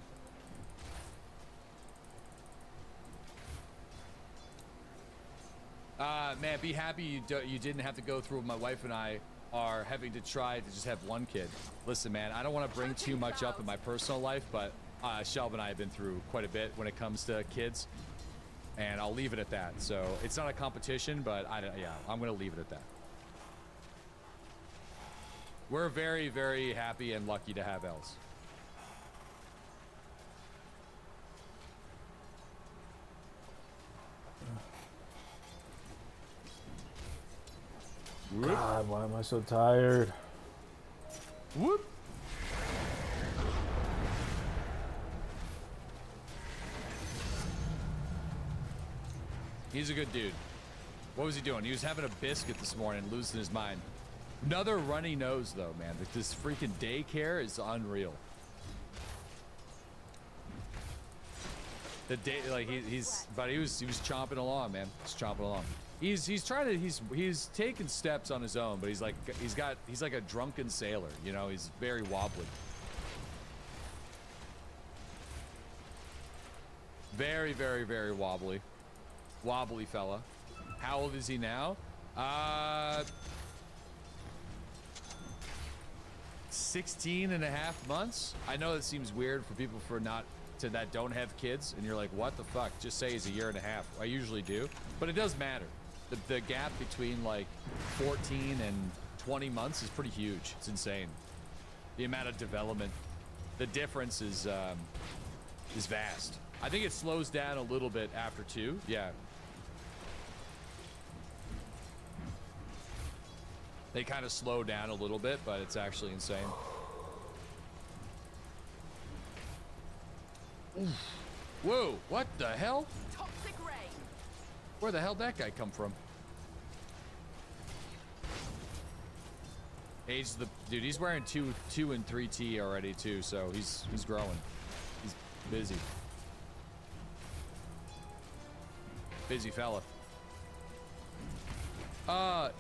Man, be happy you didn't have to go through what my wife and I are having to try to just have one kid. Listen, man, I don't want to bring too much up in my personal life, but Shelb and I have been through quite a bit when it comes to kids, and I'll leave it at that. So it's not a competition, but I'm gonna leave it at that. We're very, very happy and lucky to have Els. God, why am I so tired? Whoop. He's a good dude. What was he doing? He was having a biscuit this morning, losing his mind. Another runny nose, though, man. This freaking daycare is unreal. The day, like he was chomping along, man. He's chomping along. He's trying to he's taking steps on his own, but he's like a drunken sailor, you know. He's very wobbly. Very, very, very wobbly. Wobbly fella. How old is he now? 16 and a half months. I know that seems weird for people that don't have kids, and you're like, what the fuck? Just say he's a year and a half. I usually do, but it does matter. The gap between like 14 and 20 months is pretty huge. It's insane. The amount of development, the difference is vast. I think it slows down a little bit after 2. Yeah. They kind of slow down a little bit, but it's actually insane. Oof. Whoa, what the hell? Toxic rain. Where the hell did that guy come from? Dude, he's wearing 2 and 3T already too, so he's growing. He's busy. Busy fella.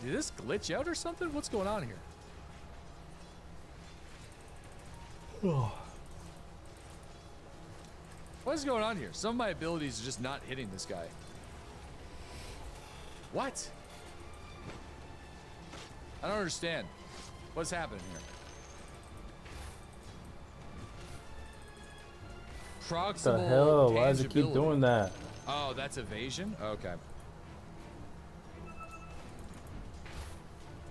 Did this glitch out or something? What's going on here? Oh. What is going on here? Some of my abilities are just not hitting this guy. What? I don't understand. What's happening here? Proximal What the hell? Why does it keep tangibility. doing that? Oh, that's evasion? Okay.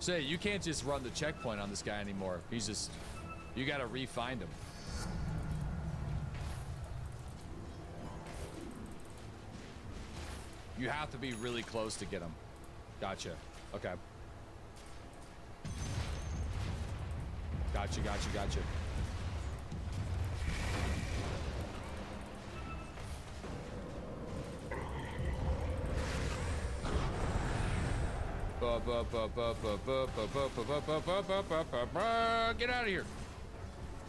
So you can't just run the checkpoint on this guy anymore. He's just, you gotta re-find him. You have to be really close to get him. Gotcha. Okay. Gotcha. Get out of here.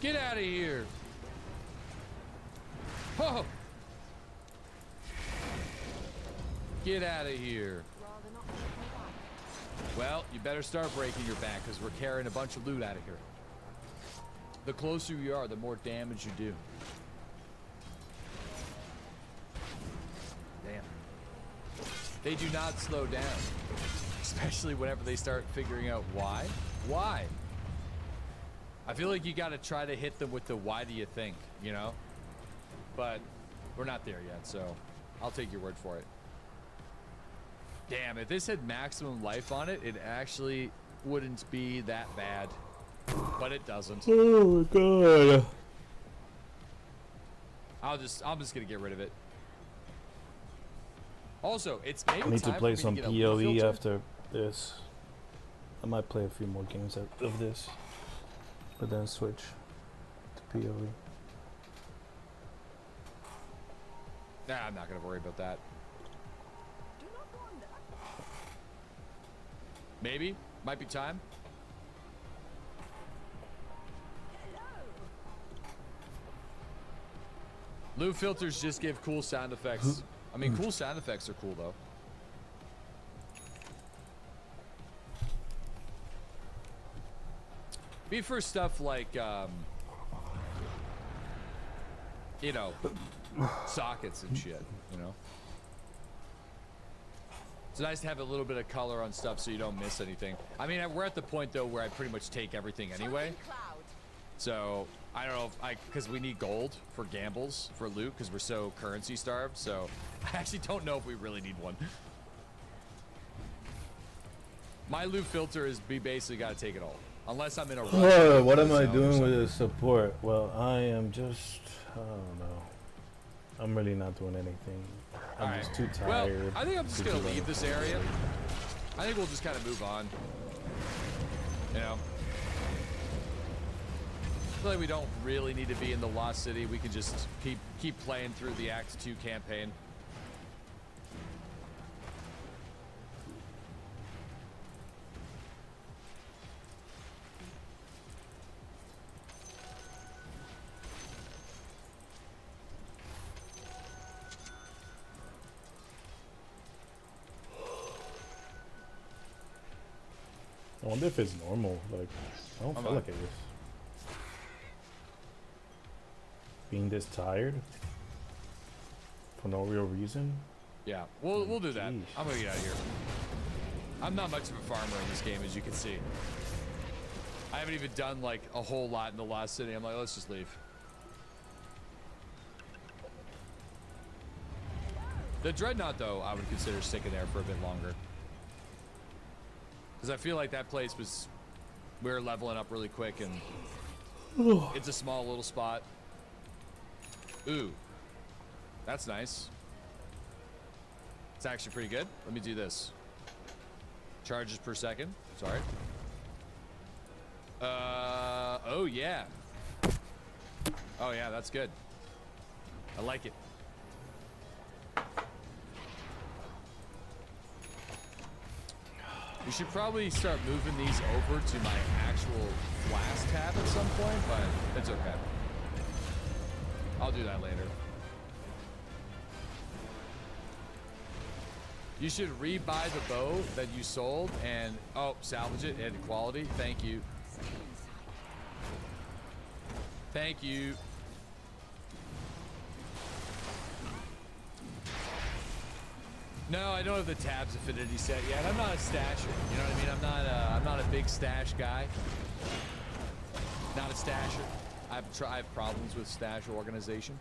Get out of here. Whoa. Get out of here. Well, you better start breaking your back because we're carrying a bunch of loot out of here. The closer you are, the more damage you do. Damn. They do not slow down. Especially whenever they start figuring out why. Why? I feel like you gotta try to hit them with the why do you think, you know? But we're not there yet, so I'll take your word for it. Damn, if this had maximum life on it, it actually wouldn't be that bad. But it doesn't. Oh my god. I'm just gonna get rid of it. Also, it's maybe I need to time play for me some to get a loot PoE filter. after this. I might play a few more games of this, but then switch to PoE. Nah, I'm not gonna worry about that. Maybe, might be time. Loot filters just give cool sound effects. I mean, cool sound effects are cool though. Be for stuff like, you know, sockets and shit, you know? It's nice to have a little bit of color on stuff so you don't miss anything. I mean, we're at the point though where I pretty much take everything anyway. So, I don't know if because we need gold for gambles, for loot, because we're so currency starved. So, I actually don't know if we really need one. My loot filter is basically got to take it all. Unless I'm in a rush. Oh, what am I doing with this support? Well, I am just, I don't know. I'm really not doing anything. I'm just too tired. Well, I think I'm just going to leave this area. I think we'll just kind of move on. You know? I feel like we don't really need to be in the Lost City. We can just keep playing through the Act 2 campaign. I wonder if it's normal. Like, I don't feel like it is. Being this tired for no real reason. Yeah, we'll do that. I'm gonna get out of here. I'm not much of a farmer in this game, as you can see. I haven't even done like a whole lot in the last city. I'm like, let's just leave. The Dreadnought, though, I would consider sticking there for a bit longer. Because I feel like that place was... We were leveling up really quick, and it's a small little spot. Ooh. That's nice. It's actually pretty good. Let me do this. Charges per second. Sorry. Oh, yeah. Oh, yeah, that's good. I like it. We should probably start moving these over to my actual flask tab at some point, but it's okay. I'll do that later. You should rebuy the bow that you sold and, oh, salvage it and quality. Thank you. Thank you. No, I don't have the tabs affinity set yet. I'm not a stasher. You know what I mean? I'm not a big stash guy. Not a stasher. I have problems with stash organization.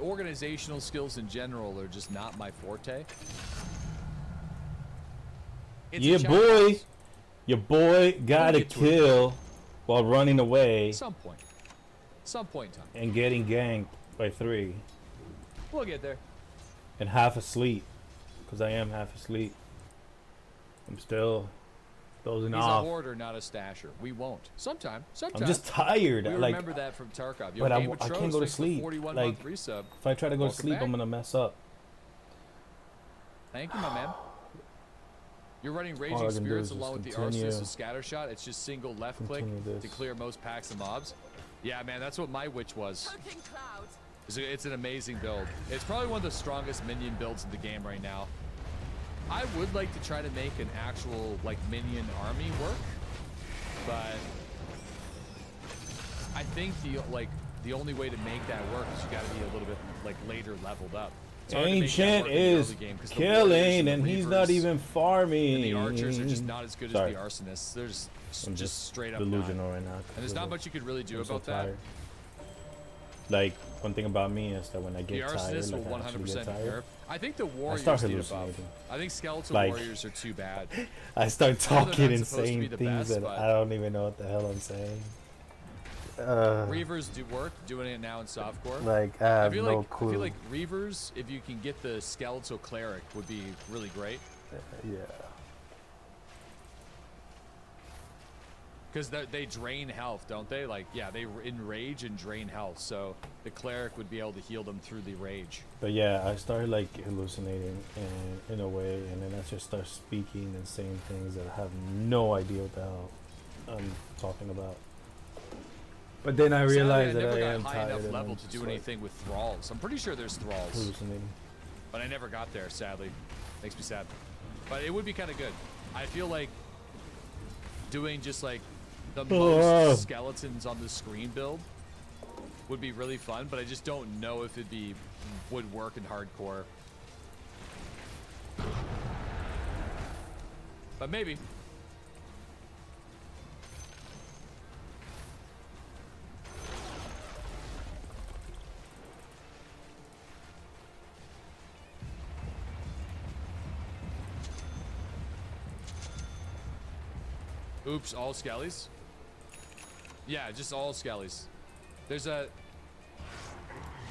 Organizational skills in general are just not my forte. Your boy got a kill while running away. Some point in time. And getting ganked by 3. We'll get there. And half asleep. Because I am half asleep. I'm still dozing off. He's a hoarder, not a stasher. We won't. Sometime. I'm just tired. We like, remember that from Tarkov. But I can't go to sleep. Like, if I try to go to sleep, I'm going to mess up. Thank you, my man. You're running Raging Spirits along with the Arsonist with Scattershot. It's just single left click to clear most packs of mobs. Yeah, man, that's what my witch was. It's an amazing build. It's probably one of the strongest minion builds in the game right now. I would like to try to make an actual like minion army work, but I think the only way to make that work is you got to be a little bit like later leveled up. Ancient is killing, and he's not even farming. And the archers are just not as good as the arsonists. There's just straight up delusional right now. And there's not much you could really do about that. Like, one thing about me is that when I get the tired, arsonists like will I actually 100% get tired, nerf. I think the warriors start need a buff. hallucinating. I think skeletal Like, warriors are too bad. I start talking and supposed to saying be the things best, that I don't even know what the hell I'm saying. Reavers do work, doing it now in softcore. Like, I have no clue. I feel like Reavers, if you can get the skeletal cleric, would be really great. Yeah. Because they drain health, don't they? Like, yeah, they enrage and drain health. So the cleric would be able to heal them through the rage. But yeah, I started like hallucinating in a way, and then I just start speaking and saying things that I have no idea what the hell I'm talking about. But then I realized that I am high tired. enough level to do anything with thralls. I'm pretty sure there's thralls. Hallucinating. But I never got there, sadly. Makes me sad. But it would be kind of good. I feel like doing just like the most skeletons on the screen build would be really fun, but I just don't know if would work in hardcore. But maybe. Oops, all skellies? Yeah, just all skellies. There's a...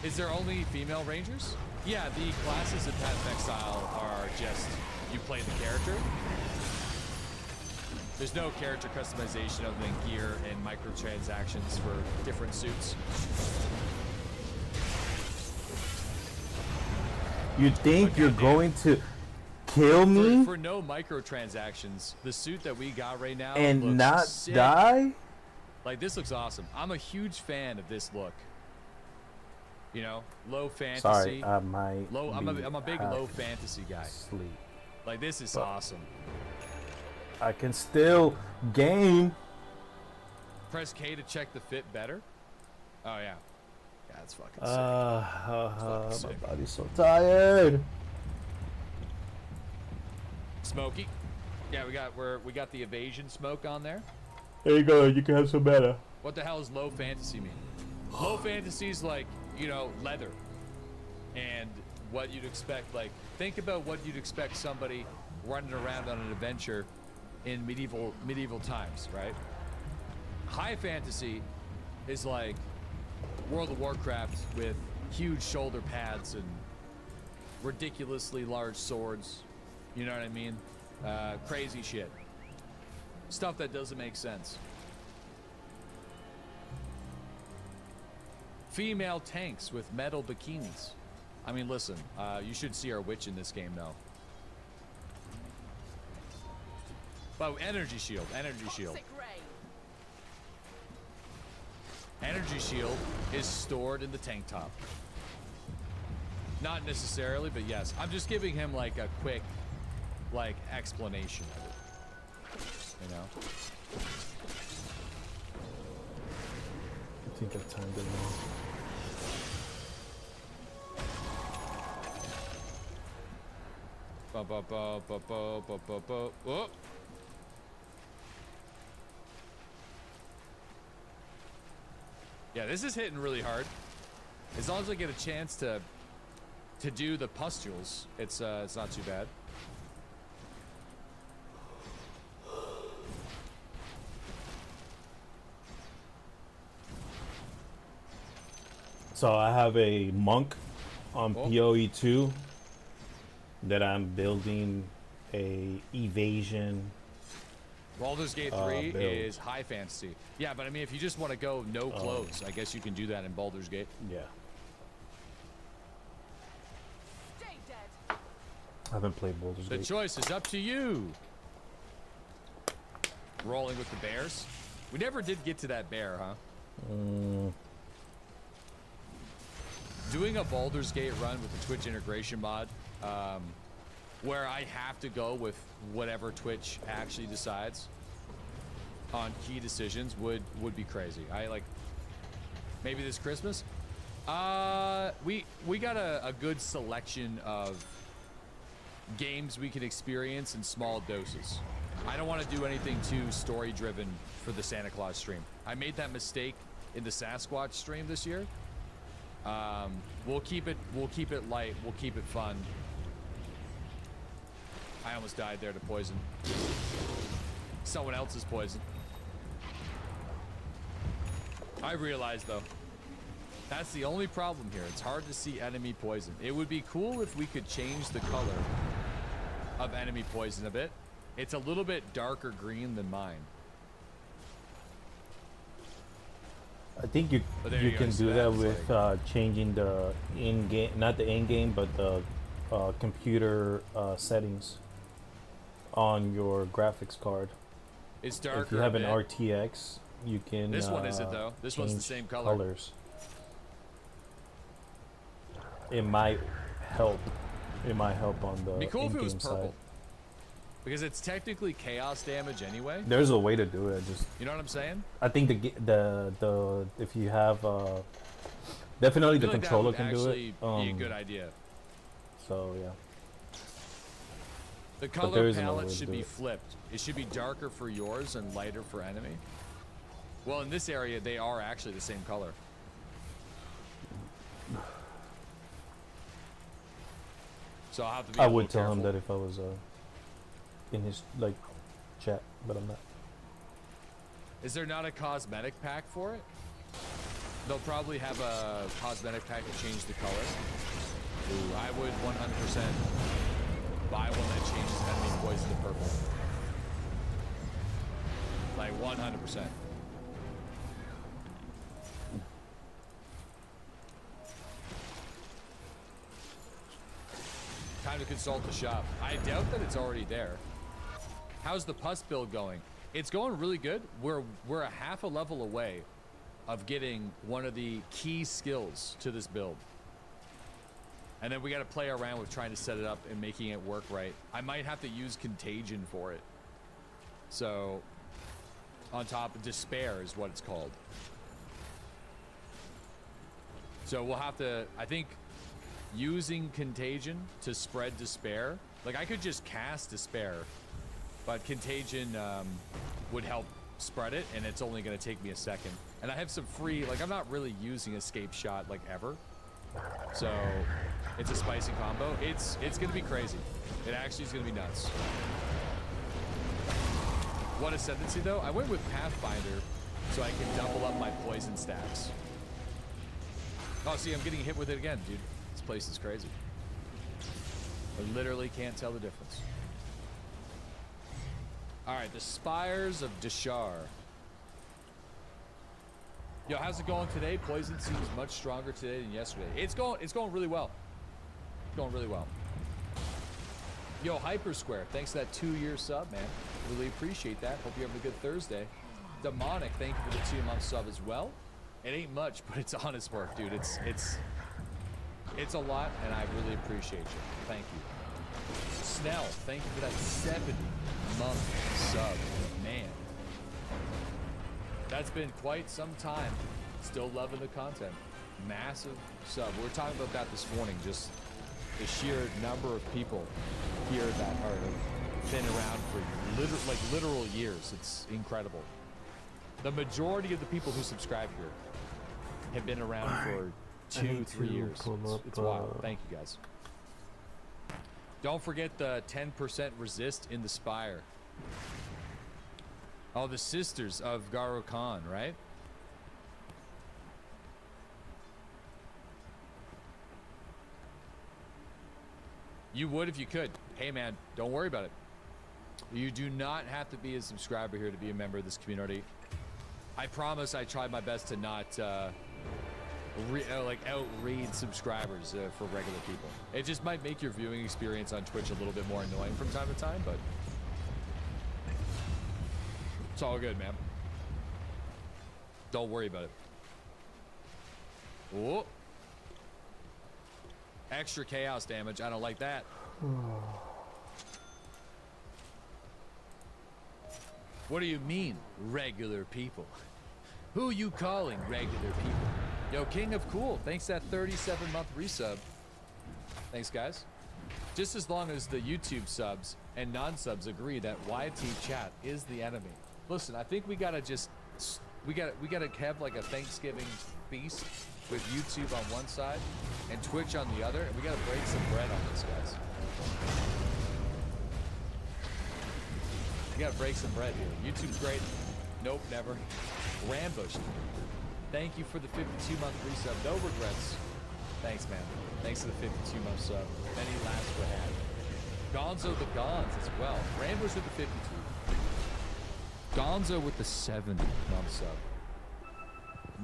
Is there only female rangers? Yeah, the classes in Path of Exile are just... You play the character. There's no character customization other than gear and microtransactions for different suits. You think you're going to kill me for no microtransactions? The suit that we got right now and looks not sick. die? Like, this looks awesome. I'm a huge fan of this look. You know, low fantasy. Sorry, I might. I'm a big low fantasy guy. Sleep. Like, this is awesome. I can still game. Press K to check the fit better. Oh yeah. Yeah, that's fucking sick. My body's so tired. Smoky. Yeah, we got the evasion smoke on there. There you go. You can have some better. What the hell does low fantasy mean? Low fantasy is like, you know, leather. And what you'd expect, like, think about what you'd expect somebody running around on an adventure in medieval times, right? High fantasy is like World of Warcraft with huge shoulder pads and ridiculously large swords. You know what I mean? Crazy shit. Stuff that doesn't make sense. Female tanks with metal bikinis. I mean, listen, you should see our witch in this game, though. Oh, energy shield, energy shield. Energy shield is stored in the tank top. Not necessarily, but yes. I'm just giving him like a quick, like, explanation of it. You know? I think I timed it wrong. Oh. Yeah, this is hitting really hard. As long as I get a chance to do the pustules, it's not too bad. So I have a monk on PoE 2 that I'm building a evasion. Baldur's Gate 3 build. is high fantasy. Yeah, but I mean, if you just want to go no clothes, I guess you can do that in Baldur's Gate. Yeah. I haven't played Baldur's The Gate. choice is up to you. Rolling with the bears. We never did get to that bear, huh? Doing a Baldur's Gate run with the Twitch integration mod, where I have to go with whatever Twitch actually decides on key decisions would be crazy. I like maybe this Christmas. We got a good selection of games we can experience in small doses. I don't want to do anything too story driven for the Santa Claus stream. I made that mistake in the Sasquatch stream this year. We'll keep it light, we'll keep it fun. I almost died there to poison. Someone else's poison. I realized though, that's the only problem here. It's hard to see enemy poison. It would be cool if we could change the color of enemy poison a bit. It's a little bit darker green than mine. I think you can do that with changing the in-game, not the in-game, but the computer settings on your graphics card. It's darker. If you have an bit. RTX, you can. This one isn't though. This one's the change same color. Colors. It might help. It might help on the It'd be cool if it was in-game purple. side. Because it's technically chaos damage anyway. There's a way to do it. Just You know what I'm saying? I think the if you have definitely the I feel like that controller would can do actually it. Be a good idea. So yeah. The But color there is another way palette to should do be it. flipped. It should be darker for yours and lighter for enemy. Well, in this area, they are actually the same color. So I'll have to be I a would little tell him careful. that if I was in his like chat, but I'm not. Is there not a cosmetic pack for it? They'll probably have a cosmetic pack to change the color. Ooh, I would 100% buy one that changes enemy poison to purple. Like 100%. Time to consult the shop. I doubt that it's already there. How's the pus build going? It's going really good. We're a half a level away of getting one of the key skills to this build. And then we got to play around with trying to set it up and making it work right. I might have to use Contagion for it. So, on top of Despair is what it's called. So we'll have to, I think, using Contagion to spread Despair. Like, I could just cast Despair, but Contagion would help spread it, and it's only going to take me a second. And I have some free, like, I'm not really using Escape Shot, like, ever. So, it's a spicy combo. It's going to be crazy. It actually is going to be nuts. What Ascendancy, though? I went with Pathfinder so I can double up my poison stacks. Oh, see, I'm getting hit with it again, dude. This place is crazy. I literally can't tell the difference. All right, the Spires of Deshar. Yo, how's it going today? Poison seems much stronger today than yesterday. It's going really well. It's going really well. Yo, Hyper Square, thanks for that 2-year sub, man. Really appreciate that. Hope you're having a good Thursday. Demonic, thank you for the 2-month sub as well. It ain't much, but it's honest work, dude. It's a lot, and I really appreciate you. Thank you. Snell, thank you for that 70-month sub. Man. That's been quite some time. Still loving the content. Massive sub. We were talking about that this morning, just the sheer number of people here that are been around for literal years. It's incredible. The majority of the people who subscribe here have been around for 2-3 years. It's wild. Thank you, guys. Don't forget the 10% resist in the Spire. Oh, the Sisters of Garo Khan, right? You would if you could. Hey, man, don't worry about it. You do not have to be a subscriber here to be a member of this community. I promise I tried my best to not outread subscribers for regular people. It just might make your viewing experience on Twitch a little bit more annoying from time to time, but it's all good, man. Don't worry about it. Whoa. Extra chaos damage. I don't like that. What do you mean, regular people? Who you calling regular people? Yo, King of Cool, thanks that 37-month resub. Thanks, guys. Just as long as the YouTube subs and non-subs agree that YT chat is the enemy. Listen, I think we gotta just we gotta have like a Thanksgiving feast with YouTube on one side and Twitch on the other, and we gotta break some bread on this, guys. We gotta break some bread here. YouTube's great. Nope, never. Rambushed. Thank you for the 52-month resub. No regrets. Thanks, man. Thanks for the 52-month sub. Many laughs were had. Gonzo the Gons as well. Rambush with the 52. Gonzo with the 70-month sub.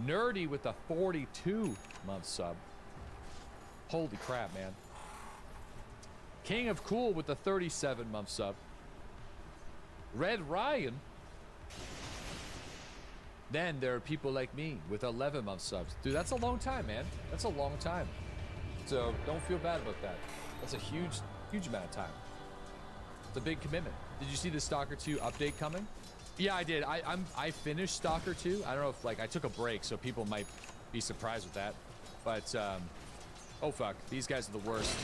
Nerdy with the 42-month sub. Holy crap, man. King of Cool with the 37-month sub. Red Ryan. Then there are people like me with 11-month subs. Dude, that's a long time, man. That's a long time. So don't feel bad about that. That's a huge, huge amount of time. It's a big commitment. Did you see the Stalker 2 update coming? Yeah, I did. I finished Stalker 2. I don't know if, like, I took a break, so people might be surprised with that. But, oh fuck, these guys are the worst.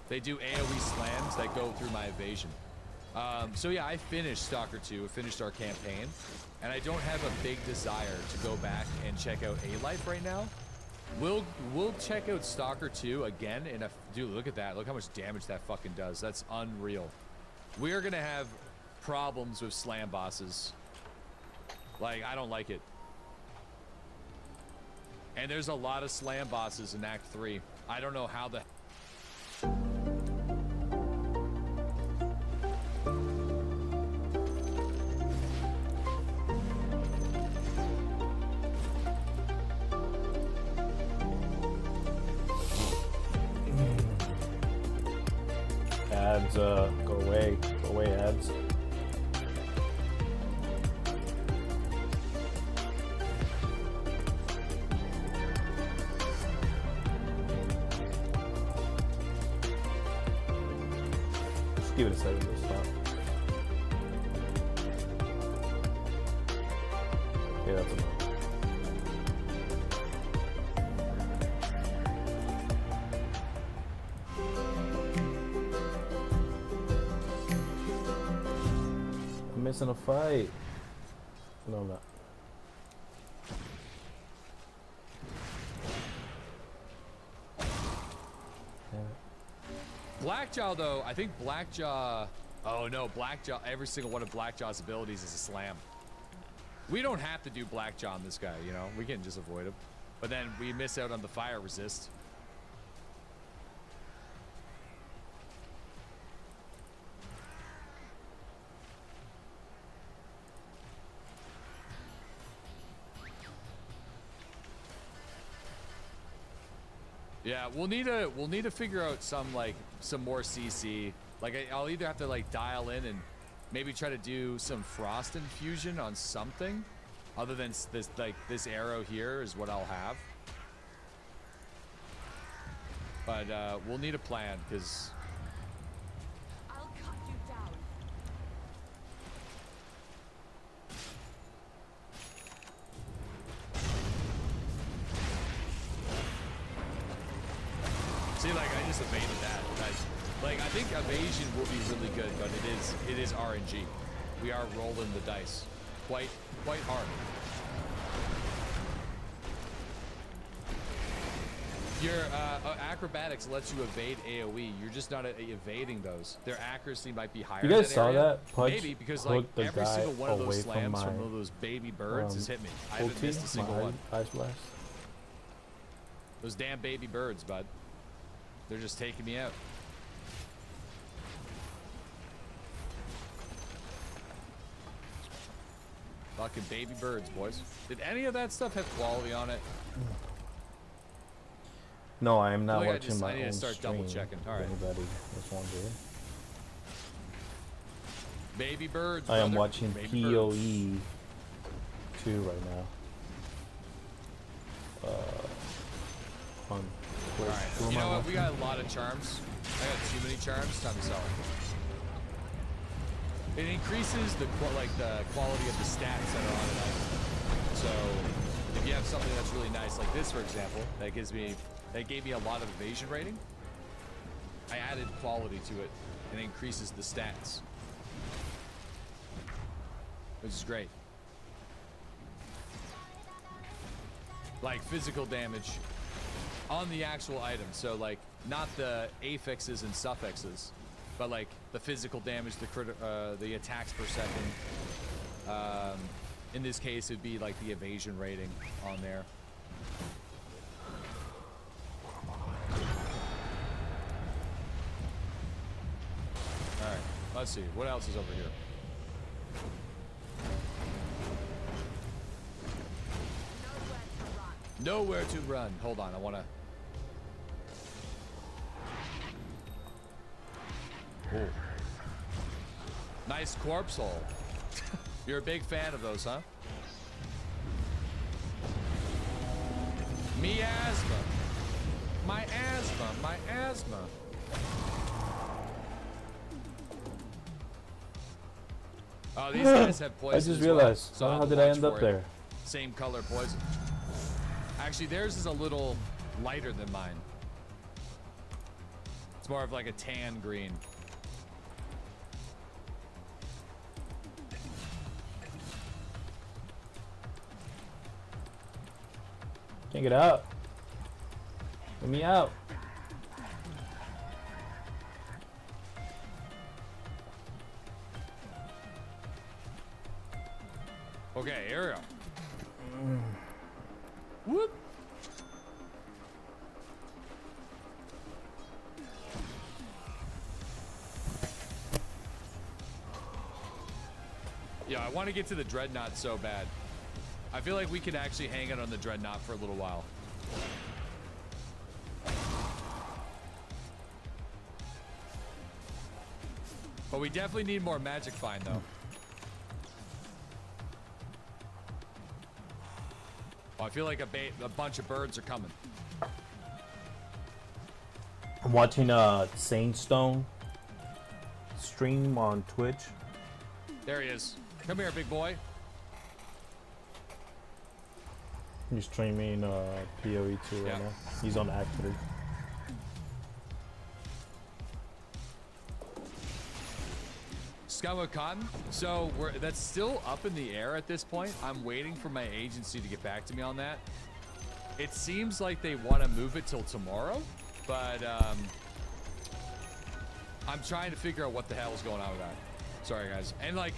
They do AoE slams that go through my evasion. So yeah, I finished Stalker 2, finished our campaign, and I don't have a big desire to go back and check out A-Life right now. We'll check out Stalker 2 again in a... Dude, look at that. Look how much damage that fucking does. That's unreal. We are gonna have problems with slam bosses. Like, I don't like it. And there's a lot of slam bosses in Act 3. I don't know how the... Ads, go away ads. Just give it a second to stop. Yeah, that's enough. I'm missing a fight. No, I'm not. Blackjaw, though, I think Blackjaw... Oh, no, Blackjaw... Every single one of Blackjaw's abilities is a slam. We don't have to do Blackjaw on this guy, you know? We can just avoid him. But then we miss out on the fire resist. Yeah, we'll need to figure out some more CC. Like I'll either have to like dial in and maybe try to do some frost infusion on something other than this arrow here is what I'll have. But we'll need a plan because I'll cut you down. see, like I just evaded that. Like I think evasion will be really good, but it is RNG. We are rolling the dice quite hard. Your acrobatics lets you evade AoE. You're just not evading those. Their accuracy might be higher. You guys in that saw area. that? Pudge Maybe because like the every guy single one of those away slams from from my, one of those baby birds has hit me. I haven't ulti, missed a single my one. Ice blast. Those damn baby birds, bud. They're just taking me out. Fucking baby birds, boys. Did any of that stuff have quality on it? No, I am not Like, watching my I need own to start stream. double checking. All right. Anybody is wondering. Baby birds. I am brother. watching Baby PoE birds. 2 right now. On All right. You know what? We got a lot of charms. I got too many charms. Time to sell it. It increases the quality of the stats that are on an item. So if you have something that's really nice, like this, for example, that gave me a lot of evasion rating. I added quality to it, and it increases the stats, which is great. Like physical damage on the actual item. So like not the affixes and suffixes, but like the physical damage, the attacks per second. In this case, it'd be like the evasion rating on there. All right, let's see what else is over here. Nowhere to run. Hold on, I wanna. Oh. Nice corpse hole. You're a big fan of those, huh? Me asthma. My asthma. My asthma. Oh, these guys have poison. I just as realized. well, so How I'll did I watch end up for it. there? Same color poison. Actually, theirs is a little lighter than mine. It's more of like a tan green. Can't get out. Let me out. Okay, here we go. Whoop. Yeah, I want to get to the Dreadnought so bad. I feel like we could actually hang out on the Dreadnought for a little while. But we definitely need more Magic Find, though. Oh, I feel like a bunch of birds are coming. I'm watching Saintstone stream on Twitch. There he is. Come here, big boy. He's streaming PoE 2 right now. He's on Act 3. Scum of Cotton. So that's still up in the air at this point. I'm waiting for my agency to get back to me on that. It seems like they want to move it till tomorrow, but I'm trying to figure out what the hell is going on with that. Sorry, guys. And like,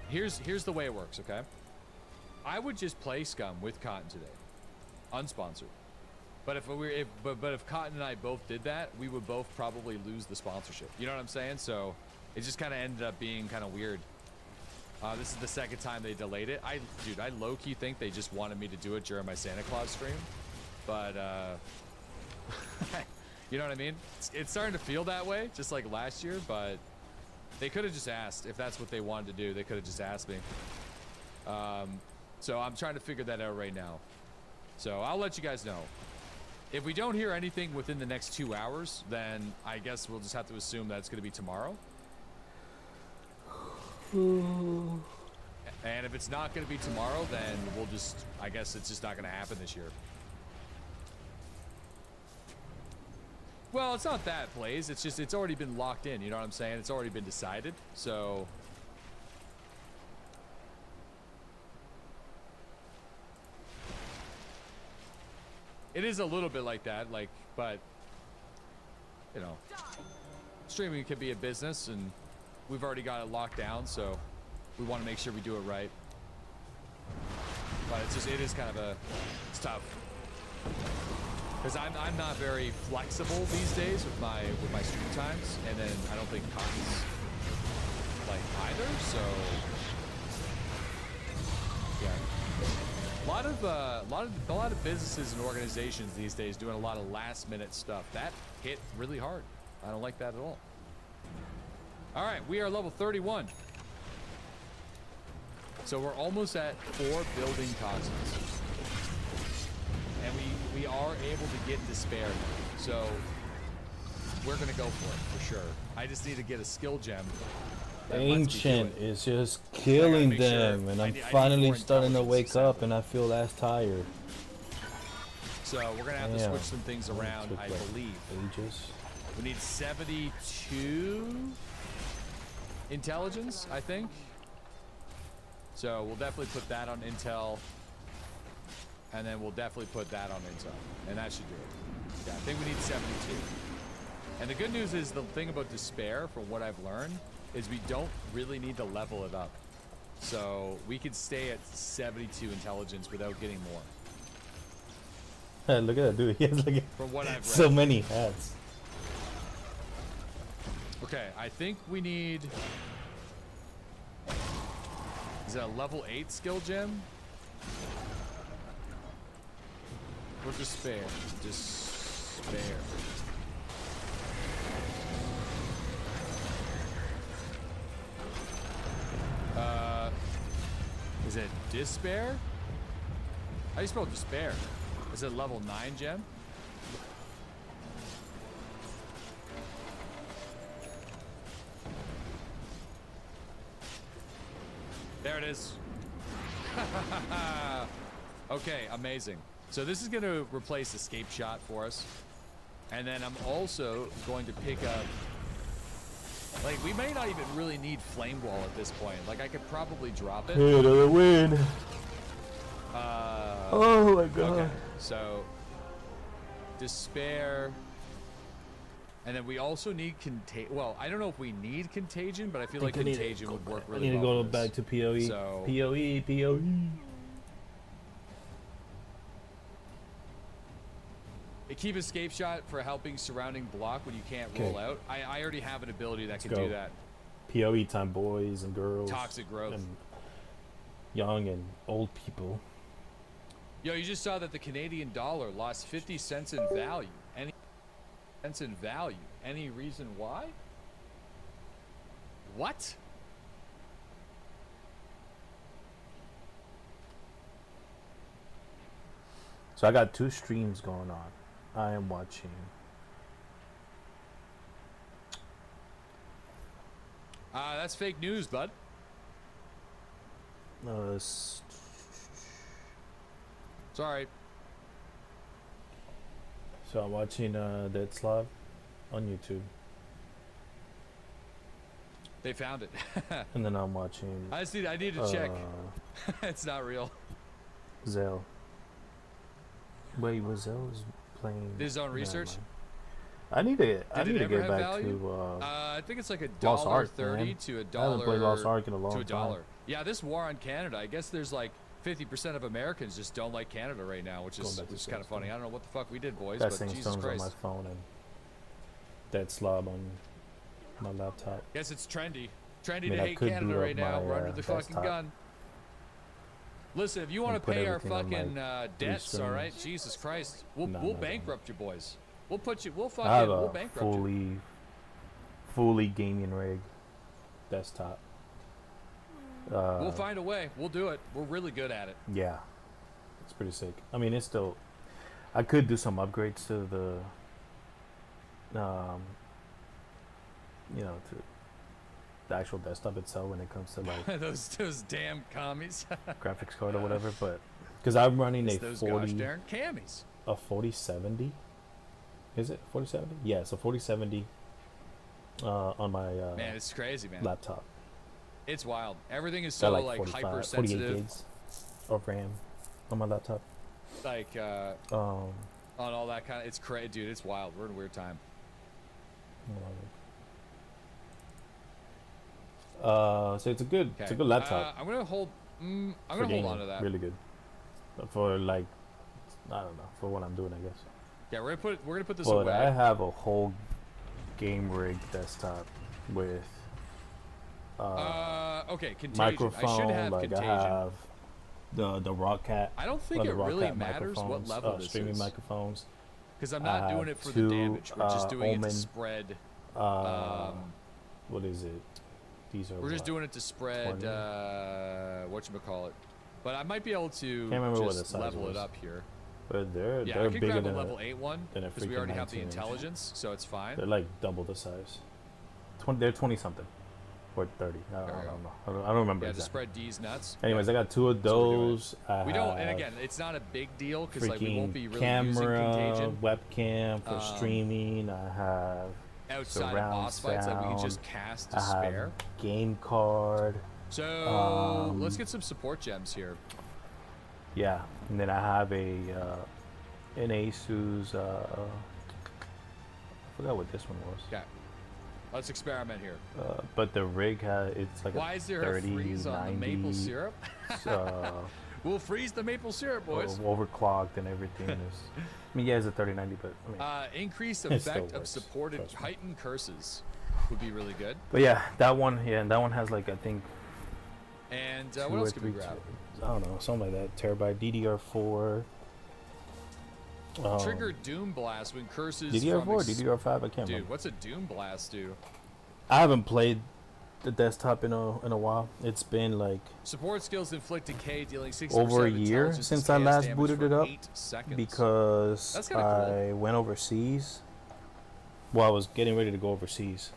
here's the way it works. Okay, I would just play Scum with Cotton today, unsponsored. But if Cotton and I both did that, we would both probably lose the sponsorship. You know what I'm saying? So it just kind of ended up being kind of weird. This is the second time they delayed it. Dude, I low-key think they just wanted me to do it during my Santa Claus stream. But, you know what I mean? It's starting to feel that way, just like last year, but they could have just asked. If that's what they wanted to do, they could have just asked me. So I'm trying to figure that out right now. So I'll let you guys know. If we don't hear anything within the next 2 hours, then I guess we'll just have to assume that it's going to be tomorrow. And if it's not going to be tomorrow, then we'll just, I guess it's just not going to happen this year. Well, it's not that, Blaze. It's just, it's already been locked in. You know what I'm saying? It's already been decided. So it is a little bit like that, like, but you know, streaming can be a business, and we've already got it locked down, so we want to make sure we do it right. But it's just, it is kind of it's tough. Because I'm not very flexible these days with my stream times, and then I don't think Cotton's like either, so yeah. A lot of businesses and organizations these days doing a lot of last minute stuff. That hit really hard. I don't like that at all. All right, we are level 31. So we're almost at 4 building toxins. And we are able to get despair. So we're gonna go for it for sure. I just need to get a skill gem. Ancient is just killing them, and I'm finally starting to wake up, and I feel less tired. So we're gonna have to switch some things around, I believe. Ages. We need 72 intelligence, I think. So we'll definitely put that on intel, and then we'll definitely put that on intel, and that should do it. Yeah, I think we need 72. And the good news is, the thing about despair, from what I've learned, is we don't really need to level it up. So we could stay at 72 intelligence without getting more. Look at that dude. He has like From what I've read. So many hats. Okay, I think we need... Is that a level 8 skill gem? Or despair? Despair. Is it despair? How do you spell despair? Is it level 9 gem? There it is. Okay, amazing. So this is going to replace escape shot for us. And then I'm also going to pick up... Like, we may not even really need flame wall at this point. Like, I could probably drop it. Hit of the win. Oh my god. Okay, so... Despair... And then we also need contagion. Well, I don't know if we need contagion, but I feel like contagion would work really well. I need to go back to PoE. So, PoE. Keep escape shot for helping surrounding block when you can't roll out. I already have an ability that can do that. PoE time, boys and girls. Toxic growth. And young and old people. Yo, you just saw that the Canadian dollar lost 50 cents in value. Any reason why? What? So I got 2 streams going on. I am watching. That's fake news, bud. So Sorry. So I'm watching Dead Slav on YouTube. They found it. And then I'm watching I need to check. It's not real. Zell. Wait, was Zell's playing Did his own research? I need to Did it get ever have back value? to I think it's like Lost Ark, $1.30 man. to a I haven't played Lost Ark in a long to a dollar. time. Yeah, this war on Canada. I guess there's like 50% of Americans just don't like Canada right now, which is kind of funny. I don't know what the fuck we did, boys, Got but Saints Jesus Stones on Christ. my phone and Dead Slob on my laptop. Guess it's trendy. Trendy I mean, to I hate could Canada boot up right now. my, We're under the fucking desktop. gun. Listen, if you want to put pay our everything on, fucking like, 3 debts, all right? screens. Jesus Christ, we'll No, bankrupt you boys. We'll put you. We'll I have fucking. We'll a bankrupt you. fully gaming rig desktop. We'll find a way. We'll do it. We're really good at it. Yeah, it's pretty sick. I mean, it's still. I could do some upgrades to the. You know, to the actual desktop itself when it comes to like those damn commies. graphics card or whatever, but because I'm running a Those 40, gosh darn cammies. a 4070. Is it 4070? Yeah, it's a 4070 on my Man, it's crazy, man. laptop. It's wild. Everything is Got so like like 48 hypersensitive. gigs of RAM on my laptop. Like on all that kind of. It's crazy, dude. It's wild. We're in a weird time. So it's a good laptop. I'm gonna hold. I'm for gonna hold gaming. on to that. Really good. For like, I don't know, for what I'm doing, I guess. Yeah, we're gonna put this But away. I have a whole game rig desktop with okay, Contagion. microphone. I should have like Contagion. I have the Rockcat. I don't think it really matters what level this streaming is. microphones. Because I'm not doing it for two, the damage. We're just doing it Omen, to spread. What is it? These are. We're just what, doing it to spread. 20? Whatchamacallit. But I might be able to Can't remember what the just size level was. it up here. But they're Yeah, I could bigger grab a than level 8 one than a because we freaking already have the 19 inch. intelligence, so it's fine. They're like double the size. They're 20 something, or 30. I don't know. I don't remember. Yeah, to exactly. spread D's nuts. Anyways, Yeah. I got two of those. We don't, and again, it's not a big deal because like we won't be really camera, using Contagion. webcam for streaming. I have Outside of surround boss fights that we can just sound. cast to I have spare. game card. So let's get some support gems here. Yeah, and then I have an Asus. I forgot what this one was. Okay, let's experiment here. But the rig it's like Why a is there 30, a freeze on the 90, maple syrup? We'll freeze the maple syrup, boys. Overclocked and everything. I mean, yeah, it's a 3090, but I mean, Increased it still effect of works, supported trust me. heightened curses would be really good. But yeah, that one. Yeah, and that one has like I think. And 2 what or else can we 3 grab? I don't know, something like that. Terabyte DDR4. Trigger Doom Blast when curses. DDR4 from or DDR5? I can't Dude, remember. what's a Doom Blast do? I haven't played the desktop in a while. It's been like Support skills inflict decay, dealing 60% over a of year intelligence since and I chaos last damage booted for it up 8 seconds. because That's kinda cool. I went overseas. Well, I was getting ready to go overseas,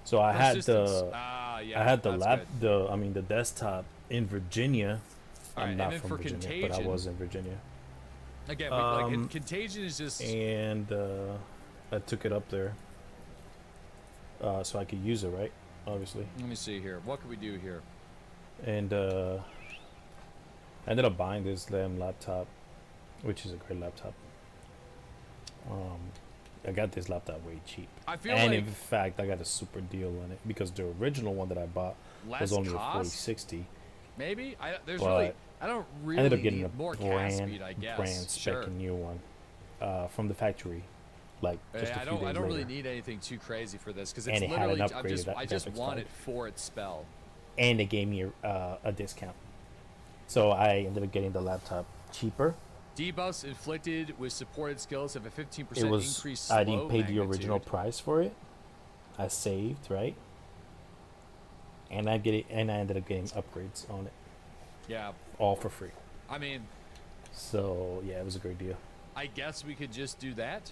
so I Persistence. had Yeah, I had the that's good. the desktop in Virginia. Alright, I'm and not then from for Virginia, but I Contagion- was in Virginia. Again, like Contagion is just. And I took it up there so I could use it, right? Obviously. Let me see here. What can we do here? And I ended up buying this damn laptop, which is a great laptop. I got this laptop way cheap. I feel and like in fact, I got a super deal on it because the original one that I bought Less was only a cost? 4060. Maybe I But don't I really ended up getting need a more cast brand speed. I guess. spec new one from the factory, like just a few I don't days really later. need anything too crazy for this because And it's it had an literally upgraded I just graphics want card. it for its spell. And they gave me a discount, so I ended up getting the laptop cheaper. Debuffs inflicted with supported skills have a 15% It was increase. I didn't pay the original price for it. I saved, right? And I ended up getting upgrades on it, Yeah, all for free. I mean, So yeah, it was a great deal. I guess we could just do that.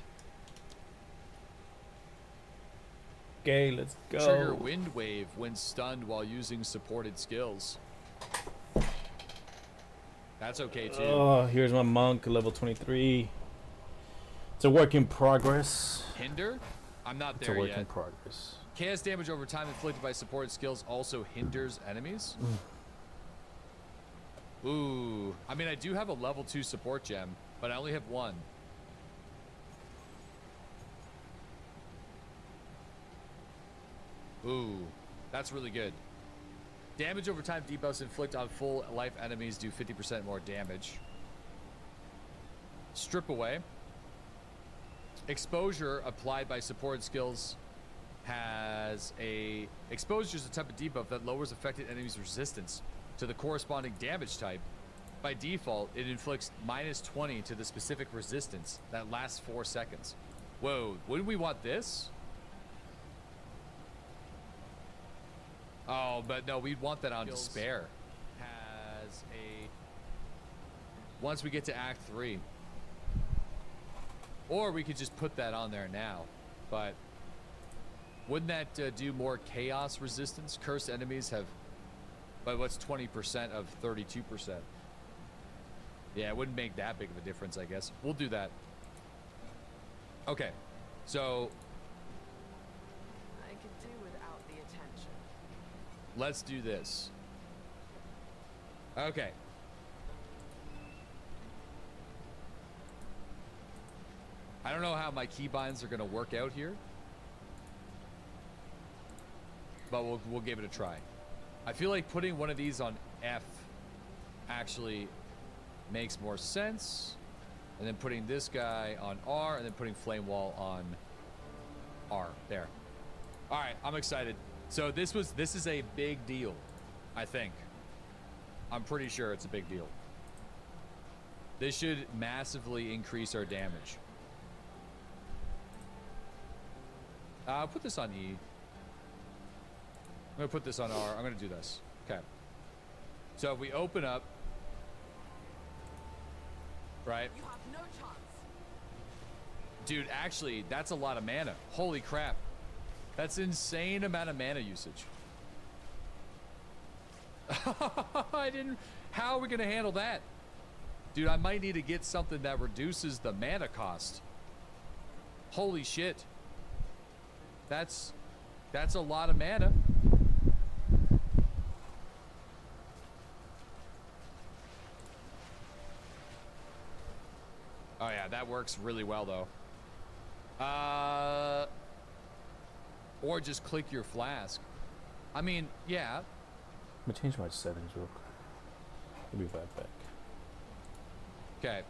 Okay, let's go. Trigger Wind Wave when stunned while using supported skills. That's okay too. Oh, here's my monk, level 23. It's a work in progress. Hinder? I'm not It's there a work yet. in progress. Chaos damage over time inflicted by support skills also hinders enemies. Ooh. I mean, I do have a level 2 support gem, but I only have one. Ooh. That's really good. Damage over time debuffs inflict on full life enemies do 50% more damage. Strip away. Exposure applied by support skills has a... Exposure is a type of debuff that lowers affected enemies' resistance to the corresponding damage type. By default, it inflicts -20 to the specific resistance that lasts 4 seconds. Whoa, wouldn't we want this? Oh, but no, we'd want that on Despair. Has a... Once we get to Act 3. Or we could just put that on there now. But wouldn't that do more chaos resistance? Cursed enemies have... But what's 20% of 32%? Yeah, it wouldn't make that big of a difference, I guess. We'll do that. Okay, so... I could do without the attention. Let's do this. Okay. I don't know how my keybinds are going to work out here. But we'll give it a try. I feel like putting one of these on F actually makes more sense. And then putting this guy on R, and then putting Flame Wall on R. There. Alright, I'm excited. So this is a big deal, I think. I'm pretty sure it's a big deal. This should massively increase our damage. I'll put this on E. I'm gonna put this on R. I'm gonna do this. Okay. So if we open up, right? You have no chance. Dude, actually, that's a lot of mana. Holy crap. That's insane amount of mana usage. I didn't... How are we gonna handle that? Dude, I might need to get something that reduces the mana cost. Holy shit. That's a lot of mana. Oh yeah, that works really well though. Or just click your flask. I mean, yeah. I'm gonna change my settings real quick. I'll be right back. Okay.